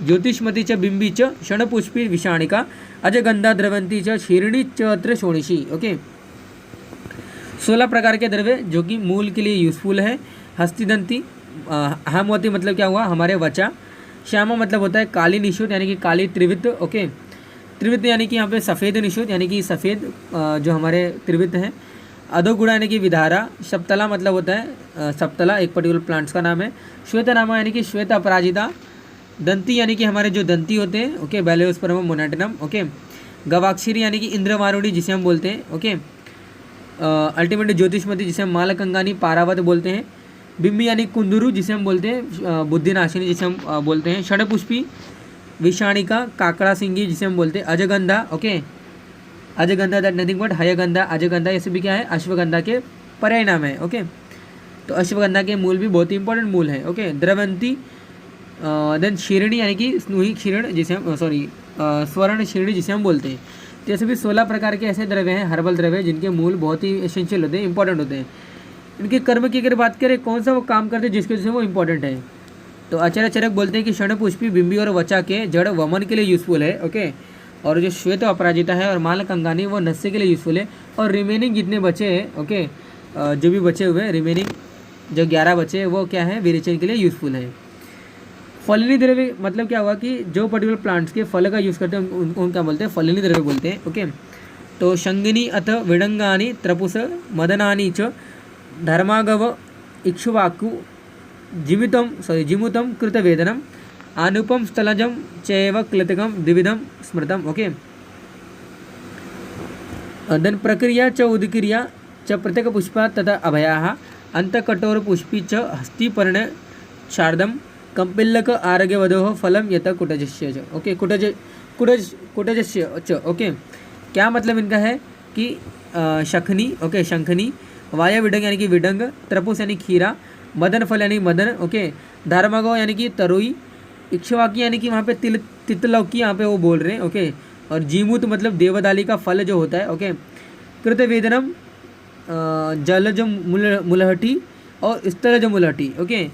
S1: ज्योतिष्मती च बिंबी च क्षणपुष्पी विषाणिका अजगंधा द्रवंती च क्षीरणी च अत्र शोणिषी। ओके, 16 प्रकार के द्रव्य जो कि मूल के लिए यूजफुल है। हस्तिदंती, हेमवती मतलब क्या हुआ, हमारे वचा। श्यामा मतलब होता है काली निशुत यानी कि काली त्रिवित। ओके, त्रिवित यानी कि यहाँ पे सफ़ेद निशुत यानी कि सफ़ेद जो हमारे त्रिवित हैं। अधोगुड़ा यानी कि विधारा। सप्तला मतलब होता है सप्तला एक पर्टिकुलर प्लांट्स का नाम है। श्वेतनामा यानी कि श्वेत अपराजिता। दंती यानी कि हमारे जो दंती होते हैं। ओके, बैलेओस्पर्मम मोनेटिनम। ओके, गवाक्षीर यानी कि इंद्रवारुणी जिसे हम बोलते हैं। ओके, अल्टीमेटली ज्योतिष्मती जिसे हम मालकंगानी पारावत बोलते हैं। बिम्बी यानी कुंदरू जिसे हम बोलते हैं बुद्धिनाशिनी जिसे हम बोलते हैं। षडपुष्पी विषाणिका काकड़ा सिंगी जिसे हम बोलते हैं। अजगंधा, ओके, अजगंधा दैट नथिंग बट हयगंधा, अजगंधा ये सभी क्या है, अश्वगंधा के पर्याय नाम है। ओके, तो अश्वगंधा के मूल भी बहुत ही इंपॉर्टेंट मूल है। ओके, द्रवंती, देन शीरणी यानी कि स्नूही क्षीरण जिसे हम स्वर्ण शीरणी जिसे हम बोलते हैं। जैसे भी 16 प्रकार के ऐसे द्रव्य हैं, हर्बल द्रव्य, जिनके मूल बहुत ही एसेंशियल होते हैं, इंपॉर्टेंट होते हैं। इनके कर्म की अगर बात करें, कौन सा वो काम करते हैं जिसके वजह से वो इंपॉर्टेंट है, तो आचार्य चरक बोलते हैं कि षडपुष्पी, बिंबी और वचा के जड़ वमन के लिए यूजफुल है। ओके, और जो श्वेत अपराजिता है और माल कंगानी वो नस्य के लिए यूजफुल है। और रिमेनिंग जितने बचे हैं, ओके, जो भी बचे हुए रिमेनिंग जो 11 बचे हैं वो क्या है, विरेचन के लिए यूजफुल है। फलिनी द्रव्य मतलब क्या हुआ कि जो पर्टिकुलर प्लांट्स के फल का यूज़ करते हैं उनको क्या बोलते हैं, फलिनी द्रव्य बोलते हैं। ओके, तो शंगिनी अथ विडंगानी त्रपुस मदनानी च धर्मागव इक्षुवाकु जिमुतम कृतवेदनम अनुपम स्थलजम चैव क्लितकम द्विविधम स्मृतम। ओके, देन प्रक्रिया च उदक्रिया च प्रत्येक पुष्पा तथा अभयाः अंतकठोर पुष्पी च हस्तिपर्ण शार्दम कंपिल्लक आरोग्यवधोः फलम यत कुटजस्य च। ओके, कुटजस्य च। ओके, क्या मतलब इनका है कि शखनी, ओके, शंखनी, वाया विडंग यानी कि विडंग, त्रपुस यानी खीरा, मदन फल यानी मदन, ओके, धार्मगो यानी कि तरोई, इक्ष्वाकी यानी कि वहाँ पे तितलौकी यहाँ पे वो बोल रहे हैं। ओके, और जीमूत मतलब देवदाली का फल जो होता है। ओके, कृतवेदनम जलज मुलहटी और स्थलज मुलहटी। ओके,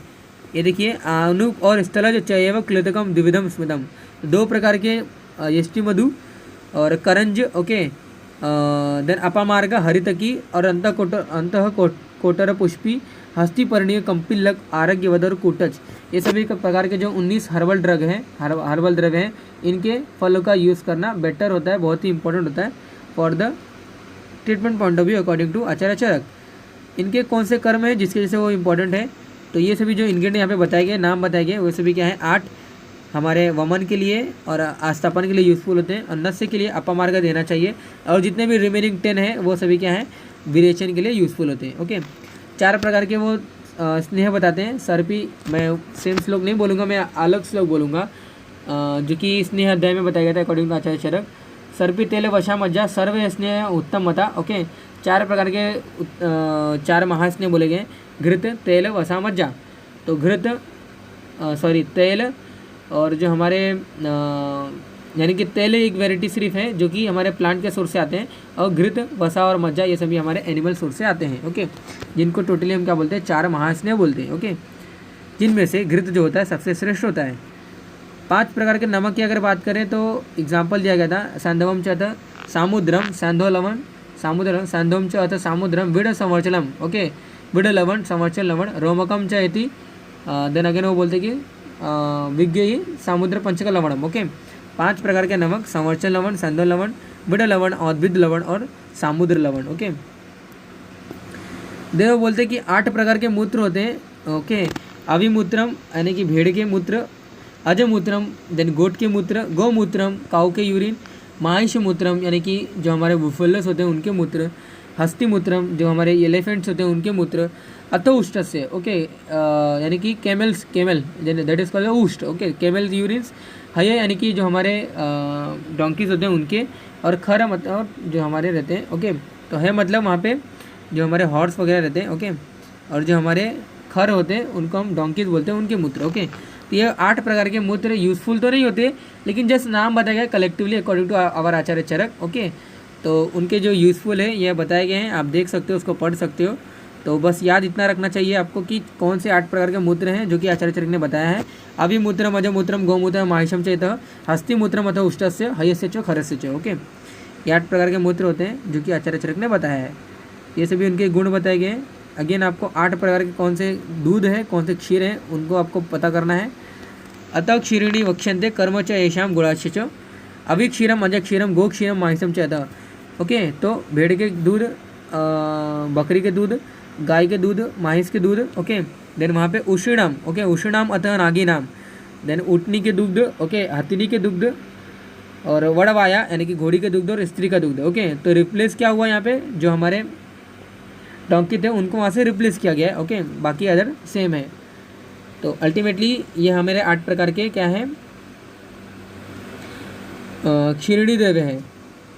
S1: ये देखिए अनुप और स्थलज चैव क्लितकम द्विविधम स्मृतम, 2 प्रकार के यष्टि मधु और करंज। ओके, देन अपामार्ग हरितकी और अंतः कोटर पुष्पी हस्तिपर्णीय कंपिल्लक आरोग्यवध और कुटज, ये सभी प्रकार के जो 19 हर्बल ड्रग हैं, हर्बल द्रव्य हैं, इनके फलों का यूज़ करना बेटर होता है, बहुत ही इंपॉर्टेंट होता है for the treatment point of view according to Acharya Charak. इनके कौन से कर्म है जिसके वजह से वो इंपॉर्टेंट है, तो ये सभी जो इंग्रेडिएंट यहाँ पे बताए गए, नाम बताए गए, वो सभी क्या है, 8 हमारे वमन के लिए और आस्थापन के लिए यूज़फुल होते हैं, और नस्य के लिए अपामार्ग देना चाहिए, और जितने भी रिमेनिंग 10 है वो सभी क्या है, विरेचन के लिए यूज़फुल होते हैं। ओके, 4 प्रकार के वो स्नेह बताते हैं। सर्पी, मैं सेम श्लोक नहीं बोलूँगा, मैं अलग श्लोक बोलूँगा जो कि स्नेह अध्याय में बताया गया था अकॉर्डिंग टू आचार्य चरक। सर्पी तेल वशा मज्जा सर्व स्नेह उत्तम मता। ओके, 4 प्रकार के 4 महास्नेह बोले गए, घृत, तेल, वसा, मज्जा। तो घृत तेल, और जो हमारे यानी कि तेल एक वेराइटी सिर्फ है जो कि हमारे प्लांट के सोर्स से आते हैं, और घृत, वसा और मज्जा ये सभी हमारे एनिमल सोर्स से आते हैं। ओके, जिनको टोटली हम क्या बोलते हैं, 4 महास्नेह बोलते हैं। ओके, जिनमें से घृत जो होता है सबसे श्रेष्ठ होता है। 5 प्रकार के नमक की अगर बात करें तो एग्जाम्पल दिया गया था, सैंधवम च अथ सामुद्रम सैंधो लवण, सामुद्रम सैंधवम च अथ सामुद्रम विड संवर्चलम। ओके, विड लवण, संवर्चल लवण, रोमकम च इति, देन अगेन वो बोलते कि विज्ञेयी सामुद्र पंचक लवणम। ओके, 5 प्रकार के नमक, संवर्चल लवण, सैंधो लवण, विड लवण, औद्भिद लवण और सामुद्र लवण। ओके, देव बोलते कि 8 प्रकार के मूत्र होते हैं। ओके, अभिमूत्रम यानी कि भेड़ के मूत्र, अजमूत्रम देन गोट के मूत्र, गौमूत्रम काऊ के यूरिन, महिष मूत्रम यानी कि जो हमारे बुफेलोस होते हैं उनके मूत्र, हस्तिमूत्रम जो हमारे एलिफेंट्स होते हैं उनके मूत्र, अतो उष्टस्य। ओके, यानी कि camel that is called ushta. Okay, camel urines, हय यानी कि जो हमारे डोंकीज होते हैं उनके, और खर मतलब जो हमारे रहते हैं। ओके, तो है मतलब वहाँ पे जो हमारे हॉर्स वगैरह रहते हैं। ओके, और जो हमारे खर होते हैं उनको हम डोंकीज बोलते हैं, उनके मूत्र। ओके, तो ये 8 प्रकार के मूत्र यूज़फुल तो नहीं होते, लेकिन जस्ट नाम बताया गया collectively according to our Acharya Charaka. Okay, तो उनके जो यूज़फुल है ये बताए गए हैं, आप देख सकते हो, उसको पढ़ सकते हो। तो बस याद इतना रखना चाहिए आपको कि कौन से 8 प्रकार के मूत्र हैं जो कि आचार्य चरक ने बताया है। अभिमूत्रम, अजमूत्रम, गौमूत्रम, महिषम चेत, हस्तिमूत्रम अथ उष्टस्य, हयस्य च, खरस्य च। ओके, ये 8 प्रकार के मूत्र होते हैं जो कि आचार्य चरक ने बताया है। ये सभी उनके गुण बताए गए हैं। अगेन आपको 8 प्रकार के कौन से दूध है, कौन से क्षीर हैं, उनको आपको पता करना है। अतः क्षीरिणी वक्ष्यन्ते कर्म च येषां गुणाश्च च, अभिक्षीरम, अजक्षीरम, गोक्षीरम, महिषम च अतः। ओके, तो भेड़ के दूध, बकरी के दूध, गाय के दूध, महिष के दूध। ओके, देन वहाँ पे उषिणम। ओके, उषिणाम अतः नागिनाम, देन ऊँटनी के दुग्ध। ओके, हथिनी के दुग्ध, और वड़वाया यानी कि घोड़ी के दुग्ध और स्त्री का दुग्ध। ओके, तो रिप्लेस क्या हुआ यहाँ पे, जो हमारे डोंकी थे उनको वहाँ से रिप्लेस किया गया है। ओके, बाकी अदर सेम है। तो अल्टीमेटली ये हमारे 8 प्रकार के क्या है, क्षीरणी द्रव्य है।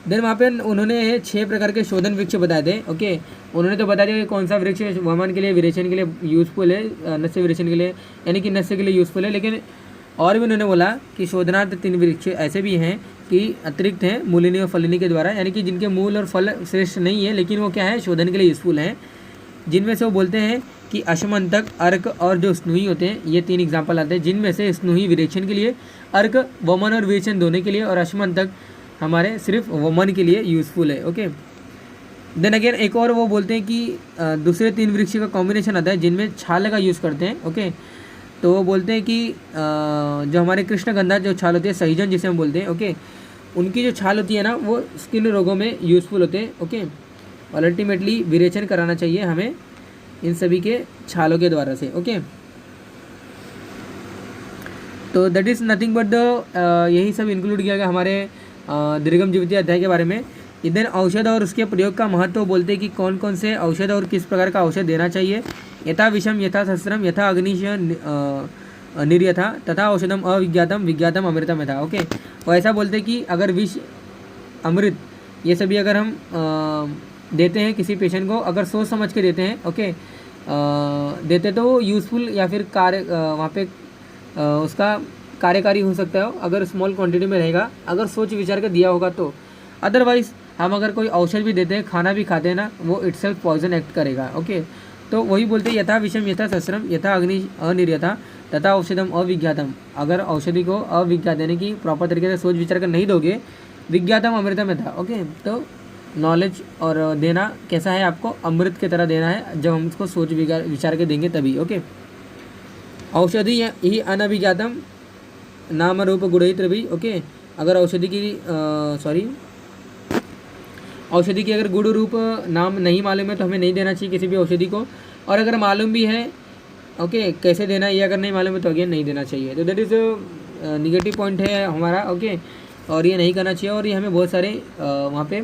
S1: देन वहाँ पे उन्होंने 6 प्रकार के शोधन वृक्ष बताए थे। ओके, उन्होंने तो बता दिया कि कौन सा वृक्ष वमन के लिए, विरेचन के लिए यूज़फुल है, नस्य विरेचन के लिए यानी कि नस्य के लिए यूज़फुल है। लेकिन और भी उन्होंने बोला कि शोधनार्थ 3 वृक्ष ऐसे भी हैं कि अतिरिक्त हैं मूलिनी और फलिनी के द्वारा, यानी कि जिनके मूल और फल श्रेष्ठ नहीं है लेकिन वो क्या है, शोधन के लिए यूज़फुल हैं। जिनमें से वो बोलते हैं कि अश्मंतक, अर्क और जो स्नूही होते हैं, ये 3 एग्जाम्पल आते हैं। जिनमें से स्नूही विरेचन के लिए, अर्क वमन और विरेचन दोनों के लिए, और अश्मंतक हमारे सिर्फ वमन के लिए यूज़फुल है। ओके, देन अगेन एक और वो बोलते हैं कि दूसरे 3 वृक्ष का कॉम्बिनेशन आता है जिनमें छाल का यूज़ करते हैं। ओके, तो वो बोलते हैं कि जो हमारे कृष्णगंधा जो छाल होती है, सहीजन जिसे हम बोलते हैं, ओके, उनकी जो छाल होती है ना वो स्किन रोगों में यूज़फुल होते हैं। ओके, और अल्टीमेटली विरेचन कराना चाहिए हमें इन सभी के छालों के द्वारा से। ओके, तो that is nothing but the यही सब इंक्लूड किया गया हमारे दीर्घम जीवितीय अध्याय के बारे में। इधर औषध और उसके प्रयोग का महत्व बोलते हैं कि कौन कौन से औषध और किस प्रकार का औषध देना चाहिए। यथा विषम, यथा शस्त्रम, यथा अग्निश निर्यथा, तथा औषधम अविज्ञातम, विज्ञातम अमृतम यथा। ओके, वो ऐसा बोलते हैं कि अगर विष, अमृत ये सभी अगर हम देते हैं किसी पेशेंट को, अगर सोच समझ के देते हैं, ओके, देते तो वो यूज़फुल या फिर कार्य वहाँ पे उसका कार्यकारी हो सकता है अगर स्मॉल क्वांटिटी में रहेगा, अगर सोच विचार कर दिया होगा तो। अदरवाइज़ हम अगर कोई औषध भी देते हैं, खाना भी खाते हैं ना, वो इटसेल्फ पॉइजन एक्ट करेगा। ओके, तो वही बोलते हैं यथा विषम, यथा शस्त्रम, यथा अग्नि अनिर्यथा, तथा औषधम अविज्ञातम। अगर औषधि को अविज्ञात यानी कि प्रॉपर तरीके से सोच विचार कर नहीं दोगे, विज्ञातम अमृतम यथा। ओके, तो नॉलेज और देना कैसा है, आपको अमृत की तरह देना है जब हम उसको सोच विचार के देंगे तभी। ओके, औषधि ही अनभिजातम नाम रूप गुणहित भी। ओके, अगर औषधि की औषधि की अगर गुण रूप नाम नहीं मालूम है तो हमें नहीं देना चाहिए किसी भी औषधि को, और अगर मालूम भी है, ओके, कैसे देना है ये अगर नहीं मालूम है तो अगेन नहीं देना चाहिए। तो दैट इज़ निगेटिव पॉइंट है हमारा। ओके, और ये नहीं करना चाहिए, और ये हमें बहुत सारे वहाँ पे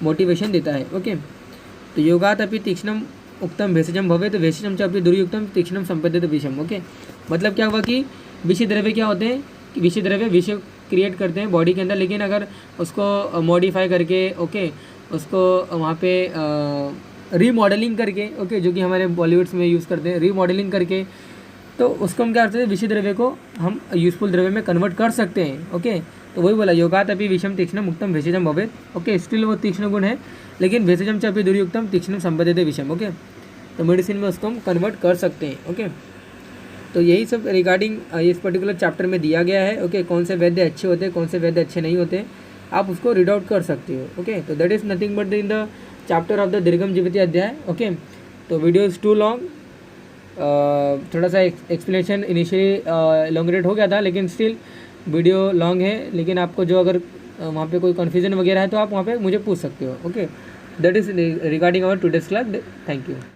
S1: मोटिवेशन देता है। ओके, तो योगात अपि तीक्ष्णम उक्तम भेषजम भवे, तो भेषजम च अपि दुर्युक्तम तीक्ष्णम संपद्यत विषम। ओके, मतलब क्या हुआ कि विषय द्रव्य क्या होते हैं, कि विषय द्रव्य विषय क्रिएट करते हैं बॉडी के अंदर, लेकिन अगर उसको मॉडिफाई करके, ओके, उसको वहाँ पे रीमॉडलिंग करके, ओके, जो कि हमारे बॉलीवुड्स में यूज़ करते हैं, रीमॉडलिंग करके, तो उसको हम क्या करते हैं, विषय द्रव्य को हम यूज़फुल द्रव्य में कन्वर्ट कर सकते हैं। ओके, तो वही बोला योगात अपि विषम तीक्ष्णम उक्तम भेषजम भवेत। ओके, स्टिल वो तीक्ष्ण गुण है, लेकिन भेषजम च अपि दुर्युक्तम तीक्ष्णम संपद्यते विषम। ओके, तो मेडिसिन में उसको हम कन्वर्ट कर सकते हैं। ओके, तो यही सब रिगार्डिंग इस पर्टिकुलर चैप्टर में दिया गया है। ओके, कौन से वैद्य अच्छे होते हैं, कौन से वैद्य अच्छे नहीं होते, आप उसको रीड आउट कर सकते हो। ओके, तो that is nothing but in the chapter of the Dirgham Jivitiya Adhyaya. Okay, तो वीडियो इज़ टू लॉन्ग, थोड़ा सा एक्सप्लेनेशन इनिशियली लॉन्गरेट हो गया था, लेकिन स्टिल वीडियो लॉन्ग है। लेकिन आपको जो अगर वहाँ पे कोई कन्फ्यूजन वगैरह है तो आप वहाँ पे मुझे पूछ सकते हो। Okay, that is regarding our today's class. Thank you.